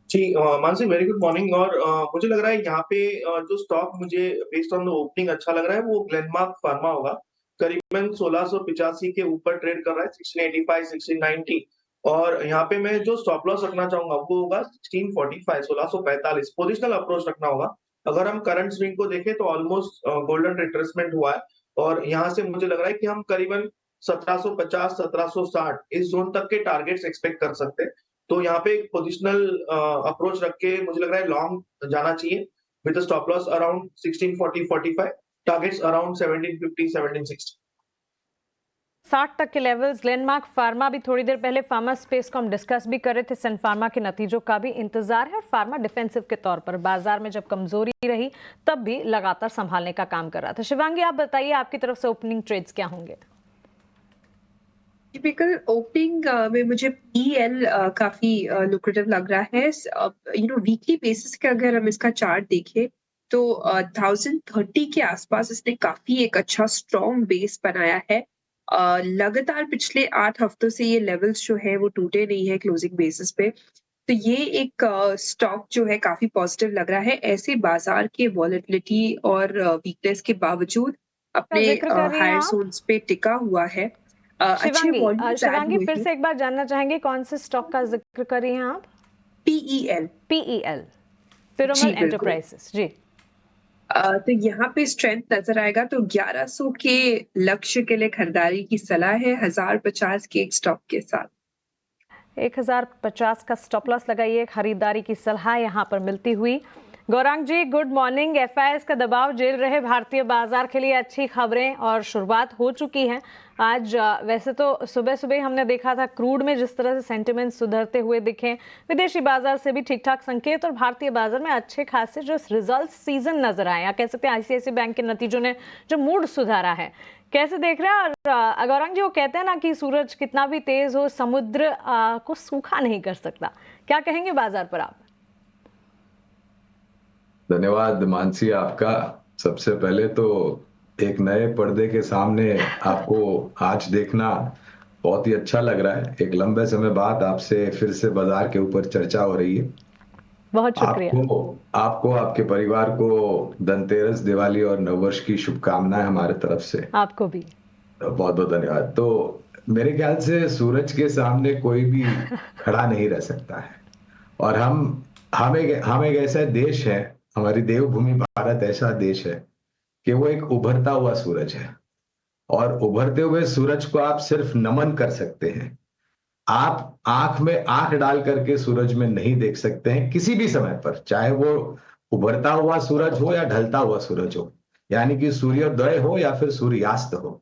जी मानसी, वेरी गुड मॉर्निंग। और मुझे लग रहा है यहाँ पे जो स्टॉक मुझे बेस्ड ऑन द ओपनिंग अच्छा लग रहा है वो ग्लेनमार्क फार्मा होगा। करीबन 1685 के ऊपर ट्रेड कर रहा है, 1685, 1690। और यहाँ पे मैं जो स्टॉप लॉस रखना चाहूंगा वो होगा 1645, 1645। पोजिशनल अप्रोच रखना होगा। अगर हम करंट स्विंग को देखें तो ऑलमोस्ट गोल्डन रिट्रेसमेंट हुआ है, और यहाँ से मुझे लग रहा है कि हम करीबन 1750, 1760 इस जोन तक के टारगेट्स एक्सपेक्ट कर सकते हैं। तो यहाँ पे एक पोजिशनल अप्रोच रख के मुझे लग रहा है लॉन्ग जाना चाहिए with stop loss around 1640, 45, targets around 1750, 1760। 60 तक के लेवल्स। ग्लेनमार्क फार्मा भी थोड़ी देर पहले फार्मा स्पेस को हम डिस्कस भी कर रहे थे, सन फार्मा के नतीजों का भी इंतजार है और फार्मा डिफेंसिव के तौर पर बाजार में जब कमजोरी रही तब भी लगातार संभालने का काम कर रहा था। शिवांगी, आप बताइए आपकी तरफ से ओपनिंग ट्रेड्स क्या होंगे? टिपिकल ओपनिंग में मुझे PL काफी लुक्रेटिव लग रहा है। वीकली बेसिस के अगर हम इसका चार्ट देखें तो 1030 के आसपास इसने काफी एक अच्छा स्ट्रॉन्ग बेस बनाया है। लगातार पिछले 8 हफ्तों से ये लेवल्स जो है वो टूटे नहीं है क्लोजिंग बेसिस पे, तो ये एक स्टॉक जो है काफी पॉजिटिव लग रहा है। ऐसे बाजार के वॉलेटिलिटी और वीकनेस के बावजूद अपने जिक्र कर रही हैं हायर आप? जोन्स पे टिका हुआ है। अच्छे शिवांगी, वॉल्यूम्स ऐड शिवांगी हुए फिर हैं। से एक बार जानना चाहेंगे कौन से स्टॉक का जिक्र कर रही हैं आप? PEL। PEL, पिरामल जी, बिल्कुल। एंटरप्राइजेस। जी, तो यहाँ पे स्ट्रेंथ नजर आएगा, तो 1100 के लक्ष्य के लिए खरीदारी की सलाह है 1050 के एक स्टॉप के साथ। 1050 का स्टॉप लॉस लगाइए, खरीदारी की सलाह यहाँ पर मिलती हुई। गौरांग जी, गुड मॉर्निंग। FIS का दबाव झेल रहे भारतीय बाजार के लिए अच्छी खबरें और शुरुआत हो चुकी है आज। वैसे तो सुबह सुबह हमने देखा था क्रूड में जिस तरह से सेंटिमेंट सुधरते हुए दिखे, विदेशी बाजार से भी ठीक ठाक संकेत और भारतीय बाजार में अच्छे खासे जो रिजल्ट सीजन नजर आए, या कह सकते हैं ICICI बैंक के नतीजों ने जो मूड सुधारा है, कैसे देख रहे हैं? और गौरांग जी, वो कहते हैं ना कि सूरज कितना भी तेज हो समुद्र को सूखा नहीं कर सकता, क्या कहेंगे बाजार पर आप? धन्यवाद मानसी आपका। सबसे पहले तो एक नए पर्दे के सामने आपको आज देखना बहुत ही अच्छा लग रहा है। एक लंबे समय बाद आपसे फिर से बाजार के ऊपर चर्चा हो रही है। बहुत शुक्रिया। आपको आपके परिवार को धनतेरस, दिवाली और नववर्ष की शुभकामनाएं हमारे तरफ से। आपको भी बहुत बहुत धन्यवाद। तो मेरे ख्याल से सूरज के सामने कोई भी खड़ा नहीं रह सकता है, और हम एक ऐसा देश है, हमारी देवभूमि भारत ऐसा देश है कि वो एक उभरता हुआ सूरज है, और उभरते हुए सूरज को आप सिर्फ नमन कर सकते हैं। आप आंख में आंख डाल करके सूरज में नहीं देख सकते हैं किसी भी समय पर, चाहे वो उभरता हुआ सूरज हो या ढलता हुआ सूरज हो, यानी कि सूर्योदय हो या फिर सूर्यास्त हो।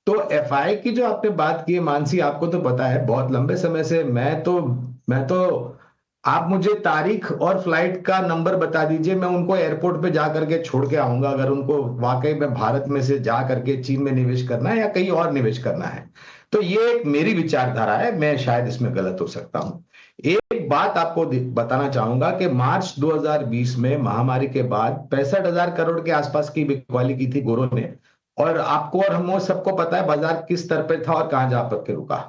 तो FI की जो आपने बात की है मानसी, आपको तो पता है बहुत लंबे समय से मैं तो आप मुझे तारीख और फ्लाइट का नंबर बता दीजिए, मैं उनको एयरपोर्ट पे जा करके छोड़ के आऊंगा, अगर उनको वाकई में भारत में से जा करके चीन में निवेश करना है या कहीं और निवेश करना है। तो ये एक मेरी विचारधारा है, मैं शायद इसमें गलत हो सकता हूं। एक बात आपको बताना चाहूंगा कि मार्च 2020 में महामारी के बाद 65,000 करोड़ के आसपास की बिकवाली की थी गोरों ने, और आपको और हम सबको पता है बाजार किस स्तर पे था और कहां जा पर के रुका।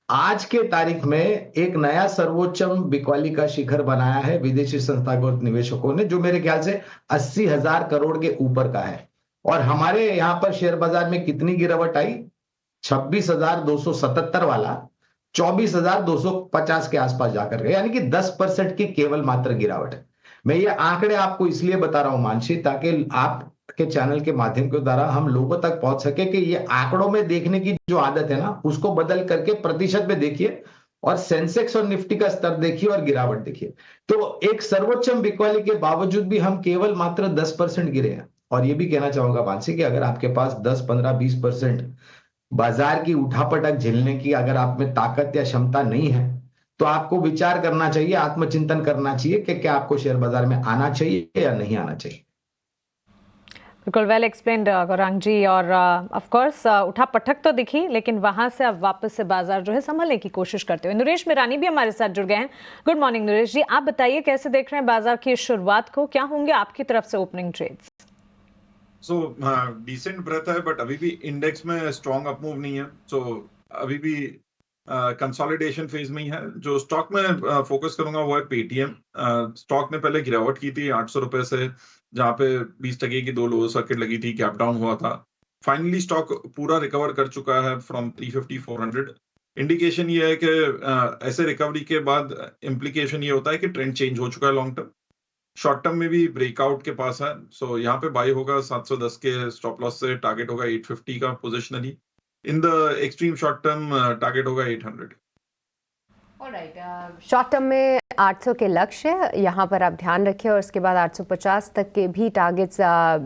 आज के तारीख में एक नया सर्वोच्चम बिकवाली का शिखर बनाया है विदेशी संस्थागत निवेशकों ने, जो मेरे ख्याल से 80,000 करोड़ के ऊपर का है। और हमारे यहां पर शेयर बाजार में कितनी गिरावट आई? 26,277 वाला 24,250 के आसपास जाकर गया, यानी कि 10% की केवल मात्र गिरावट है। मैं ये आंकड़े आपको इसलिए बता रहा हूं मानसी, ताकि आप के चैनल के माध्यम के द्वारा हम लोगों तक पहुंच सके कि ये आंकड़ों में देखने की जो आदत है ना, उसको बदल करके प्रतिशत में देखिए, और सेंसेक्स और निफ्टी का स्तर देखिए और गिरावट देखिए। तो एक सर्वोच्चम बिकवाली के बावजूद भी हम केवल मात्र 10% गिरे हैं। और ये भी कहना चाहूंगा मानसी कि अगर आपके पास 10, 15, 20% बाजार की उठापटक झेलने की अगर आप में ताकत या क्षमता नहीं है, तो आपको विचार करना चाहिए, आत्मचिंतन करना चाहिए कि क्या आपको शेयर बाजार में आना चाहिए या नहीं आना चाहिए। बिल्कुल वेल एक्सप्लेन्ड गौरांग जी। और ऑफ कोर्स उठा पटक तो दिखी, लेकिन वहां से अब वापस से बाजार जो है संभलने की कोशिश करते हुए नरेश मिरानी भी हमारे साथ जुड़ गए हैं। गुड मॉर्निंग नरेश जी, आप बताइए कैसे देख रहे हैं बाजार की शुरुआत को, क्या होंगे आपकी तरफ से opening trades? So decent breath है, बट अभी भी इंडेक्स में स्ट्रॉन्ग अप मूव नहीं है। सो अभी भी कंसोलिडेशन फेज में ही है। जो स्टॉक में फोकस करूंगा वो है पेटीएम। स्टॉक ने पहले गिरावट की थी 800 रुपए से, जहां पे 20% की 2 लोअर सर्किट लगी थी, गैप डाउन हुआ था। फाइनली स्टॉक पूरा रिकवर कर चुका है फ्रॉम 350 400। इंडिकेशन ये है कि ऐसे रिकवरी के बाद इम्प्लीकेशन ये होता है कि ट्रेंड चेंज हो चुका है लॉन्ग टर्म। शॉर्ट टर्म में भी ब्रेकआउट के पास है, सो यहाँ पे बाय होगा 710 के स्टॉप लॉस से, टारगेट होगा 850 का positionally. In the extreme short term target होगा 800। शॉर्ट टर्म में 800 के लक्ष्य यहाँ पर आप ध्यान रखें, और उसके बाद 850 तक के भी टारगेट्स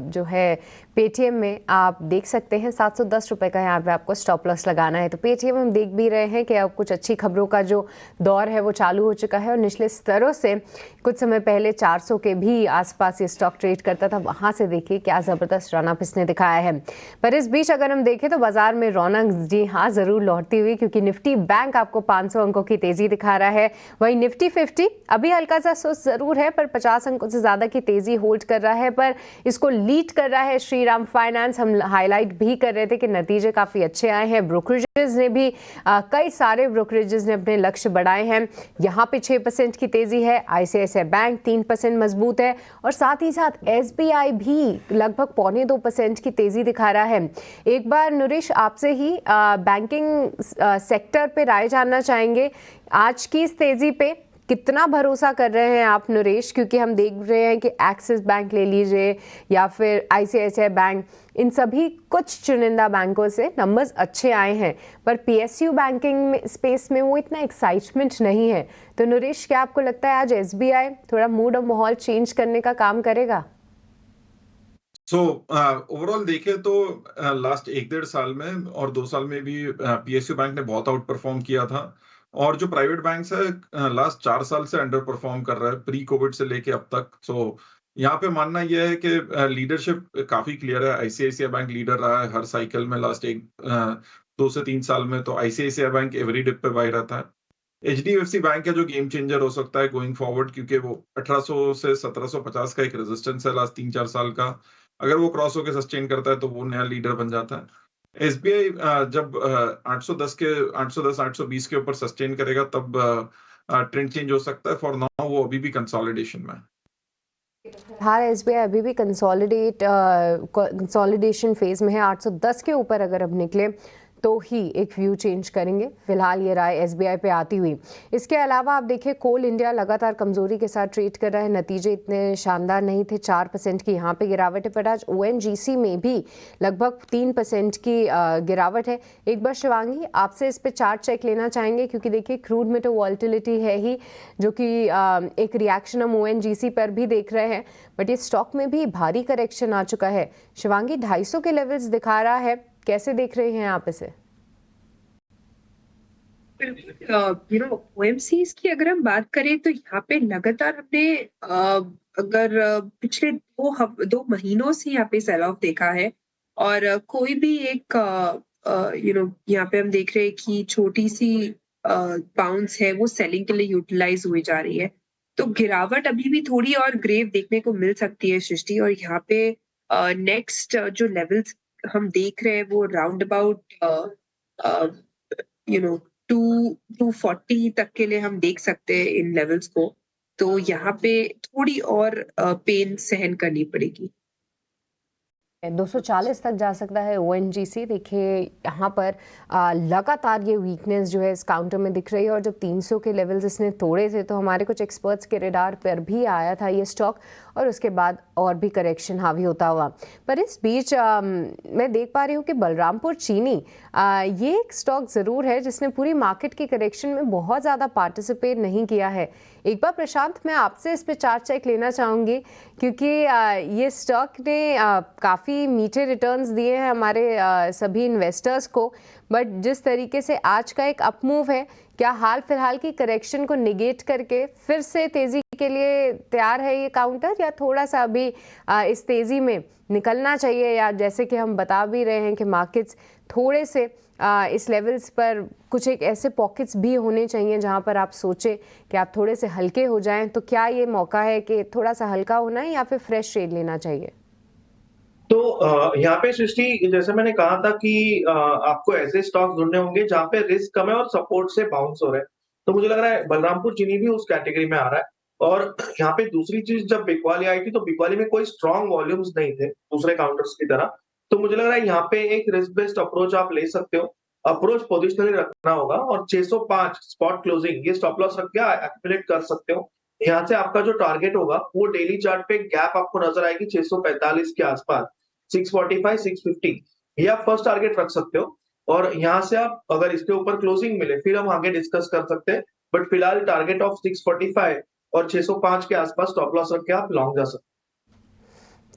जो है पेटीएम में आप देख सकते हैं। 710 रुपये का यहाँ पे आपको स्टॉप लॉस लगाना है। तो पेटीएम हम देख भी रहे हैं कि अब कुछ अच्छी खबरों का जो दौर है वो चालू हो चुका है, और निचले स्तरों से कुछ समय पहले 400 के भी आसपास ये स्टॉक ट्रेड करता था, वहाँ से देखिए क्या ज़बरदस्त रनअप इसने दिखाया है। पर इस बीच अगर हम देखें तो बाजार में रौनक जी हाँ ज़रूर लौटती हुई, क्योंकि निफ्टी बैंक आपको 500 अंकों की तेज़ी दिखा रहा है। वहीं निफ्टी 50 अभी हल्का सा सुस्त ज़रूर है, पर 50 अंकों से ज़्यादा की तेज़ी होल्ड कर रहा है। पर इसको लीड कर रहा है श्रीराम फाइनेंस। हम हाईलाइट भी कर रहे थे कि नतीजे काफ़ी अच्छे आए हैं। ब्रोकरेजेस ने भी कई सारे ब्रोकरेजेस ने अपने लक्ष्य बढ़ाए हैं। यहाँ पे 6% की तेज़ी है। ICICI बैंक 3% मजबूत है, और साथ ही साथ SBI भी लगभग 1.25% की तेज़ी दिखा रहा है। एक बार नरेश आपसे ही बैंकिंग सेक्टर पे राय जानना चाहेंगे, आज की इस तेज़ी पे कितना भरोसा कर रहे हैं आप नरेश? क्योंकि हम देख रहे हैं कि एक्सिस बैंक ले लीजिए या फिर ICICI बैंक, इन सभी कुछ चुनिंदा बैंकों से नंबर्स अच्छे आए हैं, पर PSU बैंकिंग में स्पेस में वो इतना एक्साइटमेंट नहीं है। तो नरेश, क्या आपको लगता है आज SBI थोड़ा मूड और माहौल चेंज करने का काम करेगा? ओवरऑल देखें तो लास्ट 1-1.5 साल में और 2 साल में भी PSU बैंक ने बहुत आउट परफॉर्म किया था, और जो प्राइवेट बैंक्स है लास्ट 4 साल से अंडर परफॉर्म कर रहा है, प्री कोविड से लेके अब तक। यहाँ पे मानना यह है कि लीडरशिप काफी क्लियर है। ICICI बैंक लीडर रहा है हर साइकिल में लास्ट 2 से 3 साल में, तो ICICI बैंक एवरी डिप पे बाय रहता है। HDFC बैंक है जो गेम चेंजर हो सकता है गोइंग फॉरवर्ड, क्योंकि वो 1800 से 1750 का एक रेजिस्टेंस है लास्ट 3-4 साल का, अगर वो क्रॉस होकर सस्टेन करता है तो वो नया लीडर बन जाता है। SBI जब 810-820 के ऊपर सस्टेन करेगा तब ट्रेंड चेंज हो सकता है। फॉर नाउ वो अभी भी कंसोलिडेशन में है। फिलहाल SBI अभी भी कंसोलिडेशन फेज में है। 810 के ऊपर अगर अब निकले तो ही एक व्यू चेंज करेंगे। फिलहाल ये राय SBI पे आती हुई। इसके अलावा आप देखिए कोल इंडिया लगातार कमजोरी के साथ ट्रेड कर रहा है। नतीजे इतने शानदार नहीं थे, 4% की यहाँ पे गिरावट है, पर आज ONGC में भी लगभग 3% की गिरावट है। एक बार शिवांगी आपसे इस पे चार्ट चेक लेना चाहेंगे, क्योंकि देखिए क्रूड में तो वॉल्टिलिटी है ही, जो कि एक रिएक्शन हम ONGC पर भी देख रहे हैं, बट ये स्टॉक में भी भारी करेक्शन आ चुका है। शिवांगी 250 के लेवल्स दिखा रहा है, कैसे देख रहे हैं आप इसे? OMCs की अगर हम बात करें तो यहाँ पे लगातार हमने अगर पिछले 2 महीनों से यहाँ पे सेल ऑफ देखा है, और कोई भी एक यहाँ पे हम देख रहे हैं कि छोटी सी बाउंस है वो सेलिंग के लिए यूटिलाइज हुई जा रही है। तो गिरावट अभी भी थोड़ी और ग्रेव देखने को मिल सकती है सृष्टि, और यहाँ पे नेक्स्ट जो लेवल्स हम देख रहे हैं वो राउंड अबाउट 240 तक के लिए हम देख सकते हैं इन लेवल्स को। तो यहाँ पे थोड़ी और पेन सहन करनी पड़ेगी। 240 तक जा सकता है ONGC। देखिए यहाँ पर लगातार ये वीकनेस जो है इस काउंटर में दिख रही है, और जब 300 के लेवल्स इसने तोड़े थे तो हमारे कुछ एक्सपर्ट्स के रेडार पर भी आया था ये स्टॉक, और उसके बाद और भी करेक्शन हावी होता हुआ। पर इस बीच मैं देख पा रही हूँ कि बलरामपुर चीनी ये एक स्टॉक ज़रूर है जिसने पूरी मार्केट की करेक्शन में बहुत ज़्यादा पार्टिसिपेट नहीं किया है। एक बार प्रशांत मैं आपसे इस पे चार्ट चेक लेना चाहूँगी, क्योंकि ये स्टॉक ने काफ़ी मीठे रिटर्न्स दिए हैं हमारे सभी इन्वेस्टर्स को, बट जिस तरीके से आज का एक अपमूव है, क्या हाल फिलहाल की करेक्शन को निगेट करके फिर से तेज़ी के लिए तैयार है ये काउंटर, या थोड़ा सा अभी इस तेज़ी में निकलना चाहिए? या जैसे कि हम बता भी रहे हैं कि मार्केट्स थोड़े से इस लेवल्स पर कुछ एक ऐसे पॉकेट्स भी होने चाहिए जहां पर आप सोचें कि आप थोड़े से हल्के हो जाएं, तो क्या ये मौका है कि थोड़ा सा हल्का होना है या फिर फ्रेश ट्रेड लेना चाहिए? तो यहाँ पे सृष्टि, जैसे मैंने कहा था कि आपको ऐसे स्टॉक्स ढूंढने होंगे जहाँ पे रिस्क कम है और सपोर्ट से बाउंस हो रहे हैं। तो मुझे लग रहा है बलरामपुर चीनी भी उस कैटेगरी में आ रहा है। और यहाँ पे दूसरी चीज, जब बिकवाली आई थी तो बिकवाली में कोई स्ट्रॉन्ग वॉल्यूम्स नहीं थे दूसरे काउंटर्स की तरह, तो मुझे लग रहा है यहाँ पे एक रिस्क बेस्ड अप्रोच आप ले सकते हो। अप्रोच पोजिशनली रखना होगा और 605 स्पॉट क्लोजिंग ये स्टॉप लॉस रख के एक्यूमुलेट कर सकते हो। यहाँ से आपका जो टारगेट होगा वो डेली चार्ट पे गैप आपको नजर आएगी 645 के आसपास, 645 650 ये आप फर्स्ट टारगेट रख सकते हो। और यहाँ से आप अगर इसके ऊपर क्लोजिंग मिले फिर हम आगे डिस्कस कर सकते हैं, बट फिलहाल टारगेट ऑफ 645 और 605 के आसपास स्टॉप लॉस रख के आप लॉन्ग जा सकते हैं।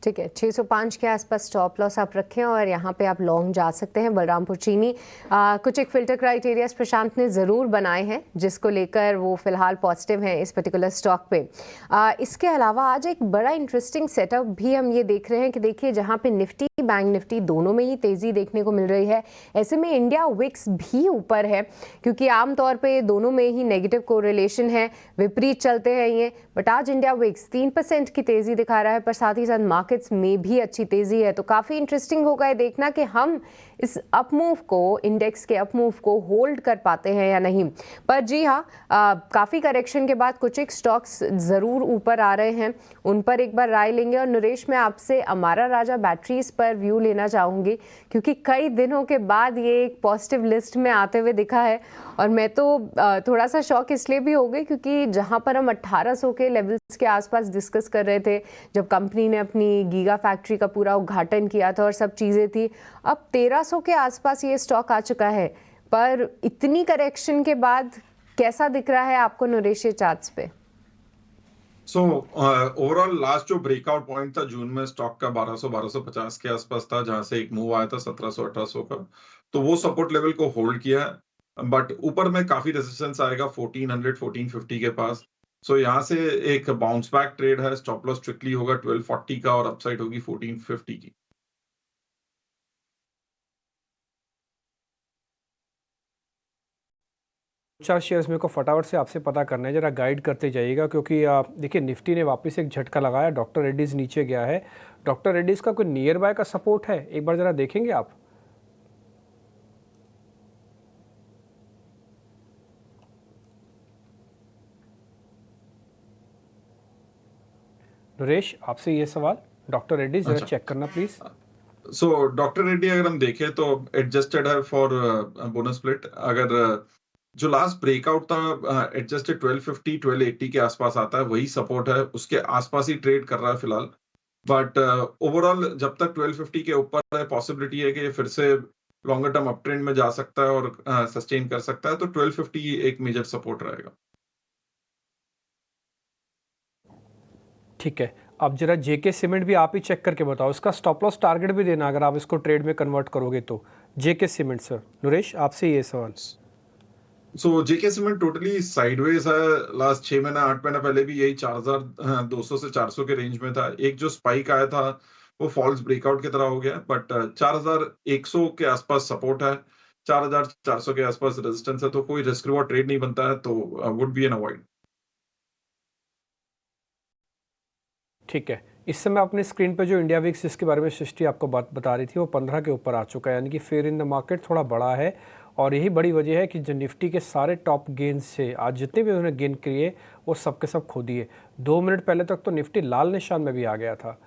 ठीक है, 605 के आसपास स्टॉप लॉस आप रखें और यहाँ पे आप लॉन्ग जा सकते हैं। बलरामपुर चीनी कुछ एक फिल्टर क्राइटेरियाज प्रशांत ने ज़रूर बनाए हैं जिसको लेकर वो फिलहाल पॉजिटिव हैं इस पर्टिकुलर स्टॉक पे। इसके अलावा आज एक बड़ा इंटरेस्टिंग सेटअप भी हम ये देख रहे हैं कि देखिए जहाँ पे निफ्टी बैंक निफ्टी दोनों में ही तेज़ी देखने को मिल रही है, ऐसे में इंडिया विक्स भी ऊपर है क्योंकि आमतौर पर दोनों में ही नेगेटिव कोरिलेशन है, विपरीत चलते हैं ये। बट आज इंडिया विक्स 3% की तेज़ी दिखा रहा है, पर साथ ही साथ मार्केट्स में भी अच्छी तेज़ी है। तो काफ़ी इंटरेस्टिंग होगा ये देखना कि हम इस अप मूव को, इंडेक्स के अप मूव को होल्ड कर पाते हैं या नहीं। पर जी हाँ, काफ़ी करेक्शन के बाद कुछ एक स्टॉक्स ज़रूर ऊपर आ रहे हैं, उन पर एक बार राय लेंगे। और नरेश, मैं आपसे अमारा राजा बैटरीज पर व्यू लेना चाहूँगी क्योंकि कई दिनों के बाद ये एक पॉजिटिव लिस्ट में आते हुए दिखा है और मैं तो थोड़ा सा शॉक इसलिए भी हो गई क्योंकि जहाँ पर हम 1800 के लेवल्स के आसपास डिस्कस कर रहे थे जब कंपनी ने अपनी गीगा फैक्ट्री का पूरा उद्घाटन किया था और सब चीज़ें थी, अब 1300 के आसपास ये स्टॉक आ चुका है। पर इतनी करेक्शन के बाद कैसा दिख रहा है आपको नरेश चार्ट्स पे? सो ओवरऑल लास्ट जो ब्रेकआउट पॉइंट था जून में स्टॉक का 1200-1250 के आसपास था, जहां से एक मूव आया था 1700-1800 का, तो वो सपोर्ट लेवल को होल्ड किया है। बट ऊपर में काफी रेजिस्टेंस आएगा 1400-1450 के पास। सो यहाँ से एक बाउंस बैक ट्रेड है, स्टॉप लॉस स्ट्रिक्टली होगा 1240 का और अपसाइड होगी 1450 की। 4 शेयर्स मेरे को फटाफट से आपसे पता करना है, जरा गाइड करते जाइएगा क्योंकि देखिए निफ्टी ने वापस एक झटका लगाया, डॉक्टर रेड्डीज नीचे गया है। डॉक्टर रेड्डीज का कोई नियर बाय का सपोर्ट है, एक बार जरा देखेंगे आप? नरेश, आपसे ये सवाल, डॉक्टर रेड्डीज जरा चेक करना प्लीज। सो डॉक्टर रेड्डी अगर हम देखें तो एडजस्टेड है फॉर बोनस स्प्लिट। अगर जो लास्ट ब्रेकआउट था एडजस्टेड 1250-1280 के आसपास आता है, वही सपोर्ट है, उसके आसपास ही ट्रेड कर रहा है फिलहाल। बट ओवरऑल जब तक 1250 के ऊपर है, पॉसिबिलिटी है कि फिर से लॉन्गर टर्म अप ट्रेंड में जा सकता है और सस्टेन कर सकता है, तो 1250 एक मेजर सपोर्ट रहेगा। ठीक है, अब जरा जेके सीमेंट भी आप ही चेक करके बताओ, इसका स्टॉप लॉस टारगेट भी देना अगर आप इसको ट्रेड में कन्वर्ट करोगे तो। जेके सीमेंट सर, नरेश आपसे ये सवाल। सो जेके सीमेंट टोटली साइडवेज है, लास्ट 6 महीना 8 महीना पहले भी यही 4200 से 400 के रेंज में था। एक जो स्पाइक आया था वो फॉल्स ब्रेकआउट की तरह हो गया, बट 4100 के आसपास सपोर्ट है, 4400 के आसपास रेजिस्टेंस है, तो कोई रिस्क रिवॉर्ड ट्रेड नहीं बनता है, तो वुड बी एन अवॉइड। ठीक है, इस समय अपने स्क्रीन पे जो इंडिया विक्स जिसके बारे में सृष्टि आपको बात बता रही थी वो 15 के ऊपर आ चुका है, यानी कि फेयर इन द मार्केट थोड़ा बड़ा है। और यही बड़ी वजह है कि जो निफ्टी के सारे टॉप गेन्स से आज जितने भी उन्होंने गेन किए वो सब के सब खो दिए। 2 मिनट पहले तक तो निफ्टी लाल निशान में भी आ गया था।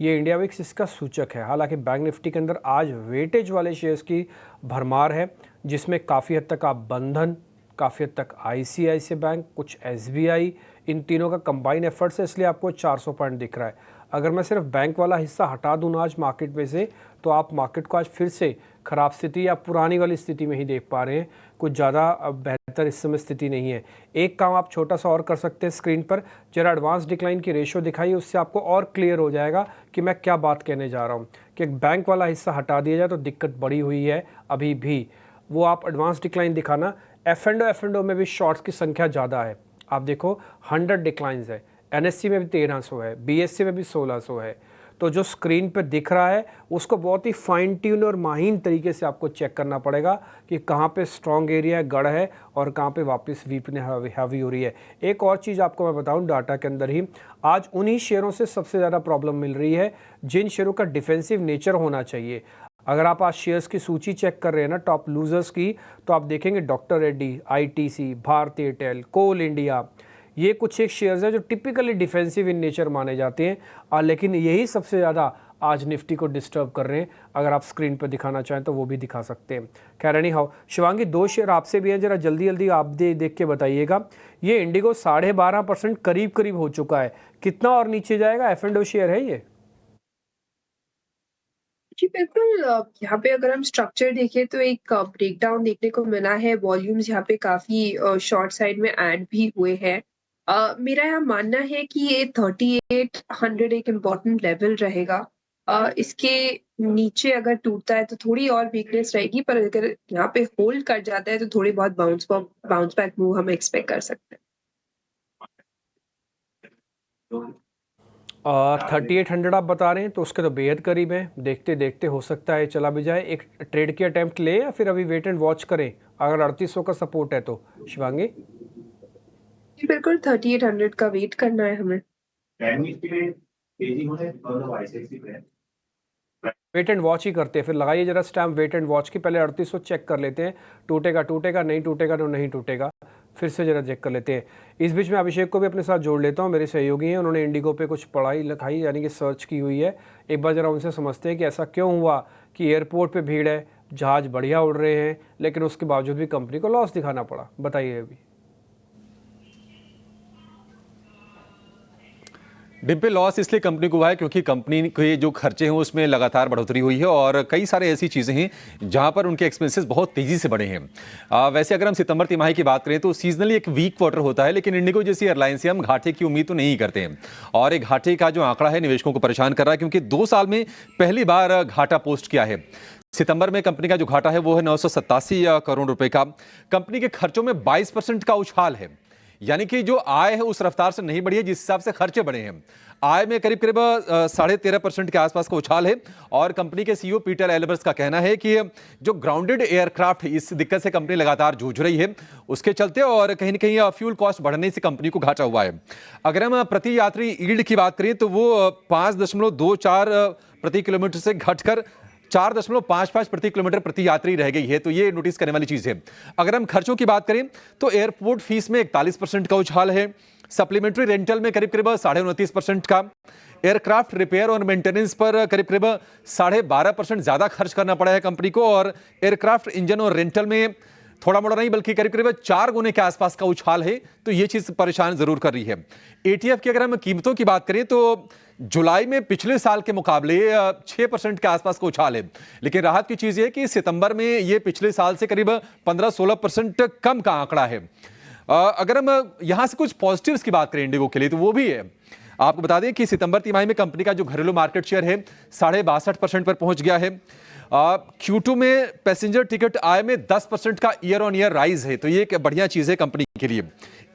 ये इंडिया विक्स इसका सूचक है। हालांकि बैंक निफ्टी के अंदर आज वेटेज वाले शेयर्स की भरमार है, जिसमें काफ़ी हद तक आप बंधन, काफ़ी हद तक ICICI बैंक, कुछ SBI, इन तीनों का कंबाइन एफर्ट्स है, इसलिए आपको 400 पॉइंट दिख रहा है। अगर मैं सिर्फ बैंक वाला हिस्सा हटा दूँ आज मार्केट में से, तो आप मार्केट को आज फिर से ख़राब स्थिति या पुरानी वाली स्थिति में ही देख पा रहे हैं, कुछ ज़्यादा बेहतर इस समय स्थिति नहीं है। एक काम आप छोटा सा और कर सकते हैं, स्क्रीन पर जरा एडवांस डिक्लाइन की रेशियो दिखाइए, उससे आपको और क्लियर हो जाएगा कि मैं क्या बात कहने जा रहा हूँ। कि बैंक वाला हिस्सा हटा दिया जाए तो दिक्कत बड़ी हुई है अभी भी, वो आप एडवांस डिक्लाइन दिखाना। एफ&ओ में भी शॉर्ट्स की संख्या ज़्यादा है, आप देखो 100 डिक्लाइंस है, NSE में भी 1300 है, BSE में भी 1600 है। तो जो स्क्रीन पर दिख रहा है उसको बहुत ही फाइन ट्यून और माहीन तरीके से आपको चेक करना पड़ेगा कि कहाँ पे स्ट्रॉन्ग एरिया गढ़ है और कहाँ पे वापस वीपने हैवी हो रही है। एक और चीज़ आपको मैं बताऊं, डाटा के अंदर ही आज उन्हीं शेयरों से सबसे ज़्यादा प्रॉब्लम मिल रही है जिन शेयरों का डिफेंसिव नेचर होना चाहिए। अगर आप आज शेयर्स की सूची चेक कर रहे हैं ना टॉप लूजर्स की, तो आप देखेंगे doctor Reddy, ITC, Bharti Airtel, Coal India, ये कुछ एक शेयर्स हैं जो टिपिकली डिफेंसिव इन नेचर माने जाते हैं, लेकिन यही सबसे ज़्यादा आज निफ्टी को डिस्टर्ब कर रहे हैं। अगर आप स्क्रीन पर दिखाना चाहें तो वो भी दिखा सकते हैं। खैर एनी हाउ, शिवांगी 2 शेयर आपसे भी हैं, जरा जल्दी जल्दी आप देख के बताइएगा। ये इंडिगो 12.5% करीब करीब हो चुका है, कितना और नीचे जाएगा? F&O शेयर है ये? जी बिल्कुल, यहाँ पे अगर हम स्ट्रक्चर देखें तो एक ब्रेकडाउन देखने को मिला है। वॉल्यूम्स यहाँ पे काफ़ी शॉर्ट साइड में ऐड भी हुए हैं। मेरा यहाँ मानना है कि ये 3800 एक इम्पॉर्टेंट लेवल रहेगा। इसके नीचे अगर टूटता है तो थोड़ी और वीकनेस रहेगी, पर अगर यहाँ पे होल्ड कर जाता है तो थोड़ी बहुत बाउंस बैक मूव हम एक्सपेक्ट कर सकते हैं। 3800 आप बता रहे हैं तो उसके तो बेहद करीब है। देखते देखते हो सकता है चला भी जाए। एक ट्रेड की अटेम्प्ट ले या फिर अभी वेट एंड वॉच करें अगर 3800 का सपोर्ट है तो? शिवांगी जी बिल्कुल, 3800 का वेट करना है हमें। वेट एंड वॉच ही करते हैं, फिर लगाइए जरा स्टैम्प वेट एंड वॉच की। पहले 3800 चेक कर लेते हैं, टूटेगा टूटेगा, नहीं टूटेगा तो नहीं टूटेगा, फिर से जरा चेक कर लेते हैं। इस बीच में अभिषेक को भी अपने साथ जोड़ लेता हूँ, मेरे सहयोगी हैं, उन्होंने इंडिगो पे कुछ पढ़ाई लिखाई यानी कि सर्च की हुई है। एक बार जरा उनसे समझते हैं कि ऐसा क्यों हुआ कि एयरपोर्ट पे भीड़ है, जहाज बढ़िया उड़ रहे हैं, लेकिन उसके बावजूद भी कंपनी को लॉस दिखाना पड़ा। बताइए अभी। डिम्पल, लॉस इसलिए कंपनी को हुआ है क्योंकि कंपनी के जो खर्चे हैं उसमें लगातार बढ़ोतरी हुई है और कई सारे ऐसी चीज़ें हैं जहां पर उनके एक्सपेंसेस बहुत तेज़ी से बढ़े हैं। वैसे अगर हम सितंबर तिमाही की बात करें तो सीजनली एक वीक क्वार्टर होता है, लेकिन इंडिगो जैसी एयरलाइन से हम घाटे की उम्मीद तो नहीं करते हैं। और एक घाटे का जो आंकड़ा है निवेशकों को परेशान कर रहा है क्योंकि 2 साल में पहली बार घाटा पोस्ट किया है। सितंबर में कंपनी का जो घाटा है वो है 987 करोड़ रुपए का। कंपनी के खर्चों में 22% का उछाल है, यानी कि जो आय है उस रफ्तार से नहीं बढ़ी है जिस हिसाब से खर्चे बढ़े हैं। आय में करीब करीब 13.5% के आसपास का उछाल है। और कंपनी के सीईओ पीटर एल्बर्ट्स का कहना है कि जो ग्राउंडेड एयरक्राफ्ट, इस दिक्कत से कंपनी लगातार जूझ रही है उसके चलते, और कहीं ना कहीं फ्यूल कॉस्ट बढ़ने से कंपनी को घाटा हुआ है। अगर हम प्रति यात्री यील्ड की बात करें तो वो 5.24 प्रति किलोमीटर से घटकर 4.55 प्रति किलोमीटर प्रति यात्री रह गई है, तो ये नोटिस करने वाली चीज है। अगर हम खर्चों की बात करें तो एयरपोर्ट फीस में 41% का उछाल है, सप्लीमेंट्री रेंटल में करीब करीब 29.5% का, एयरक्राफ्ट रिपेयर और मेंटेनेंस पर करीब करीब 12.5% ज्यादा खर्च करना पड़ा है कंपनी को, और एयरक्राफ्ट इंजन और रेंटल में थोड़ा मोड़ा नहीं बल्कि करीब करीब 4 गुने के आसपास का उछाल है, तो ये चीज परेशान जरूर कर रही है। एटीएफ की अगर हम कीमतों की बात करें तो जुलाई में पिछले साल के मुकाबले 6% के आसपास का उछाल है, लेकिन राहत की चीज है कि सितंबर में ये पिछले साल से करीब 15-16% कम का आंकड़ा है। अगर हम यहां से कुछ पॉजिटिव्स की बात करें इंडिगो के लिए तो वो भी है। आपको बता दें कि सितंबर तिमाही में कंपनी का जो घरेलू मार्केट शेयर है 62.5% पर पहुंच गया है। Q2 में पैसेंजर टिकट आय में 10% का ईयर ऑन ईयर राइज है, तो ये एक बढ़िया चीज है कंपनी के लिए।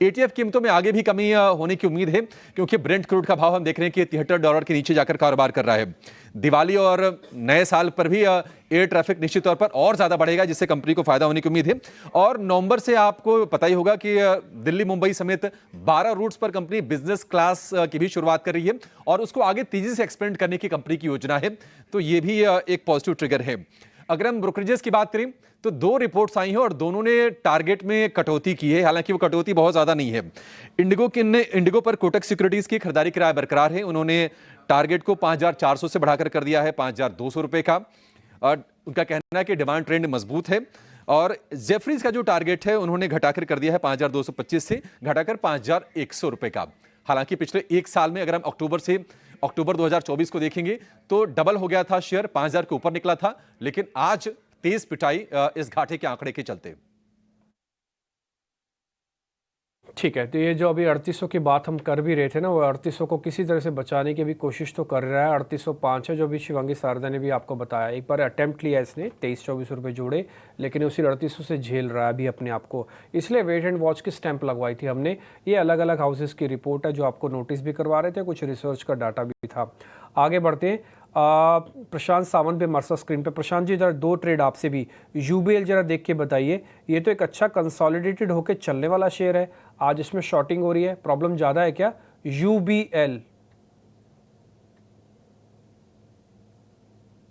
एटीएफ कीमतों में आगे भी कमी होने की उम्मीद है क्योंकि ब्रेंट क्रूड का भाव हम देख रहे हैं कि $73 के नीचे जाकर कारोबार कर रहा है। दिवाली और नए साल पर भी एयर ट्रैफिक निश्चित तौर पर और ज्यादा बढ़ेगा जिससे कंपनी को फायदा होने की उम्मीद है। और नवंबर से आपको पता ही होगा कि दिल्ली मुंबई समेत 12 रूट्स पर कंपनी बिजनेस क्लास की भी शुरुआत कर रही है और उसको आगे तेजी से एक्सपेंड करने की कंपनी की योजना है, तो ये भी एक पॉजिटिव ट्रिगर है। अगर हम ब्रोकरेजेस की बात करें तो 2 रिपोर्ट्स आई हैं और दोनों ने टारगेट में कटौती की है, हालांकि वो कटौती बहुत ज्यादा नहीं है। इंडिगो पर कोटक सिक्योरिटीज की खरीदारी की राय बरकरार है। उन्होंने टारगेट को 5,400 से बढ़ाकर कर दिया है 5,200 रुपए का। और उनका कहना है कि डिमांड ट्रेंड मजबूत है। और जेफरीज का जो टारगेट है उन्होंने घटाकर कर दिया है 5,225 से घटाकर 5,100 रुपए का। हालांकि पिछले 1 साल में अगर हम अक्टूबर 2024 को देखेंगे तो डबल हो गया था शेयर, 5,000 के ऊपर निकला था, लेकिन आज तेज पिटाई इस घाटे के आंकड़े के चलते। ठीक है, तो ये जो अभी 3800 की बात हम कर भी रहे थे ना, वो 3800 को किसी तरह से बचाने की भी कोशिश तो कर रहा है। 3805 है जो भी शिवांगी शारदा ने भी आपको बताया। एक बार अटेम्प्ट लिया इसने, 23-24 रुपये जोड़े, लेकिन उसी 3800 से झेल रहा है अभी अपने आप को, इसलिए वेट एंड वॉच की स्टैंप लगवाई थी हमने। ये अलग अलग हाउसेस की रिपोर्ट है जो आपको नोटिस भी करवा रहे थे, कुछ रिसर्च का डाटा भी था। आगे बढ़ते हैं। प्रशांत सावंत भी हमारे साथ स्क्रीन पे। प्रशांत जी, जरा 2 ट्रेड आपसे भी। यूबीएल जरा देख के बताइए, ये तो एक अच्छा कंसोलिडेटेड होकर चलने वाला शेयर है, आज इसमें शॉर्टिंग हो रही है, प्रॉब्लम ज्यादा है क्या? यूबीएल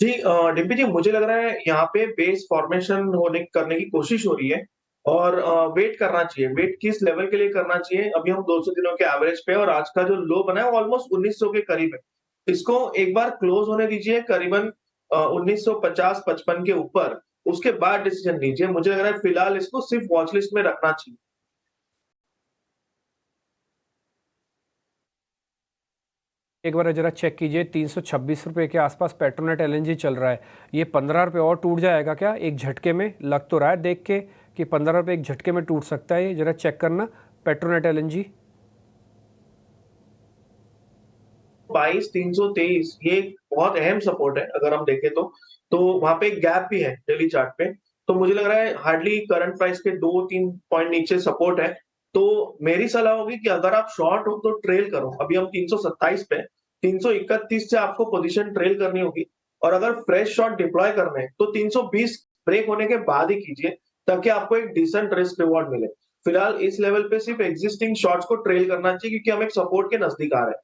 जी डिम्पी जी, मुझे लग रहा है यहाँ पे बेस फॉर्मेशन करने की कोशिश हो रही है और वेट करना चाहिए। वेट किस लेवल के लिए करना चाहिए? अभी हम 200 दिनों के एवरेज पे और आज का जो लो बना है वो ऑलमोस्ट 1900 के करीब है। इसको एक बार क्लोज होने दीजिए करीबन 1950-55 के ऊपर, उसके बाद डिसीजन लीजिए। मुझे लग रहा है फिलहाल इसको सिर्फ वॉच लिस्ट में रखना चाहिए। एक बार जरा चेक कीजिए, 326 रुपये के आसपास पेट्रोनेट एलएनजी चल रहा है। ये 15 रुपये और टूट जाएगा क्या एक झटके में? लग तो रहा है देख के कि 15 रुपये एक झटके में टूट सकता है। ये जरा चेक करना पेट्रोनेट एलएनजी 22,323 ये बहुत अहम सपोर्ट है अगर हम देखें तो वहां पे एक गैप भी है डेली चार्ट पे। तो मुझे लग रहा है हार्डली करंट प्राइस के 2-3 पॉइंट नीचे सपोर्ट है। तो मेरी सलाह होगी कि अगर आप शॉर्ट हो तो ट्रेल करो। अभी हम 327 पे, 331 से आपको पोजीशन ट्रेल करनी होगी और अगर फ्रेश शॉट डिप्लॉय करना है तो 320 ब्रेक होने के बाद ही कीजिए ताकि आपको एक डिसेंट रिस्क रिवॉर्ड मिले। फिलहाल इस लेवल पे सिर्फ एग्जिस्टिंग शॉट्स को ट्रेल करना चाहिए क्योंकि हम एक सपोर्ट के नजदीक आ रहे हैं।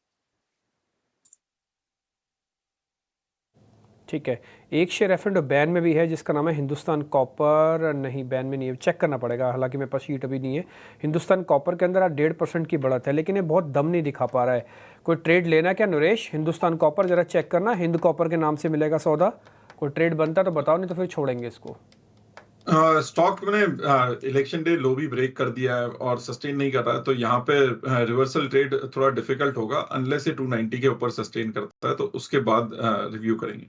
ठीक है। एक शेयर एफ&ओ बैन में भी है जिसका नाम है हिंदुस्तान कॉपर। नहीं, बैन में नहीं है, चेक करना पड़ेगा, हालांकि मेरे पास शीट अभी नहीं है। हिंदुस्तान कॉपर के अंदर आज 1.5% की बढ़त है, लेकिन ये बहुत दम नहीं दिखा पा रहा है। कोई ट्रेड लेना क्या नरेश? हिंदुस्तान कॉपर जरा चेक करना, हिंद कॉपर के नाम से मिलेगा सौदा। कोई ट्रेड बनता तो बताओ, नहीं तो फिर छोड़ेंगे इसको। स्टॉक ने इलेक्शन डे लो भी ब्रेक कर दिया है और सस्टेन नहीं कर रहा है, तो यहाँ पे रिवर्सल ट्रेड थोड़ा डिफिकल्ट होगा अनलेस ये 290 के ऊपर सस्टेन करता है, तो उसके बाद रिव्यू करेंगे।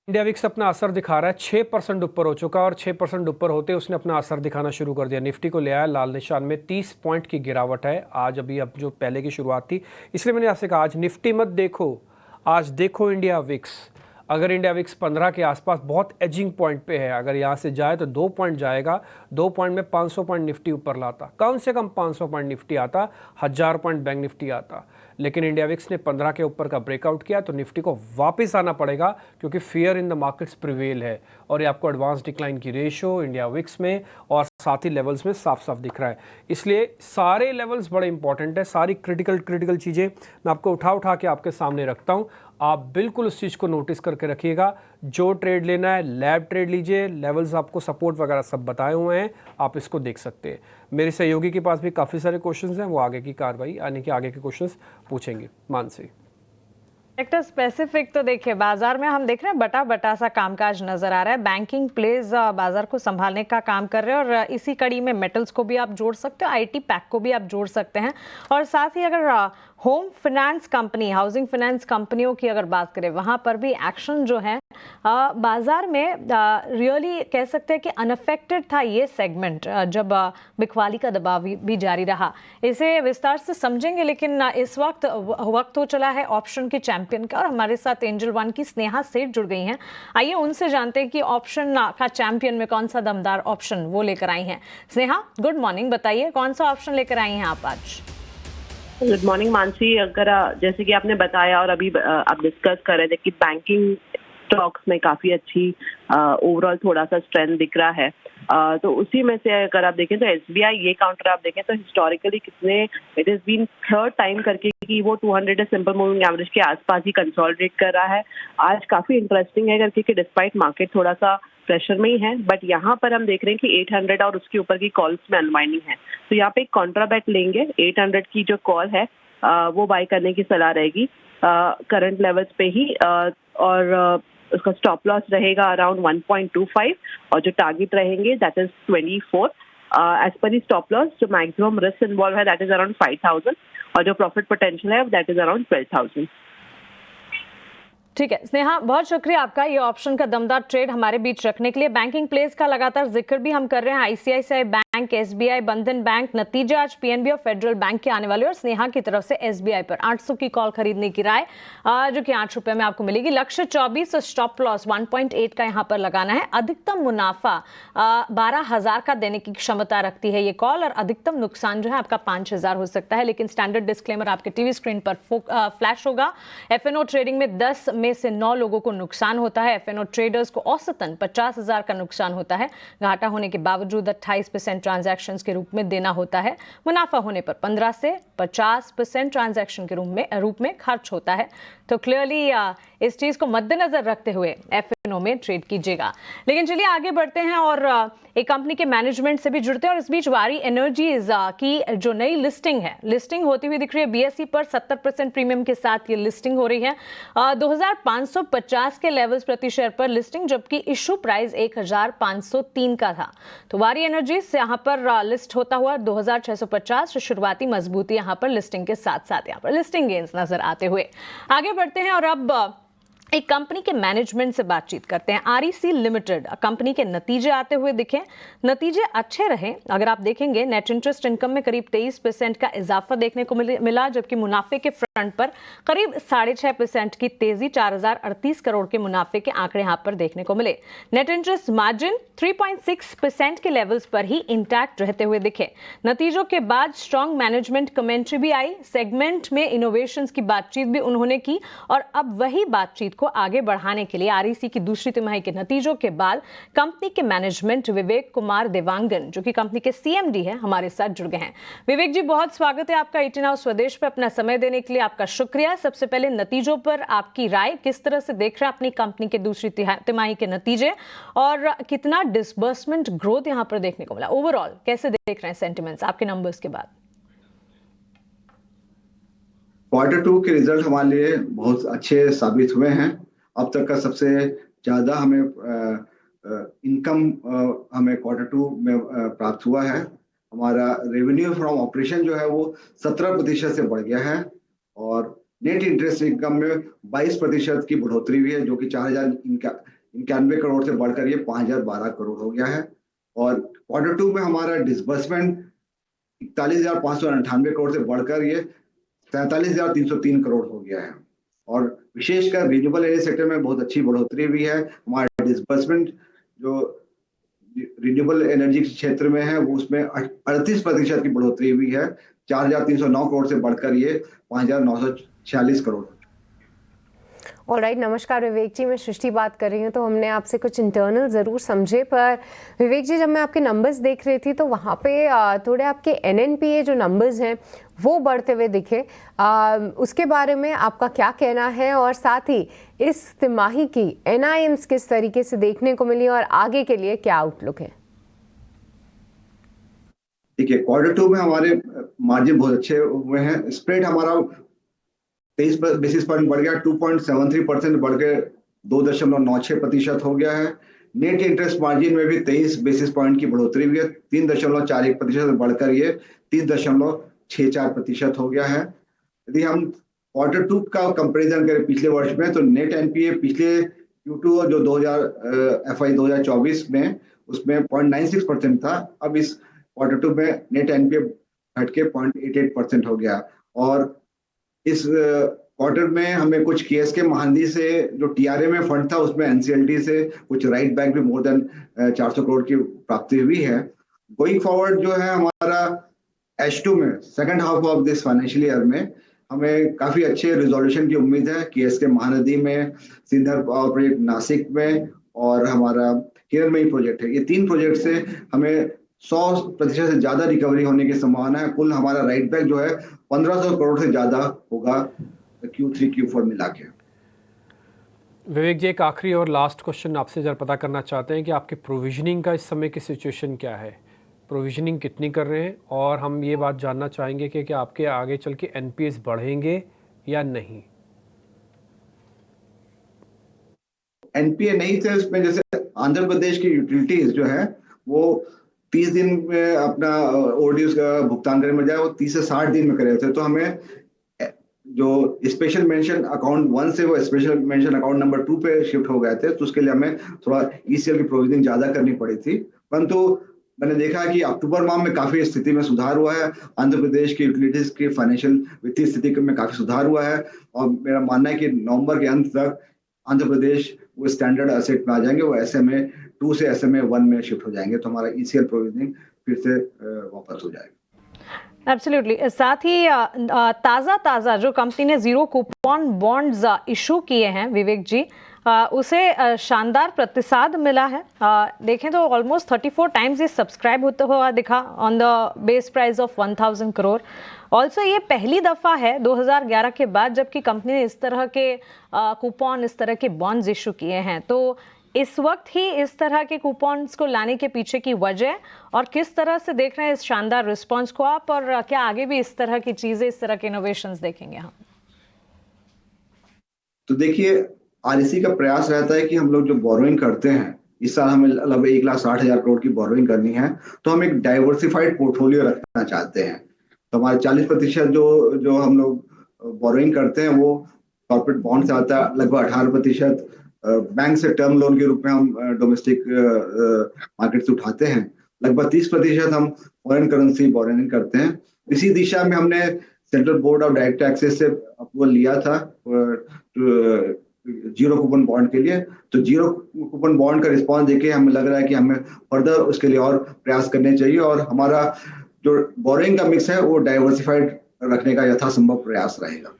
इंडिया विक्स अपना असर दिखा रहा है, 6% ऊपर हो चुका और 6% ऊपर होते उसने अपना असर दिखाना शुरू कर दिया। निफ्टी को ले आया लाल निशान में, 30 पॉइंट की गिरावट है आज। अभी अब जो पहले की शुरुआत थी, इसलिए मैंने आपसे कहा आज निफ्टी मत देखो, आज देखो इंडिया विक्स। अगर इंडिया विक्स 15 के आसपास बहुत एजिंग पॉइंट पे है, अगर यहाँ से जाए तो 2 पॉइंट जाएगा, 2 पॉइंट में 500 पॉइंट निफ्टी ऊपर लाता, कम से कम 500 पॉइंट निफ्टी आता, 1000 पॉइंट बैंक निफ्टी आता। लेकिन इंडिया विक्स ने 15 के ऊपर का ब्रेकआउट किया तो निफ्टी को वापस आना पड़ेगा क्योंकि fear in the markets prevail है और ये आपको एडवांस डिक्लाइन की रेशो इंडिया विक्स में और साथ ही लेवल्स में साफ साफ दिख रहा है। इसलिए सारे लेवल्स बड़े इंपॉर्टेंट है, सारी क्रिटिकल चीज़ें मैं आपको उठा के आपके सामने रखता हूँ। आप बिल्कुल उस चीज़ को नोटिस करके रखिएगा। जो ट्रेड लेना है लैब ट्रेड लीजिए, लेवल्स आपको सपोर्ट वगैरह सब बताए हुए हैं, आप इसको देख सकते हैं। मेरे सहयोगी के पास भी काफ़ी सारे क्वेश्चंस हैं, वो आगे की कार्रवाई यानी कि आगे के क्वेश्चंस पूछेंगे। मानसी, सेक्टर स्पेसिफिक तो देखिए बाजार में हम देख रहे हैं बटा सा कामकाज नजर आ रहा है। बैंकिंग प्लेज बाजार को संभालने का काम कर रहे हैं और इसी कड़ी में मेटल्स को भी आप जोड़ सकते हो, आईटी पैक को भी आप जोड़ सकते हैं। और साथ ही अगर home finance company, housing finance कंपनियों की अगर बात करें, वहाँ पर भी एक्शन जो है बाजार में रियली कह सकते हैं कि अनअफेक्टेड था ये सेगमेंट जब बिकवाली का दबाव भी जारी रहा। इसे विस्तार से समझेंगे, लेकिन इस वक्त हो चला है ऑप्शन के चैंपियन का और हमारे साथ एंजल वन की स्नेहा सेठ जुड़ गई हैं। आइए उनसे जानते हैं कि ऑप्शन का चैंपियन में कौन सा दमदार ऑप्शन वो लेकर आई हैं। स्नेहा, गुड मॉर्निंग, बताइए कौन सा ऑप्शन लेकर आई हैं आप आज? Good morning Mansi. अगर जैसे कि आपने बताया और अभी आप डिस्कस कर रहे थे कि बैंकिंग स्टॉक्स में काफी अच्छी ओवरऑल थोड़ा सा स्ट्रेंथ दिख रहा है, तो उसी में से अगर आप देखें तो एसबीआई ये काउंटर आप देखें तो हिस्टोरिकली कितने it is been third time करके कि वो 200 सिंपल मूविंग एवरेज के आसपास ही कंसोलिडेट कर रहा है। आज काफी इंटरेस्टिंग है करके कि डिस्पाइट मार्केट थोड़ा सा प्रेशर में ही है, बट यहाँ पर हम देख रहे हैं कि 800 और उसके ऊपर की कॉल्स में अनवाइंडिंग है, तो यहाँ पे एक कॉन्ट्राबैट लेंगे। 800 की जो कॉल है वो बाय करने की सलाह रहेगी करंट लेवल्स पे ही, और उसका स्टॉप लॉस रहेगा अराउंड 1.25 और जो टारगेट रहेंगे that is 24। As per stop loss जो मैक्सिमम रिस्क इन्वॉल्व है दैट इज अराउंड 5000 और जो प्रॉफिट पोटेंशियल है दैट इज अराउंड 12000। ठीक है स्नेहा, बहुत शुक्रिया आपका ये ऑप्शन का दमदार ट्रेड हमारे बीच रखने के लिए। बैंकिंग प्लेस का लगातार जिक्र भी हम कर रहे हैं, आईसीआईसीआई बैंक, एसबीआई, बंधन बैंक, नतीजे आज पीएनबी और फेडरल बैंक के आने वाले और स्नेहा की तरफ से एसबीआई पर 800 की कॉल खरीदने की राय जो कि 8 रुपए में आपको मिलेगी। लक्ष्य 24 और स्टॉप लॉस 1.8 का यहाँ पर लगाना है। अधिकतम मुनाफा 12,000 का देने की क्षमता रखती है ये कॉल और अधिकतम नुकसान जो है आपका 5,000 हो सकता है। लेकिन स्टैंडर्ड डिस्क्लेमर आपके टीवी स्क्रीन पर फ्लैश होगा। एफएनओ ट्रेडिंग में 10 में से 9 लोगों को नुकसान होता है। एफएनओ ट्रेडर्स को औसतन 50,000 का नुकसान होता है। घाटा होने के बावजूद 28% ट्रांजैक्शंस के रूप में देना होता है। मुनाफा होने पर 15 से 50% ट्रांजैक्शन के रूप में खर्च होता है। तो क्लियरली इस चीज को मद्देनजर रखते हुए एफएनओ दिनों में ट्रेड कीजिएगा। लेकिन चलिए आगे बढ़ते हैं और एक कंपनी के मैनेजमेंट से भी जुड़ते हैं और इस बीच वारी एनर्जीज की जो नई लिस्टिंग होती हुई दिख रही है BSE पर 70% प्रीमियम के साथ ये लिस्टिंग हो रही है। 2550 के लेवल्स प्रति शेयर पर लिस्टिंग, जबकि इशू प्राइस 1503 का था। तो वारी एनर्जीज यहाँ पर लिस्ट होता हुआ 2650 शुरुआती मजबूती यहाँ पर लिस्टिंग के साथ साथ यहाँ पर लिस्टिंग गेन्स नजर आते हुए। आगे बढ़ते हैं और अब एक कंपनी के मैनेजमेंट से बातचीत करते हैं। REC लिमिटेड कंपनी के नतीजे आते हुए दिखे, नतीजे अच्छे रहे। अगर आप देखेंगे नेट इंटरेस्ट इनकम में करीब 23% का इजाफा देखने को मिला, जबकि मुनाफे के फ्रंट पर करीब 6.5% की तेजी, 4038 करोड़ के मुनाफे के आंकड़े यहां पर देखने को मिले। नेट इंटरेस्ट मार्जिन 3.6% के लेवल्स पर ही इंटैक्ट रहते हुए दिखे। नतीजों के बाद स्ट्रॉन्ग मैनेजमेंट कमेंट्री भी आई, सेगमेंट में इनोवेशंस की बातचीत भी उन्होंने की और अब वही बातचीत को आगे बढ़ाने के लिए REC की दूसरी तिमाही के नतीजों के बाद कंपनी के मैनेजमेंट विवेक कुमार देवांगन, जो कि कंपनी के CMD है, हमारे साथ जुड़ गए हैं। विवेक जी, बहुत स्वागत है आपका 18 हाउस स्वदेश पे। अपना समय देने के लिए आपका शुक्रिया। सबसे पहले नतीजों पर आपकी राय, किस तरह से देख रहे हैं अपनी कंपनी के दूसरी तिमाही के नतीजे और कितना डिसबर्समेंट ग्रोथ यहां पर देखने को मिला? ओवरऑल कैसे देख रहे हैं सेंटिमेंट्स आपके नंबर्स के बाद? Q2 के रिजल्ट हमारे लिए बहुत अच्छे साबित हुए हैं। अब तक का सबसे ज़्यादा हमें इनकम हमें Q2 में प्राप्त हुआ है। हमारा रेवेन्यू फ्रॉम ऑपरेशन जो है वो 17% से बढ़ गया है और नेट इंटरेस्ट इनकम में 22% की बढ़ोतरी हुई है, जो कि 4091 करोड़ से बढ़कर ये 5012 करोड़ हो गया है। और Q2 में हमारा डिसबर्समेंट 41,598 करोड़ से बढ़कर ये 43,303 करोड़ हो गया है और विशेषकर रिन्यूएबल एनर्जी सेक्टर में बहुत अच्छी बढ़ोतरी हुई है। हमारा डिसबर्समेंट जो रिन्यूएबल एनर्जी के क्षेत्र में है वो उसमें 38% की बढ़ोतरी हुई है, 4,309 करोड़ से बढ़कर ये 5,946 करोड़। ऑलराइट, नमस्कार विवेक जी, मैं सृष्टि बात कर रही हूँ। तो हमने आपसे कुछ इंटरनल ज़रूर समझे, पर विवेक जी जब मैं आपके नंबर्स देख रही थी तो वहाँ पे थोड़े आपके NNPA जो नंबर्स हैं वो बढ़ते हुए दिखे। उसके बारे में आपका क्या कहना है और साथ ही इस तिमाही की NIMs किस तरीके से देखने को मिली और आगे के लिए क्या आउटलुक है? देखिए, Q2 में हमारे मार्जिन बहुत अच्छे हुए हैं। स्प्रेड हमारा 23 बेसिस पॉइंट बढ़ गया, 2.73% बढ़ के 2.96% हो गया है। नेट इंटरेस्ट मार्जिन में भी 23 बेसिस पॉइंट की बढ़ोतरी हुई है, 3.41% बढ़कर ये 3.64% हो गया है। यदि हम Q2 का कंपैरिजन करें पिछले वर्ष में, तो नेट NPA पिछले Q2 जो FY 2024 में उसमें 0.96% था, अब इस Q2 में नेट NPA घट के 0.88% हो गया। और इस क्वार्टर में हमें कुछ KSK महानदी से जो TRA में फंड था उसमें NCLT से कुछ राइट बैक भी मोर देन 400 करोड़ की प्राप्ति हुई है। गोइंग फॉरवर्ड जो है हमारा H2 में second half of this financial year में हमें काफी अच्छे रिजोल्यूशन की उम्मीद है। KSK महानदी में, सिंधर पावर प्रोजेक्ट नासिक में और हमारा हिरनमई प्रोजेक्ट है। ये 3 प्रोजेक्ट से हमें 100% से ज्यादा रिकवरी होने की संभावना है। कुल हमारा राइट बैक जो है 1500 करोड़ से ज्यादा होगा Q3 Q4 मिला के। विवेक जी, एक आखिरी और लास्ट क्वेश्चन आपसे जरा पता करना चाहते हैं कि आपके प्रोविजनिंग का इस समय की सिचुएशन क्या है? प्रोविजनिंग कितनी कर रहे हैं? और हम ये बात जानना चाहेंगे कि क्या आपके आगे चल के NPAs बढ़ेंगे या नहीं? NPA नहीं थे उसमें, जैसे आंध्र प्रदेश की यूटिलिटीज जो है वो 30 दिन में अपना ओवरड्यूज का भुगतान करने में जाए, वो 30 से 60 दिन में करे थे। तो हमें जो स्पेशल मेंशन अकाउंट 1 से वो स्पेशल मेंशन अकाउंट नंबर 2 पे शिफ्ट हो गए थे, तो उसके लिए हमें थोड़ा ECL की प्रोविजनिंग ज्यादा करनी पड़ी थी। परंतु मैंने देखा कि अक्टूबर माह में काफी स्थिति में सुधार हुआ है। आंध्र प्रदेश की यूटिलिटीज की फाइनेंशियल वित्तीय स्थिति में काफी सुधार हुआ है और मेरा मानना है कि नवंबर के अंत तक आंध्र प्रदेश वो स्टैंडर्ड एसेट में आ जाएंगे, वो SMA 2 से SMA 1 में शिफ्ट हो जाएंगे, तो हमारा ECL प्रोविजनिंग फिर से वापस हो जाएगा। एब्सोल्युटली। साथ ही ताज़ा जो कंपनी ने 0 कूपन बॉन्ड्स इशू किए हैं विवेक जी, उसे शानदार प्रतिसाद मिला है। देखें तो ऑलमोस्ट 34 टाइम्स ये सब्सक्राइब होता हुआ दिखा on the base price of 1000 crore. Also ये पहली दफ़ा है 2011 के बाद जबकि कंपनी ने इस तरह के कूपन, इस तरह के बॉन्ड्स इशू किए हैं। तो इस वक्त ही इस तरह के कूपन्स को लाने के पीछे की वजह और किस तरह से देख रहे हैं इस शानदार रिस्पांस को आप, और क्या आगे भी इस तरह की चीजें, इस तरह के इनोवेशंस देखेंगे हम? तो देखिए, आरईसी का प्रयास रहता है कि हम लोग जो बोरोइंग करते हैं, इस साल हमें लगभग 1,60,000 करोड़ की बोरोइंग करनी है, तो हम एक डाइवर्सिफाइड पोर्टफोलियो रखना चाहते हैं। तो हमारे 40% जो हम लोग बोरोइंग करते हैं वो कॉर्पोरेट बॉन्ड से आता है, लगभग 18% बैंक से टर्म लोन के रूप में हम डोमेस्टिक मार्केट से उठाते हैं, लगभग 30% हम फॉरेन करेंसी बोरोइंग करते हैं। इसी दिशा में हमने central board of direct taxes से अप्रूवल लिया था जीरो कूपन बॉन्ड के लिए। तो जीरो कूपन बॉन्ड का रिस्पांस देके हमें लग रहा है कि हमें फर्दर उसके लिए और प्रयास करने चाहिए, और हमारा जो बोरोइंग का मिक्स है वो डाइवर्सिफाइड रखने का यथासंभव प्रयास रहेगा।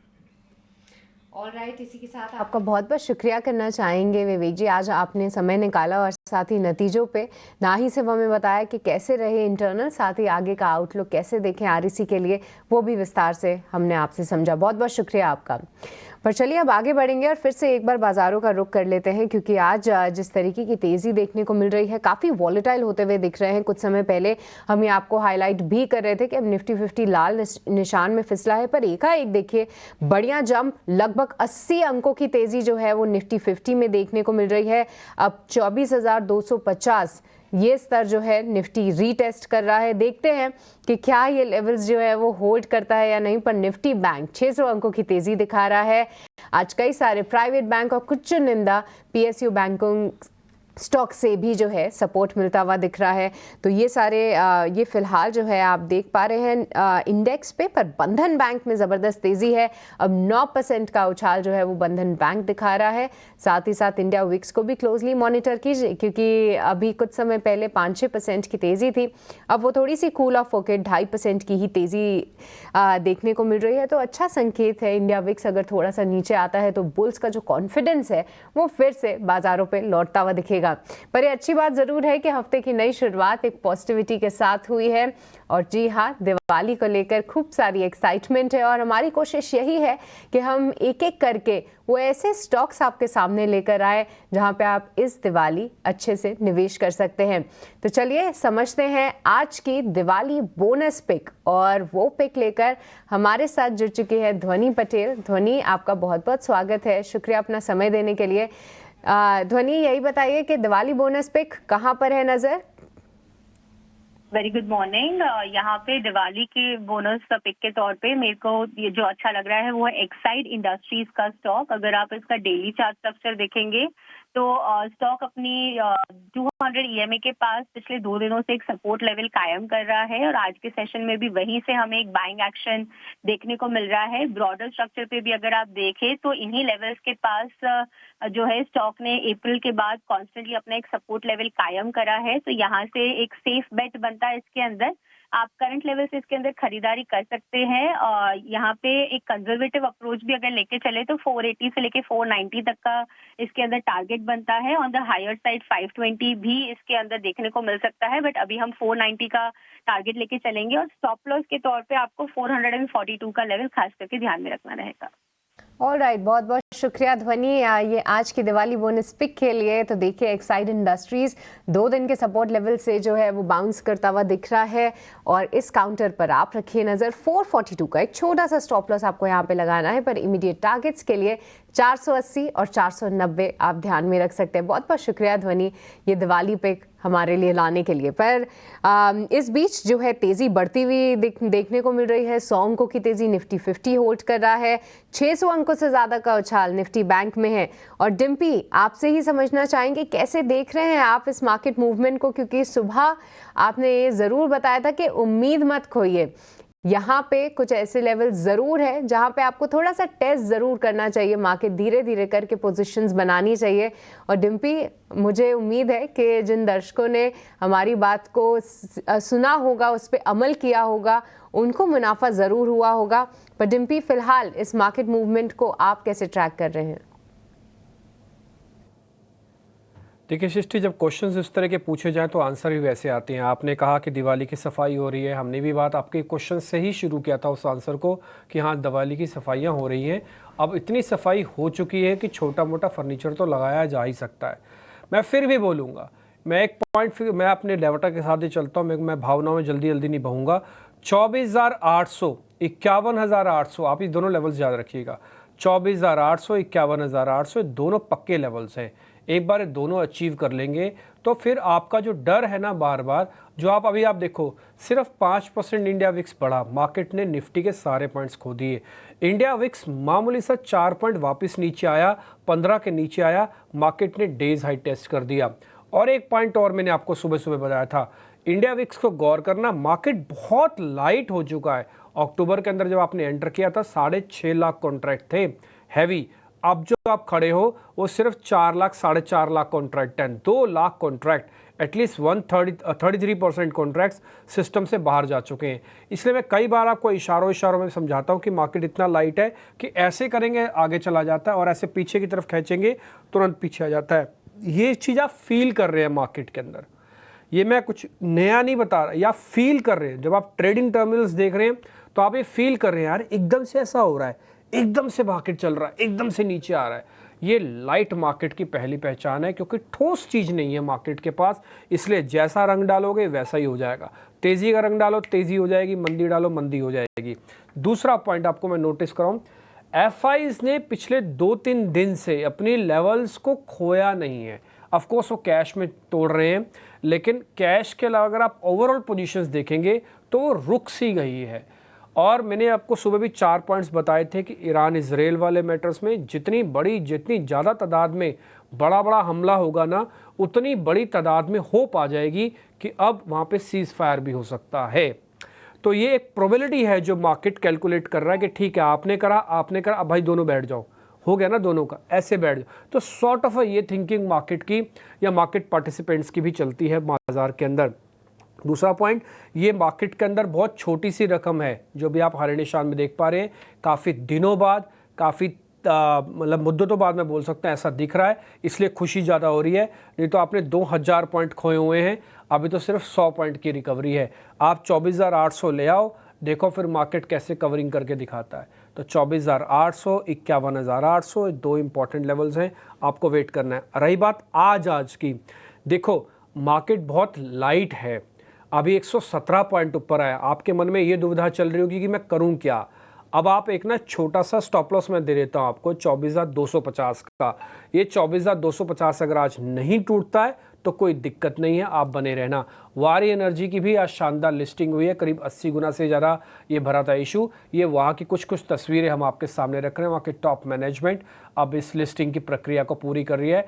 ऑलराइट, इसी के साथ आपका बहुत बहुत शुक्रिया करना चाहेंगे विवेक जी, आज आपने समय निकाला और साथ ही नतीजों पे ना ही सिर्फ हमें बताया कि कैसे रहे इंटरनल, साथ ही आगे का आउटलुक कैसे देखें आरईसी के लिए, वो भी विस्तार से हमने आपसे समझा। बहुत बहुत शुक्रिया आपका। पर चलिए अब आगे बढ़ेंगे और फिर से एक बार बाजारों का रुख कर लेते हैं, क्योंकि आज जिस तरीके की तेज़ी देखने को मिल रही है, काफ़ी वॉलेटाइल होते हुए दिख रहे हैं। कुछ समय पहले हम ये आपको हाईलाइट भी कर रहे थे कि अब निफ्टी 50 लाल निशान में फिसला है, पर एकाएक देखिए बढ़िया जंप, लगभग 80 अंकों की तेज़ी जो है वो निफ्टी 50 में देखने को मिल रही है। अब 24,250 ये स्तर जो है निफ्टी रीटेस्ट कर रहा है। देखते हैं कि क्या ये लेवल्स जो है वो होल्ड करता है या नहीं, पर निफ्टी बैंक 600 अंकों की तेजी दिखा रहा है। आज कई सारे प्राइवेट बैंक और कुछ चुनिंदा पीएसयू बैंकों स्टॉक से भी जो है सपोर्ट मिलता हुआ दिख रहा है। तो ये सारे ये फिलहाल जो है आप देख पा रहे हैं इंडेक्स पे, पर बंधन बैंक में ज़बरदस्त तेज़ी है। अब 9% का उछाल जो है वो बंधन बैंक दिखा रहा है। साथ ही साथ इंडिया विक्स को भी क्लोजली मॉनिटर कीजिए, क्योंकि अभी कुछ समय पहले 5-6% की तेज़ी थी, अब वो थोड़ी सी कूल ऑफ होकर 2.5% की ही तेज़ी देखने को मिल रही है। तो अच्छा संकेत है। इंडिया विक्स अगर थोड़ा सा नीचे आता है तो बुल्स का जो कॉन्फिडेंस है वो फिर से बाज़ारों पर लौटता हुआ दिखेगा। पर ये अच्छी बात जरूर है कि हफ्ते की नई शुरुआत एक पॉजिटिविटी के साथ हुई है, और जी हाँ, दिवाली को लेकर खूब सारी एक्साइटमेंट है, और हमारी कोशिश यही है कि हम एक एक करके वो ऐसे स्टॉक्स आपके सामने लेकर आए जहां पे आप इस दिवाली अच्छे से निवेश कर सकते हैं। तो चलिए समझते हैं आज की दिवाली बोनस पिक, और वो पिक लेकर हमारे साथ जुड़ चुकी है ध्वनि पटेल। ध्वनि, आपका बहुत बहुत स्वागत है, शुक्रिया अपना समय देने के लिए। ध्वनि, यही बताइए कि दिवाली बोनस पिक कहाँ पर है नजर? Very good morning. यहाँ पे दिवाली के बोनस पिक के तौर पे मेरे को ये जो अच्छा लग रहा है वो है एक्साइड इंडस्ट्रीज का स्टॉक। अगर आप इसका डेली चार्ट स्ट्रक्चर देखेंगे तो स्टॉक अपनी 200 EMA के पास पिछले 2 दिनों से एक सपोर्ट लेवल कायम कर रहा है, और आज के सेशन में भी वहीं से हमें एक बाइंग एक्शन देखने को मिल रहा है। ब्रॉडर स्ट्रक्चर पे भी अगर आप देखें तो इन्हीं लेवल्स के पास जो है स्टॉक ने अप्रैल के बाद कॉन्स्टेंटली अपना एक सपोर्ट लेवल कायम करा है। तो यहाँ से एक सेफ बेट बनता है इसके अंदर। आप करंट लेवल से इसके अंदर खरीदारी कर सकते हैं, और यहाँ पे एक कंजर्वेटिव अप्रोच भी अगर लेके चले तो 480 से लेके 490 तक का इसके अंदर टारगेट बनता है। ऑन द हायर साइड 520 भी इसके अंदर देखने को मिल सकता है, बट अभी हम 490 का टारगेट लेके चलेंगे, और स्टॉप लॉस के तौर पे आपको 442 का लेवल खास करके ध्यान में रखना रहेगा। ऑलराइट, बहुत बहुत शुक्रिया ध्वनि ये आज की दिवाली बोनस पिक के लिए। तो देखिए एक्साइड इंडस्ट्रीज 2 दिन के सपोर्ट लेवल से जो है वो बाउंस करता हुआ दिख रहा है, और इस काउंटर पर आप रखिए नज़र। 442 का एक छोटा सा स्टॉप लॉस आपको यहाँ पे लगाना है, पर इमीडिएट टारगेट्स के लिए 480 और 490 आप ध्यान में रख सकते हैं। बहुत बहुत शुक्रिया ध्वनि ये दिवाली पिक हमारे लिए लाने के लिए। पर इस बीच जो है तेज़ी बढ़ती हुई देखने को मिल रही है। 100 अंकों की तेज़ी निफ्टी 50 होल्ड कर रहा है, 600 अंकों से ज़्यादा का उछाल निफ्टी बैंक में है। और डिम्पी, आपसे ही समझना चाहेंगे कैसे देख रहे हैं आप इस मार्केट मूवमेंट को, क्योंकि सुबह आपने ये ज़रूर बताया था कि उम्मीद मत खोइए, यहाँ पे कुछ ऐसे लेवल ज़रूर है जहाँ पे आपको थोड़ा सा टेस्ट ज़रूर करना चाहिए, मार्केट धीरे धीरे करके पोजीशंस बनानी चाहिए। और डिम्पी, मुझे उम्मीद है कि जिन दर्शकों ने हमारी बात को सुना होगा, उस पर अमल किया होगा, उनको मुनाफा ज़रूर हुआ होगा। पर डिम्पी, फ़िलहाल इस मार्केट मूवमेंट को आप कैसे ट्रैक कर रहे हैं? देखिए सृष्टि, जब क्वेश्चंस इस तरह के पूछे जाएं तो आंसर भी वैसे आते हैं। आपने कहा कि दिवाली की सफाई हो रही है, हमने भी बात आपके क्वेश्चन से ही शुरू किया था उस आंसर को कि हाँ दिवाली की सफाइयाँ हो रही हैं। अब इतनी सफाई हो चुकी है कि छोटा मोटा फर्नीचर तो लगाया जा ही सकता है। मैं फिर भी बोलूँगा, मैं एक पॉइंट फिर मैं अपने डेटा के साथ ही चलता हूँ, मैं भावनाओं में जल्दी नहीं बहूँगा। 24,800, 51,800, आप ये दोनों लेवल्स याद रखिएगा। 24,800, 51,800 दोनों पक्के लेवल्स हैं। एक बार ये दोनों अचीव कर लेंगे तो फिर आपका जो डर है ना बार बार, जो आप देखो सिर्फ 5% इंडिया विक्स बढ़ा, मार्केट ने निफ्टी के सारे पॉइंट्स खो दिए। इंडिया विक्स मामूली सा 4 पॉइंट वापस नीचे आया, 15 के नीचे आया, मार्केट ने डेज हाई टेस्ट कर दिया। और एक पॉइंट और मैंने आपको सुबह सुबह बताया था, इंडिया विक्स को गौर करना, मार्केट बहुत लाइट हो चुका है। अक्टूबर के अंदर जब आपने एंटर किया था 6.5 लाख कॉन्ट्रैक्ट थे हैवी, अब जो आप खड़े हो वो सिर्फ 4 लाख 4.5 लाख कॉन्ट्रैक्ट है। 2 lakh contract, at least 33% contracts system से बाहर जा चुके हैं। इसलिए मैं कई बार आपको इशारों में समझाता हूं कि मार्केट इतना लाइट है कि ऐसे करेंगे आगे चला जाता है और ऐसे पीछे की तरफ खींचेंगे तुरंत पीछे आ जाता है। ये चीज़ आप फील कर रहे हैं मार्केट के अंदर, ये मैं कुछ नया नहीं बता रहा, या फील कर रहे हैं। जब आप ट्रेडिंग टर्मिनल्स देख रहे हैं तो आप ये फील कर रहे हैं, यार एकदम से ऐसा हो रहा है, एकदम से मार्केट चल रहा है, एकदम से नीचे आ रहा है। ये लाइट मार्केट की पहली पहचान है, क्योंकि ठोस चीज़ नहीं है मार्केट के पास, इसलिए जैसा रंग डालोगे वैसा ही हो जाएगा। तेज़ी का रंग डालो तेज़ी हो जाएगी, मंदी डालो मंदी हो जाएगी। दूसरा पॉइंट आपको मैं नोटिस कराऊं, एफआईज ने पिछले 2-3 दिन से अपनी लेवल्स को खोया नहीं है। ऑफकोर्स वो कैश में तोड़ रहे हैं, लेकिन कैश के अलावा अगर आप ओवरऑल पोजीशंस देखेंगे तो वो रुक सी गई है। और मैंने आपको सुबह भी 4 पॉइंट्स बताए थे कि ईरान इजराइल वाले मैटर्स में जितनी ज़्यादा तादाद में बड़ा हमला होगा ना, उतनी बड़ी तादाद में होप आ जाएगी कि अब वहाँ पे सीज़ फायर भी हो सकता है। तो ये एक प्रोबेबिलिटी है जो मार्केट कैलकुलेट कर रहा है कि ठीक है आपने करा अब भाई दोनों बैठ जाओ, हो गया ना दोनों का, ऐसे बैठ जाओ। तो सॉर्ट ऑफ ये थिंकिंग मार्केट की या मार्केट पार्टिसिपेंट्स की भी चलती है बाजार के अंदर। दूसरा पॉइंट, ये मार्केट के अंदर बहुत छोटी सी रकम है जो भी आप हरे निशान में देख पा रहे हैं। काफ़ी दिनों बाद, काफ़ी मतलब मुद्दतों बाद मैं बोल सकता हूँ ऐसा दिख रहा है, इसलिए खुशी ज़्यादा हो रही है। नहीं तो आपने 2000 पॉइंट खोए हुए हैं, अभी तो सिर्फ 100 पॉइंट की रिकवरी है। आप 24,800 ले आओ, देखो फिर मार्केट कैसे कवरिंग करके दिखाता है। तो 24,800, 51,800 दो इंपॉर्टेंट लेवल्स हैं, आपको वेट करना है। रही बात आज की, देखो मार्केट बहुत लाइट है, अभी 117 पॉइंट ऊपर आया। आपके मन में ये दुविधा चल रही होगी कि मैं करूं क्या। अब आप एक ना छोटा सा स्टॉप लॉस मैं दे देता हूं आपको 24,250 का। ये 24,250 अगर आज नहीं टूटता है तो कोई दिक्कत नहीं है, आप बने रहना। वारी एनर्जी की भी आज शानदार लिस्टिंग हुई है, करीब 80 गुना से ज़्यादा ये भरा था इशू। ये वहाँ की कुछ तस्वीरें हम आपके सामने रख रहे हैं। वहाँ के टॉप मैनेजमेंट अब इस लिस्टिंग की प्रक्रिया को पूरी कर रही है।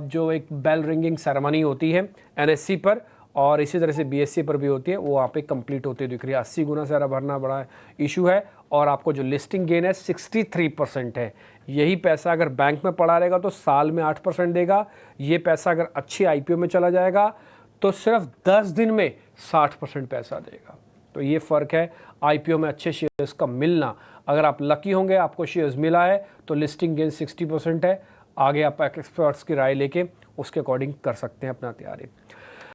जो एक बेल रिंगिंग सेरेमनी होती है NSE पर और इसी तरह से BSE पर भी होती है, वो आप एक कंप्लीट होती दिख रही है। 80 गुना से ज़्यादा भरना बड़ा इशू है। और आपको जो लिस्टिंग गेन है 63% है। यही पैसा अगर बैंक में पड़ा रहेगा तो साल में 8% देगा। ये पैसा अगर अच्छी IPO में चला जाएगा तो सिर्फ 10 दिन में 60% पैसा देगा। तो ये फ़र्क है IPO में अच्छे शेयर्स का मिलना। अगर आप लकी होंगे, आपको शेयर्स मिला है, तो लिस्टिंग गेन 60% है। आगे आप एक्सपर्ट्स की राय लेके उसके अकॉर्डिंग कर सकते हैं अपना तैयारी।